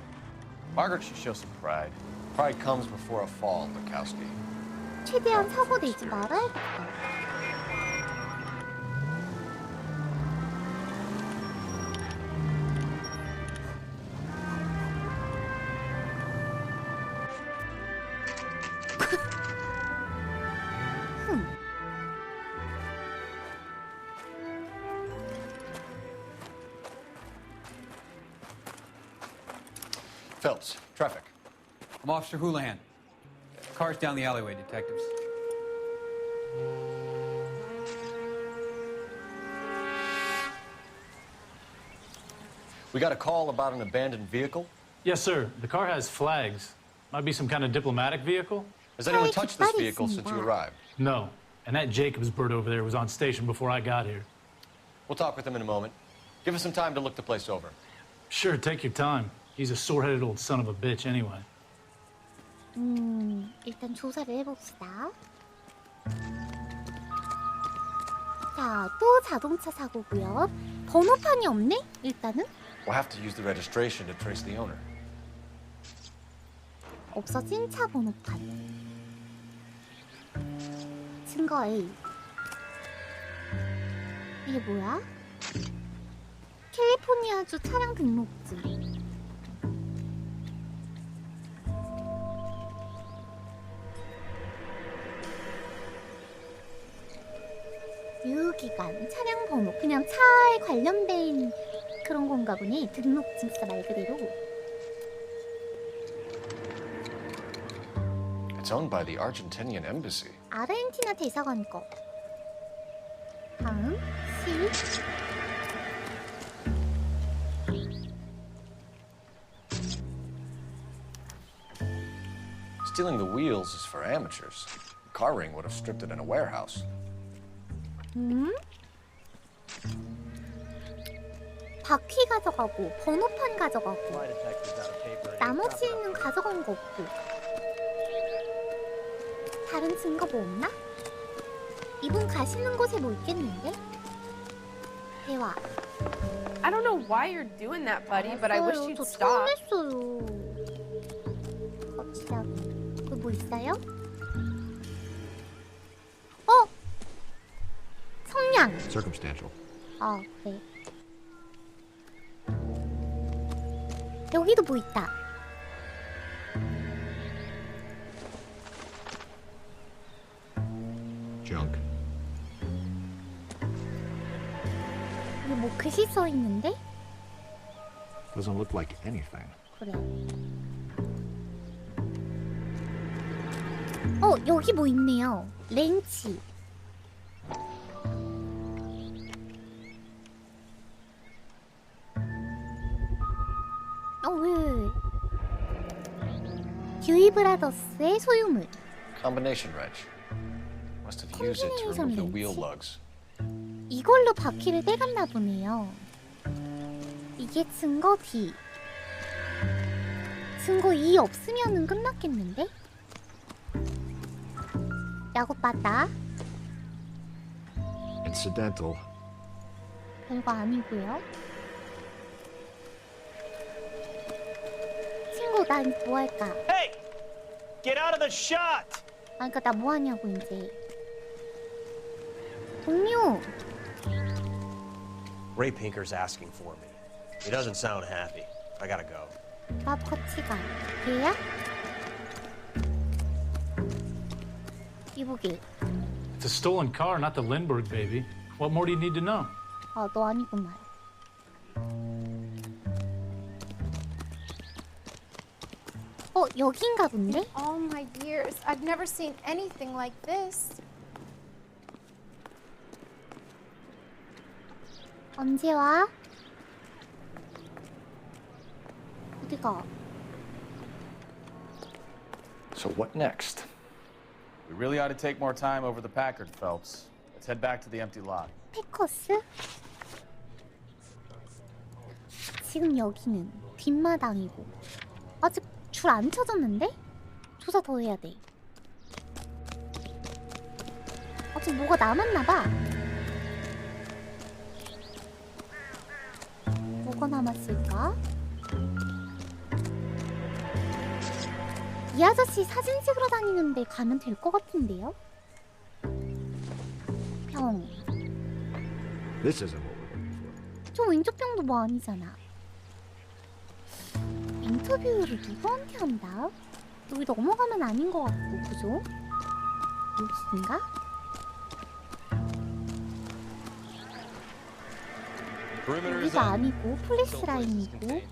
Margaret should show some pride. Pride comes before a fall, Bukowski. 최대한 사고 내지 말아야겠다. Phelps, traffic. I'm Officer Houlihan. Car's down the alleyway, detectives. We got a call about an abandoned vehicle. Yes, sir. The car has flags. Might be some kind of diplomatic vehicle. Has anyone touched this vehicle since you arrived? No. And that Jacobs bird over there was on station before I got here. We'll talk with him in a moment. Give us some time to look the place over. Sure, take your time. He's a sore-headed old son of a bitch anyway. 일단 조사를 해봅시다. 자, 또 자동차 사고고요. 번호판이 없네? 일단은 We'll have to use the registration to trace the owner. 없어진 차 번호판. 증거 A. 이게 뭐야? 캘리포니아주 차량 등록증. 유기간, 차량 번호, 그냥 차에 관련된 그런 건가 보네. 등록증 진짜 말 그대로. It's owned by the Argentinian embassy. 아르헨티나 대사관 거. 다음, C. Stealing the wheels is for amateurs. Car ring would have stripped it in a warehouse. 바퀴 가져가고 번호판 가져가고 나머지는 가져간 거 없고. 다른 증거 뭐 없나? 이분 가시는 곳에 뭐 있겠는데? 대화. I don't know why you're doing that, buddy, but I wish you'd 저 stop. 처음 했어요. 거치라고. 그 뭐 있어요? 성냥. Circumstantial. 아, 그래. 여기도 뭐 있다. Junk. 이게 뭐 글씨 써 있는데? Doesn't look like anything. 그래. 여기 뭐 있네요. 렌치. 왜? 듀이 브라더스의 소유물. Combination wrench. Must have used it to remove the wheel lugs. 이걸로 바퀴를 떼갔나 보네요. 이게 증거 D. 증거 E 없으면은 끝났겠는데? 야구바다. Incidental. 별거 아니고요. 친구, 난 뭐 할까? Hey! Get out of the shot! 그러니까 나 뭐 하냐고 이제. 동료. Ray Pinker's asking for me. He doesn't sound happy. I gotta go. 밥 같이 가. 걔야? 이보게. It's a stolen car, not the Lindbergh baby. What more do you need to know? 아, 너 아니구만. 여긴가 본데? All my years, I've never seen anything like this. 언제 와? 어디가? So what next? We really ought to take more time over the Packard, Phelps. Let's head back to the empty lot. 패커스? 지금 여기는 뒷마당이고 아직 줄 안 쳐졌는데? 조사 더 해야 돼. 아직 뭐가 남았나봐. 뭐가 남았을까? 이 아저씨 사진 찍으러 다니는데 가면 될 것 같은데요? 병. This isn't what we're looking for. 저 왼쪽 병도 뭐 아니잖아. 인터뷰를 누구한테 한다? 여기 넘어가면 아닌 것 같고, 그죠? 여기인가? 여기가 아니고 폴리스 라인이고.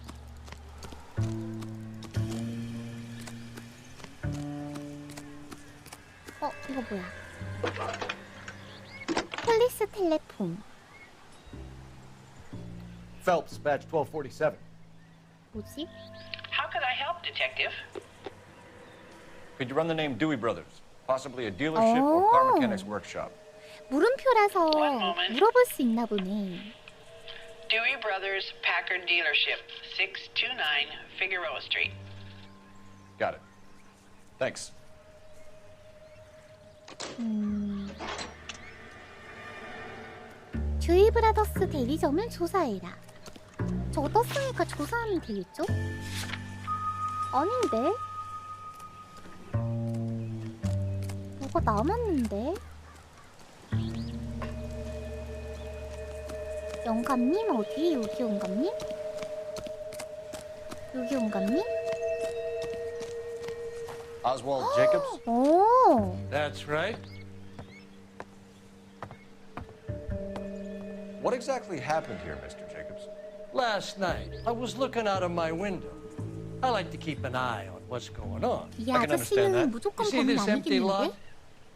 이거 뭐야? 폴리스 텔레폰. Phelps, badge 1247. 뭐지? How could I help, Detective? Could you run the name Dewey Brothers? Possibly a dealership or car mechanics workshop. 물음표라서 물어볼 수 있나 보네. Dewey Brothers Packard Dealership, 629 Figueroa Street. Got it. Thanks. 듀이 브라더스 대리점을 조사해라. 저거 떴으니까 조사하면 되겠죠? 아닌데? 뭐가 남았는데? 영감님 어디? 여기 영감님? 여기 영감님? Oswald Jacobs? 오! That's right. What exactly happened here, Mr. Jacobs? Last night, I was looking out of my window. I like to keep an eye on what's going on. 이 I can understand 아저씨는 that. 무조건 You see 범인 this empty lot? 아니겠는데?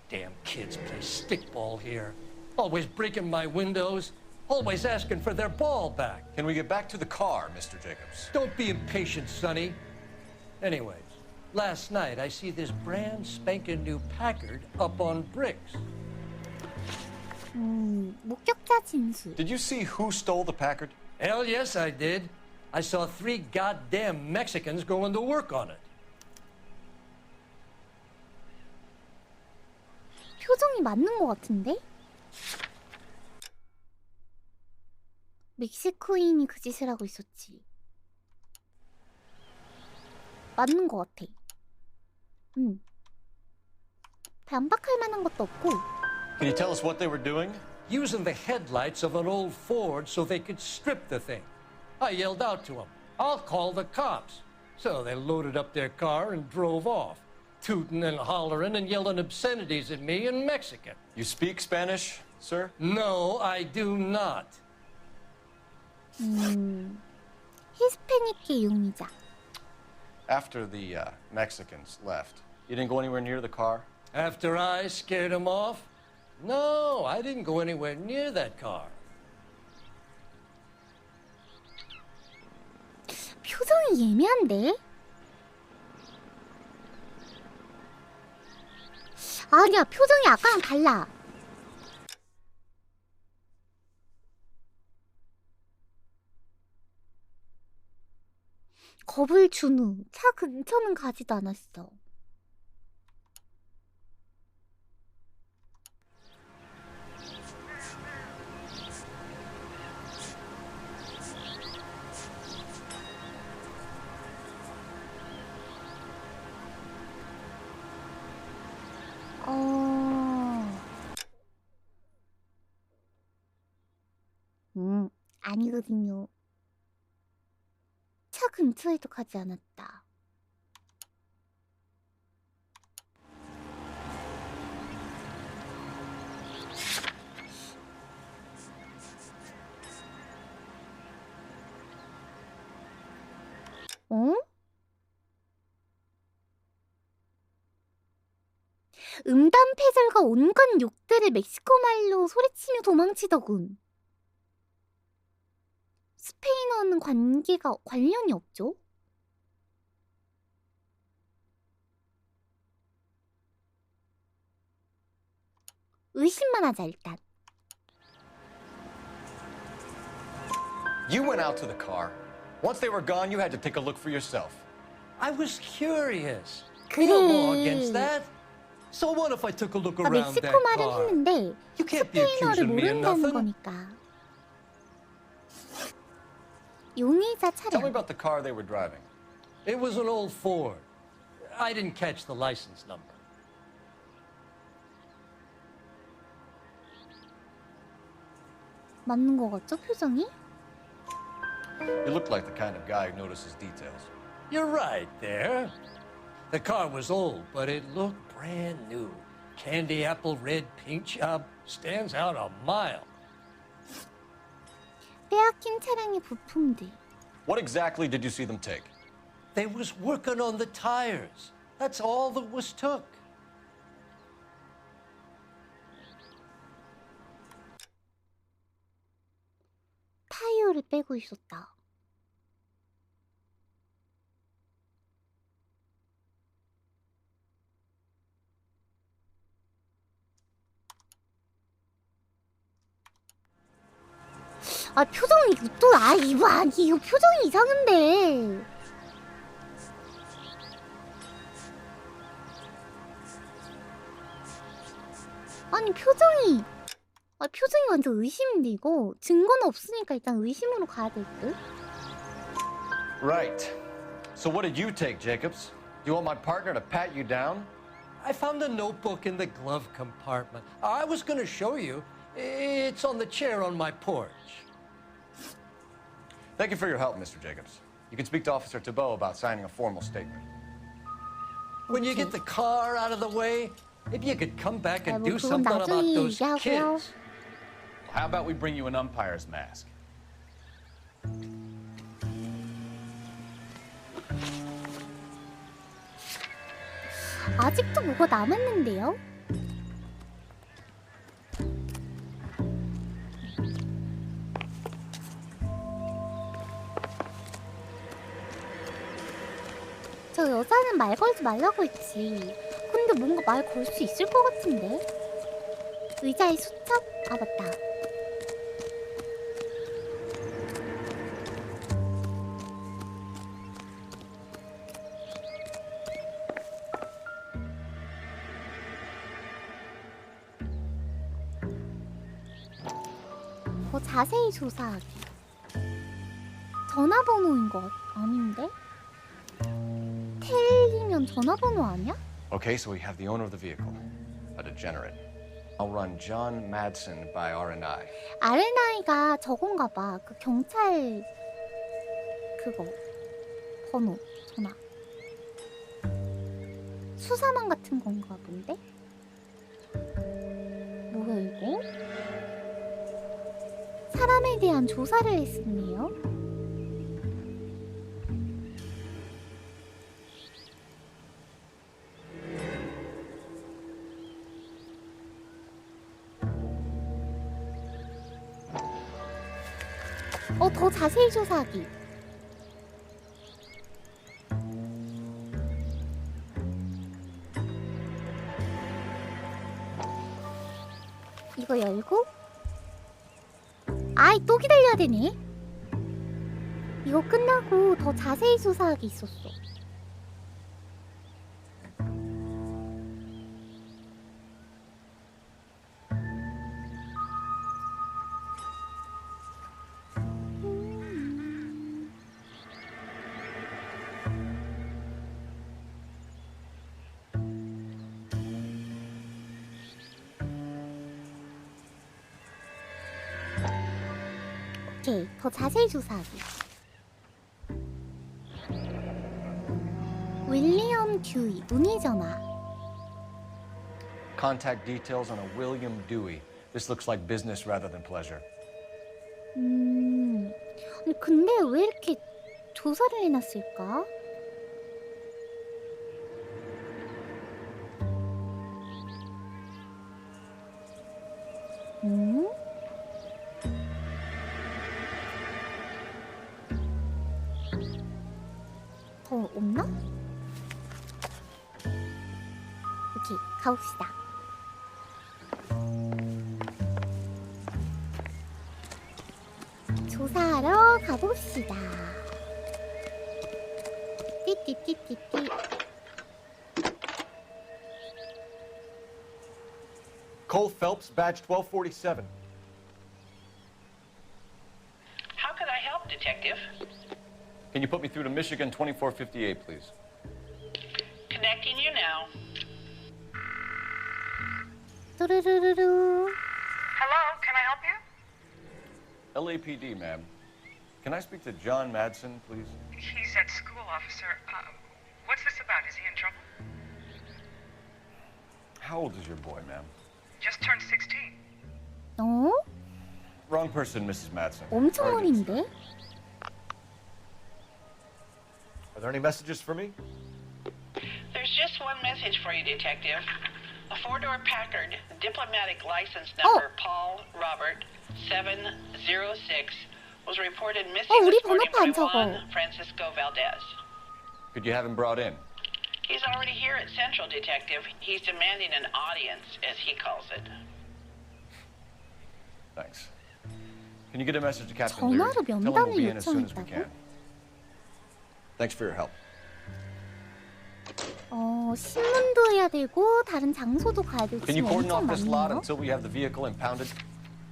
Damn kids play stickball here. Always breaking my windows. Always asking for their ball back. Can we get back to the car, Mr. Jacobs? Don't be impatient, Sonny. Anyways, Last night, I see this brand spanking new Packard up on bricks. 목격자 진술. Did you see who stole the Packard? Hell yes, I did. I saw 3 goddamn Mexicans going to work on it. 표정이 맞는 것 같은데? 멕시코인이 그 짓을 하고 있었지. 맞는 것 같아. 반박할 만한 것도 없고. Can you tell us what they were doing? Using the headlights of an old Ford so they could strip the thing. I yelled out to them, "I'll call the cops." So they loaded up their car and drove off, tooting and hollering and yelling obscenities at me in Mexican. You speak Spanish, sir? No, I do not. 히스패닉계 용의자. After the Mexicans left, you didn't go anywhere near the car? After I scared them off? No, I didn't go anywhere near that car. 표정이 예매한데? 아니야, 표정이 아까랑 달라. 겁을 준 후 차 근처는 가지도 않았어. 아니거든요. 차 근처에도 가지 않았다. 음담패절과 온갖 욕들을 멕시코 말로 소리치며 도망치더군. 스페인어는 관련이 없죠? 의심만 하자 일단. You went out to the car. Once they were gone, you had to take a look for yourself. I was curious. 그래. No law against that. So what if I took a look around that 멕시코 말을 car? 했는데 You can't be 스페인어를 accusing me of 모른다는 nothing. 거니까. 용의자 Tell me 차량. about the car they were driving. It was an old Ford. I didn't catch the license number. 맞는 거 같죠, 표정이? You look like the kind of guy who notices details. You're right there. The car was old, but it looked brand new. Candy apple red paint job stands out a mile. 빼앗긴 차량의 부품들. What exactly did you see them take? They was working on the tires. That's all that was took. 타이어를 빼고 있었다. 아, 표정이 또 이거 표정이 이상한데. 아니 표정이 완전 의심인데 이거 증거는 없으니까 일단 의심으로 가야 될 듯. Right. So what did you take, Jacobs? Do you want my partner to pat you down? I found a notebook in the glove compartment. I was going to show you. It's on the chair on my porch. Thank you for your help, Mr. Jacobs. You can speak to Officer Thibault about signing a formal statement. When you get the car out of the way, maybe you could come back and 뭐 do 그건 something about 나중에 those 얘기하고요. kids. How about we bring you an umpire's mask? 아직도 뭐가 남았는데요? 저 여자는 나는 말 걸지 말라고 했지. 근데 뭔가 말 걸 수 있을 것 같은데? 의자의 수첩? 아 맞다. 더 자세히 조사하기. 전화번호인 것 아닌데? 텔이면 전화번호 아니야? Okay, so we have the owner of the vehicle, a degenerate. I'll run John Madsen by R&I. R&I가 저건가 봐. 그 경찰 그거 번호 전화. 수사망 같은 건가 본데? 뭐야 이거? 사람에 대한 조사를 했었네요. 더 자세히 조사하기. 이거 열고 아이 또 기다려야 되네. 이거 끝나고 더 자세히 조사하기 있었어. 오케이, 더 자세히 조사하기. 윌리엄 듀이, 문의 전화. Contact details on a William Dewey. This looks like business rather than pleasure. 아니, 근데 왜 이렇게 조사를 해놨을까? 더 없나? 오케이, 가봅시다. 조사하러 가봅시다. 띠띠띠띠띠. Cole Phelps, badge 1247. How could I help, Detective? Can you put me through to Michigan 2458, please? Connecting you now. 뚜루루루루. Hello, can I help you? LAPD, ma'am. Can I speak to John Madsen, please? He's at school, officer. What's this about? Is he in trouble? How old is your boy, ma'am? Just turned 16. 어? Wrong person, Mrs. Madsen. 엄청 어린데? Are there any messages for me? There's just one message for you, Detective. A four-door Packard, diplomatic license number Paul Robert 706, was reported missing 우리 this morning 번호판 by 저거. Juan Francisco Valdez. Could you have him brought in? He's already here at Central, Detective. He's demanding an audience, as he calls it. Thanks. Can you get a message to Captain Leary? 전화로 Tell him we'll be 면담을 in as soon as we 요청했다고? can. Thanks for your help. 신문도 해야 되고 다른 장소도 가야 되고 Can you 지금 cordon 엄청 off this lot 많네요. until we have the vehicle impounded?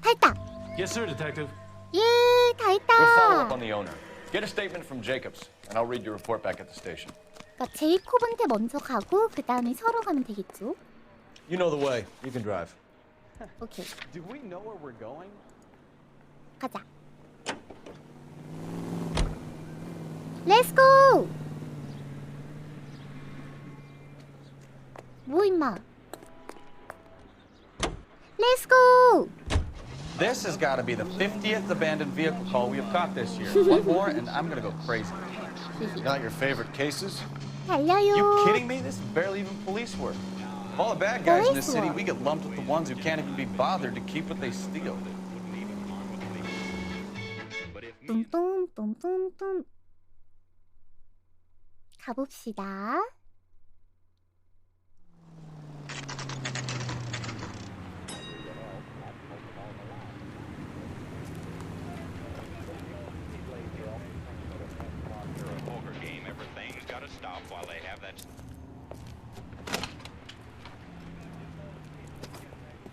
다 했다. Yes, sir, Detective. 예, 다 We'll follow up 했다. on the owner. Get a statement from Jacobs, and I'll read your report back at the station. 그러니까 제이콥한테 먼저 가고 그 다음에 서로 가면 되겠죠. You know the way. You can drive. 오케이, Do we know where we're going? 가자. Let's go. 뭐 임마? Let's go. This has got to be the 50th abandoned vehicle call we have caught this year. One more, and I'm going to go crazy. Not your favorite cases? 달려요. You kidding me? This is barely even police work. Of all the bad guys in this city, we get lumped with the ones who can't even be bothered to keep what they steal. 뚠뚠뚠뚠뚠. 가봅시다.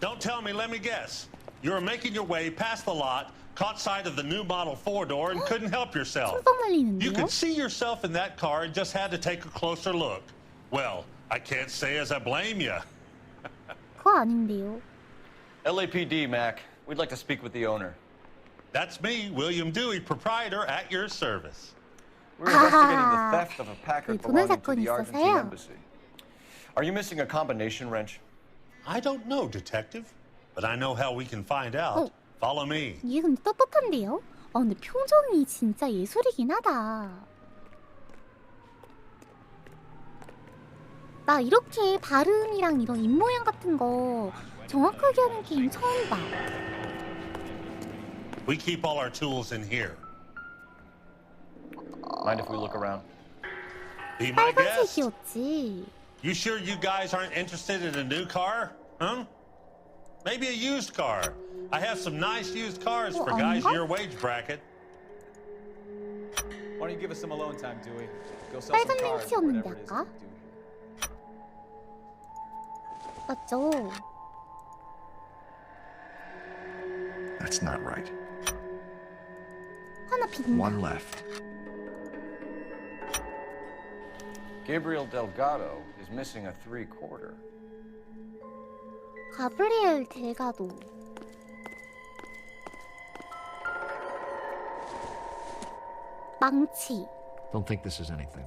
Don't tell me, let me guess. You were making your way past the lot, caught sight of the new model 4-door and couldn't help yourself. You could see yourself in that car and just had to take a closer look. Well, I can't say as I blame you. 그거 아닌데요. LAPD, Mac. We'd like to speak with the owner. That's me, William Dewey, proprietor, at your service. We're investigating the theft of a Packard 그 돈의 belonging to 사건이 the Argentine 있어서요. embassy. Are you missing a combination wrench? I don't know, detective, but I know how we can find out. Follow me. 이게 근데 떳떳한데요? 근데 표정이 진짜 예술이긴 하다. 나 이렇게 발음이랑 이런 입모양 같은 거 정확하게 하는 게임 처음 봐. We keep all our tools in here. Mind if we look around? Be my guest. 빨간색이었지. You sure you guys aren't interested in a new car? Huh? Maybe a used car. I have some nice used cars for guys in your wage bracket. Why don't you give us some alone time, Dewey? Go sell some 빨간 cars, 렌치였는데 whatever it is 아까? that you do. 맞죠? That's not right. 하나 빈다. One left. Gabriel Delgado is missing a 3/4. 가브리엘 델가도. 망치. Don't think this is anything.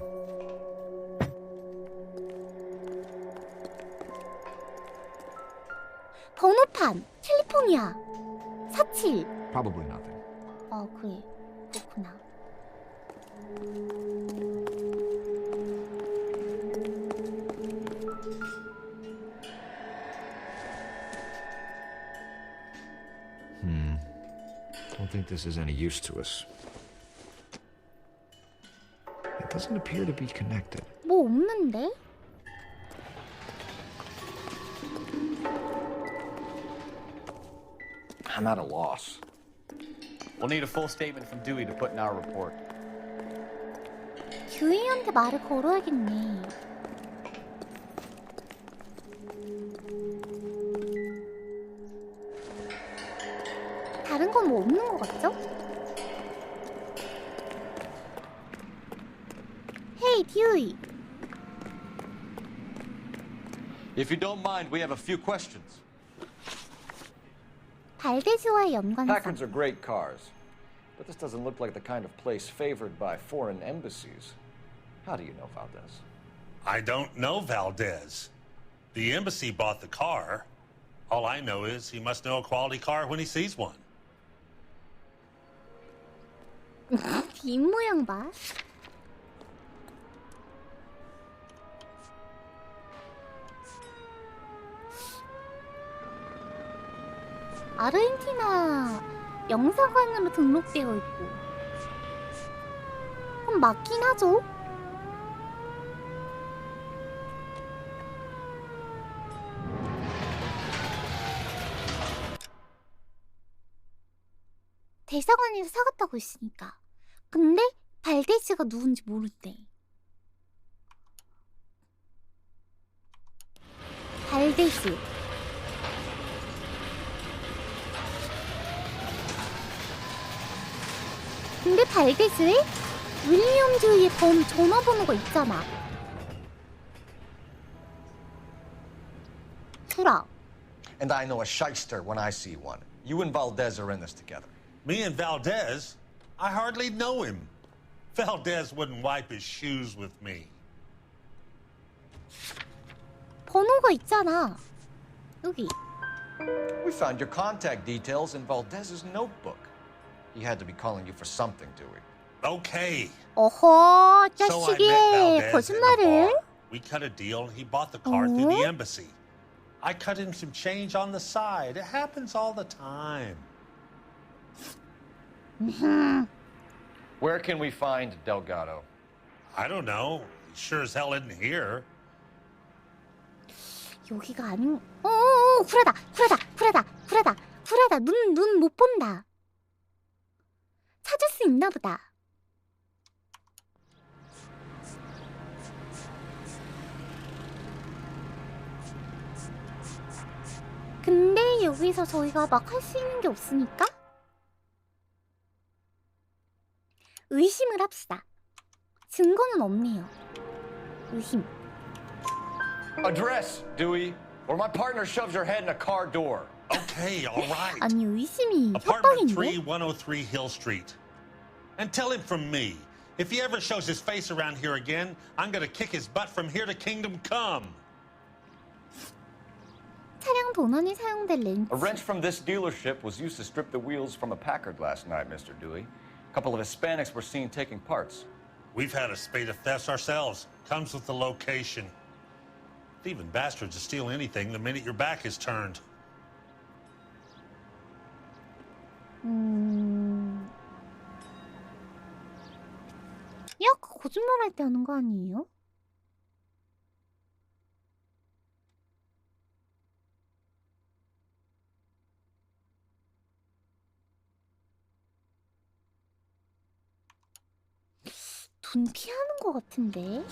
번호판. 캘리포니아. 47. Probably nothing. 그래. 그렇구나. Don't think this is any use to us. It doesn't appear to be connected. 뭐 없는데? I'm at a loss. We'll need a full statement from Dewey to put in our report. 규희한테 말을 걸어야겠네. 다른 건 뭐 없는 것 같죠? Hey, Dewey. If you don't mind, we have a few questions. 발데스와의 연관성. Packards are great cars, but this doesn't look like the kind of place favored by foreign embassies. How do you know Valdez? I don't know Valdez. The embassy bought the car. All I know is he must know a quality car when he sees one. 뒷모양 봐. 아르헨티나 영사관으로 등록되어 있고. 그럼 맞긴 하죠. 대사관에서 사갔다고 했으니까. 근데 발데스가 누군지 모르대. 발데스. 근데 발데스에 윌리엄 듀의 전화번호가 있잖아. 수라. And I know a shyster when I see one. You and Valdez are in this together. Me and Valdez? I hardly know him. Valdez wouldn't wipe his shoes with me. 번호가 있잖아. 여기. We found your contact details in Valdez's notebook. He had to be calling you for something, Dewey. Okay. 어허, So I met 자식이 Valdez in the 거짓말을. bar. We cut a deal and he bought the car through the embassy. I cut him some change on the side. It happens all the time. Where can we find Delgado? I don't know. He sure as hell isn't here. 여기가 아닌. 쿨하다. 눈 못 본다. 찾을 수 있나 보다. 근데 어차피 여기서 저희가 막 할 수 있는 게 없으니까 의심을 합시다. 증거는 없네요. 의심. Address, Dewey, or my partner shoves her head in a car door. Okay, all right. 아니 의심이 Apartment 협박인데? 3103 Hill Street. And tell him from me, if he ever shows his face around here again, I'm gonna kick his butt from here to Kingdom Come. 차량 도난에 사용된 렌치. A wrench from this dealership was used to strip the wheels from a Packard last night, Mr. Dewey. A couple of Hispanics were seen taking parts. We've had a spate of thefts ourselves. Comes with the location. Thieving bastards will steal anything the minute your back is turned. 야, 거짓말할 때 하는 거 아니에요? 돈 피하는 거 같은데?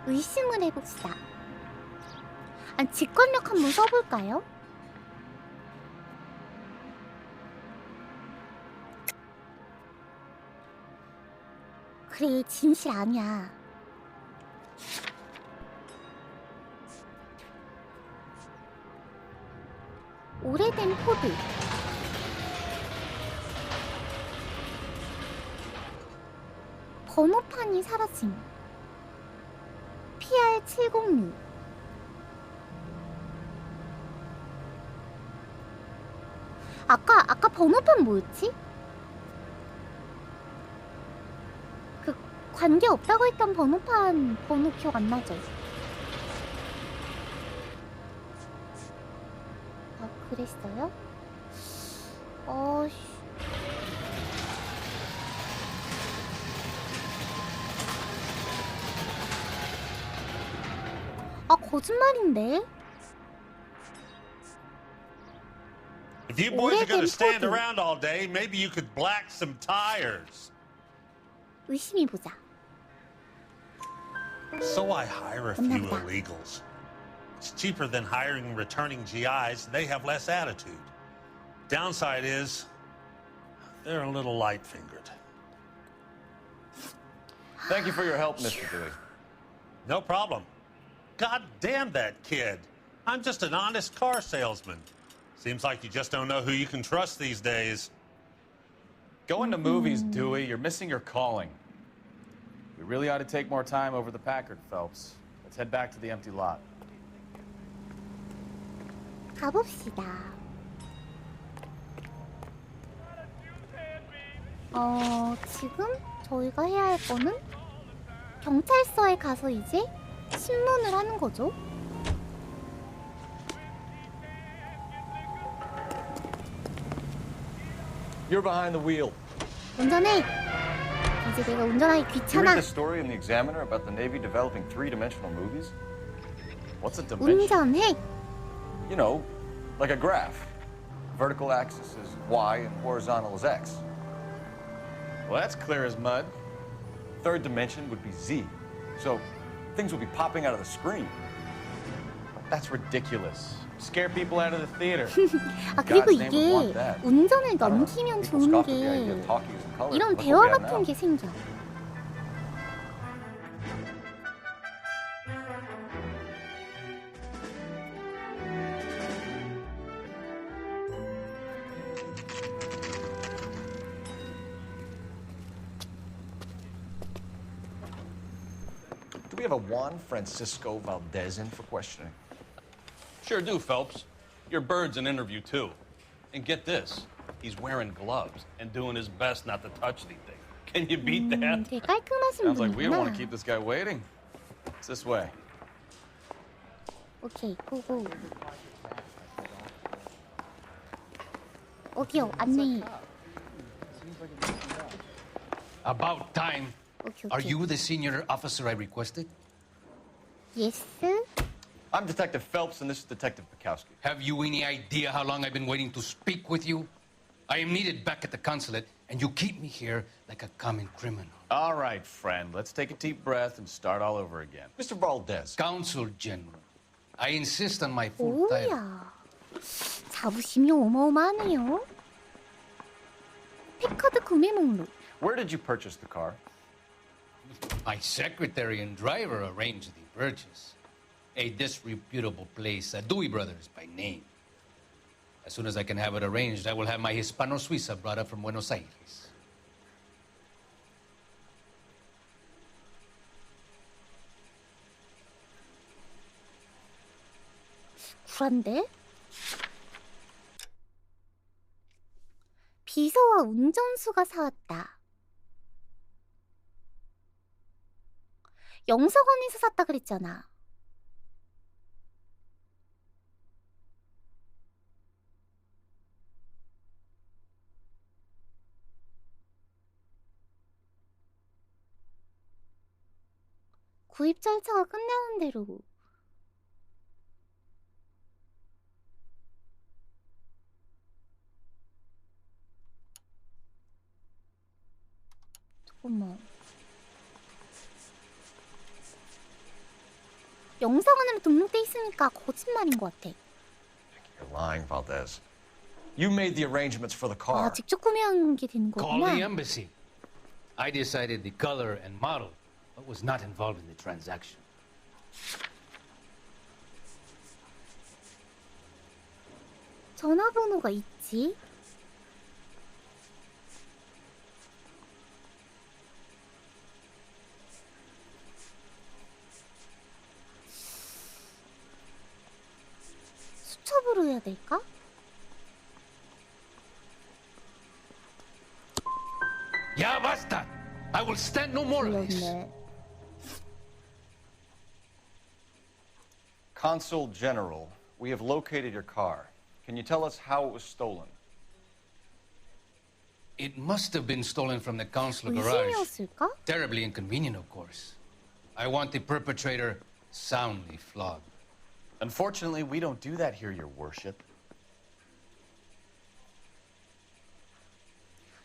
의심을 해봅시다. 아, 직관력 한번 써볼까요? 그래, 진실 아니야. 오래된 코드. 번호판이 사라짐. PR706. 아까 번호판 뭐였지? 그 관계 없다고 했던 번호판 번호 기억 안 나죠? 아, 그랬어요? 아, 거짓말인데? If you boys are gonna stand around all day, maybe you could black some tires. 의심해 보자. So I hire a few illegals. It's cheaper than hiring returning GIs. They have less attitude. Downside is they're a little light-fingered. Thank you for your help, Mr. Dewey. No problem. God damn that kid. I'm just an honest car salesman. Seems like you just don't know who you can trust these days. Going to movies, Dewey, you're missing your calling. We really ought to take more time over the Packard, Phelps. Let's head back to the empty lot. 가봅시다. 지금 저희가 해야 할 거는 경찰서에 가서 이제 신문을 하는 거죠. You're behind the wheel. 운전해. 이제 내가 운전하기 You 귀찮아. read the story in the Examiner about the Navy developing three-dimensional movies? What's a dimension? 운전해. You know, like a graph. Vertical axis is Y and horizontal is X. Well, that's clear as mud. Third dimension would be Z. So things will be popping out of the screen. That's ridiculous. Scare people out of the theater. 아, 그리고 이게 운전을 넘기면 좋은 게 이런 대화 같은 게 생겨. Do we have a Juan Francisco Valdez in for questioning? Sure do, Phelps. Your bird's an interview, too. And get this, he's wearing gloves and doing his best not to touch anything. Can you beat that? 되게 깔끔하신 Sounds like we don't want to 분이구나. keep this guy waiting. It's this way. 오케이, 고고. 어디요? 안내. About time. 오케이, Are 오케이. you the senior officer I requested? Yes. I'm Detective Phelps, and this is Detective Bukowski. Have you any idea how long I've been waiting to speak with you? I am needed back at the consulate, and you keep me here like a common criminal. All right, friend. Let's take a deep breath and start all over again. Mr. Valdez. Consul General. I insist on my full title. 오야. 자부심이 어마어마하네요. 팩카드 구매 목록. Where did you purchase the car? My secretary and driver arranged the purchase. A disreputable place, Dewey Brothers by name. As soon as I can have it arranged, I will have my Hispano Suiza brought up from Buenos Aires. 그런데 비서와 운전수가 사왔다. 영사관에서 샀다 그랬잖아. 구입 절차가 끝나는 대로. 잠깐만. 영사관으로 등록돼 있으니까 거짓말인 것 같아. You're lying, Valdez. You made the arrangements for the 아, car. 직접 구매한 게 되는 Call 거구나. the embassy. I decided the color and model, but was not involved in the transaction. 전화번호가 있지. 수첩으로 해야 될까? Ya basta! I will stand no more of this. 그렇네. Consul General, we have located your car. Can you tell us how it was stolen? It must have been stolen from the consular garage. 의심이었을까? Terribly inconvenient, of course. I want the perpetrator soundly flogged. Unfortunately, we don't do that here, Your Worship.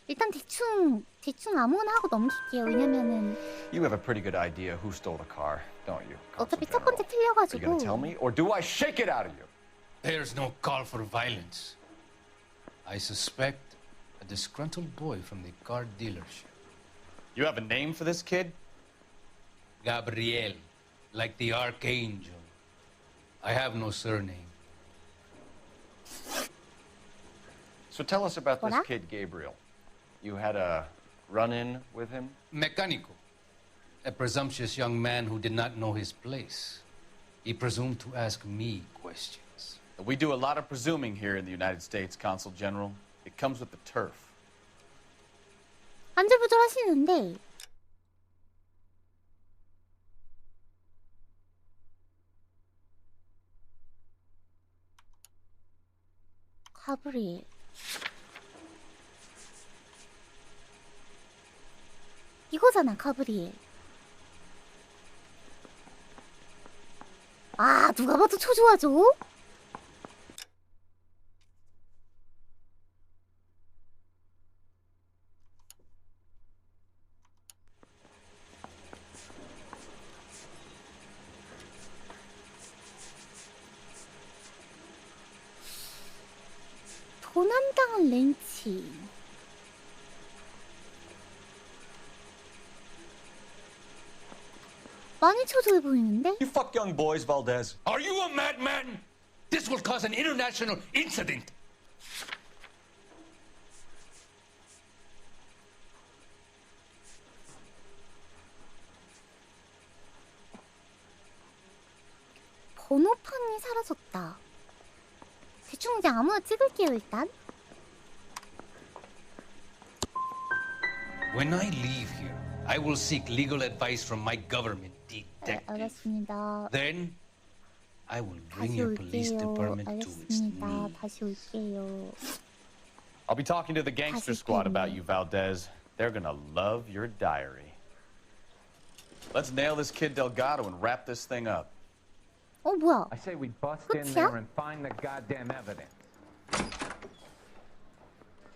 일단 대충 아무거나 하고 넘길게요. 왜냐면은 You have a pretty good idea who stole the car, don't you? 어차피 첫 번째 Are you 틀려가지고. going to tell me, or do I shake it out of you? There's no call for violence. I suspect a disgruntled boy from the car dealership. You have a name for this kid? Gabriel, like the archangel. I have no surname. So tell us about this Hola? kid, Gabriel. You had a run-in with him? Mecánico, a presumptuous young man who did not know his place. He presumed to ask me questions. We do a lot of presuming here in the United States, Consul General. It comes with the turf. 안절부절하시는데 가브리엘 이거잖아. 가브리엘. 아, 누가 봐도 초조하죠? 도난당한 렌치. 많이 초조해 보이는데? You fuck young boys, Valdez. Are you a madman? This will cause an international incident. 번호판이 사라졌다. 대충 그냥 아무나 찍을게요, 일단. When I leave here, I will seek legal advice from my government 네, detective. 알겠습니다. Then, I will bring 다시 your police 올게요. department to its 알겠습니다. knees. 다시 올게요. I'll be talking to the gangster 다시 squad 때문에. about you, Valdez. They're gonna love your diary. Let's nail this kid Delgado and wrap this thing up. 뭐야? I say we bust in 끝이야? there and find the goddamn evidence.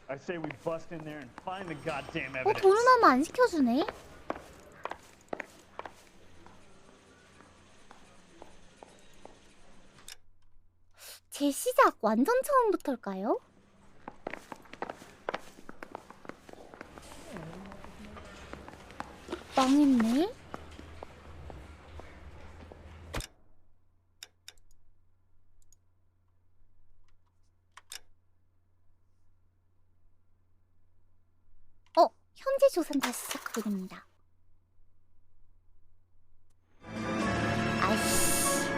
I say we bust in there and find the goddamn evidence. 돈을 하면 안 시켜주네. 재시작 완전 처음부터일까요? 망했네. 현재 조사는 다시 시작하게 됩니다. 아이씨.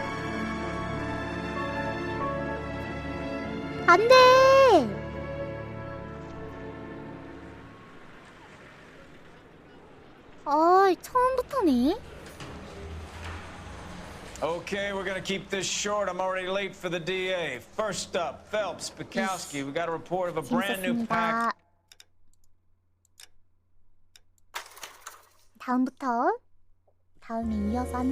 안 돼! 처음부터네. Okay, we're gonna keep this short. I'm already late for the DA. First up, Phelps, Bukowski. We got a report of a brand new pack. 다음에 이어서 하는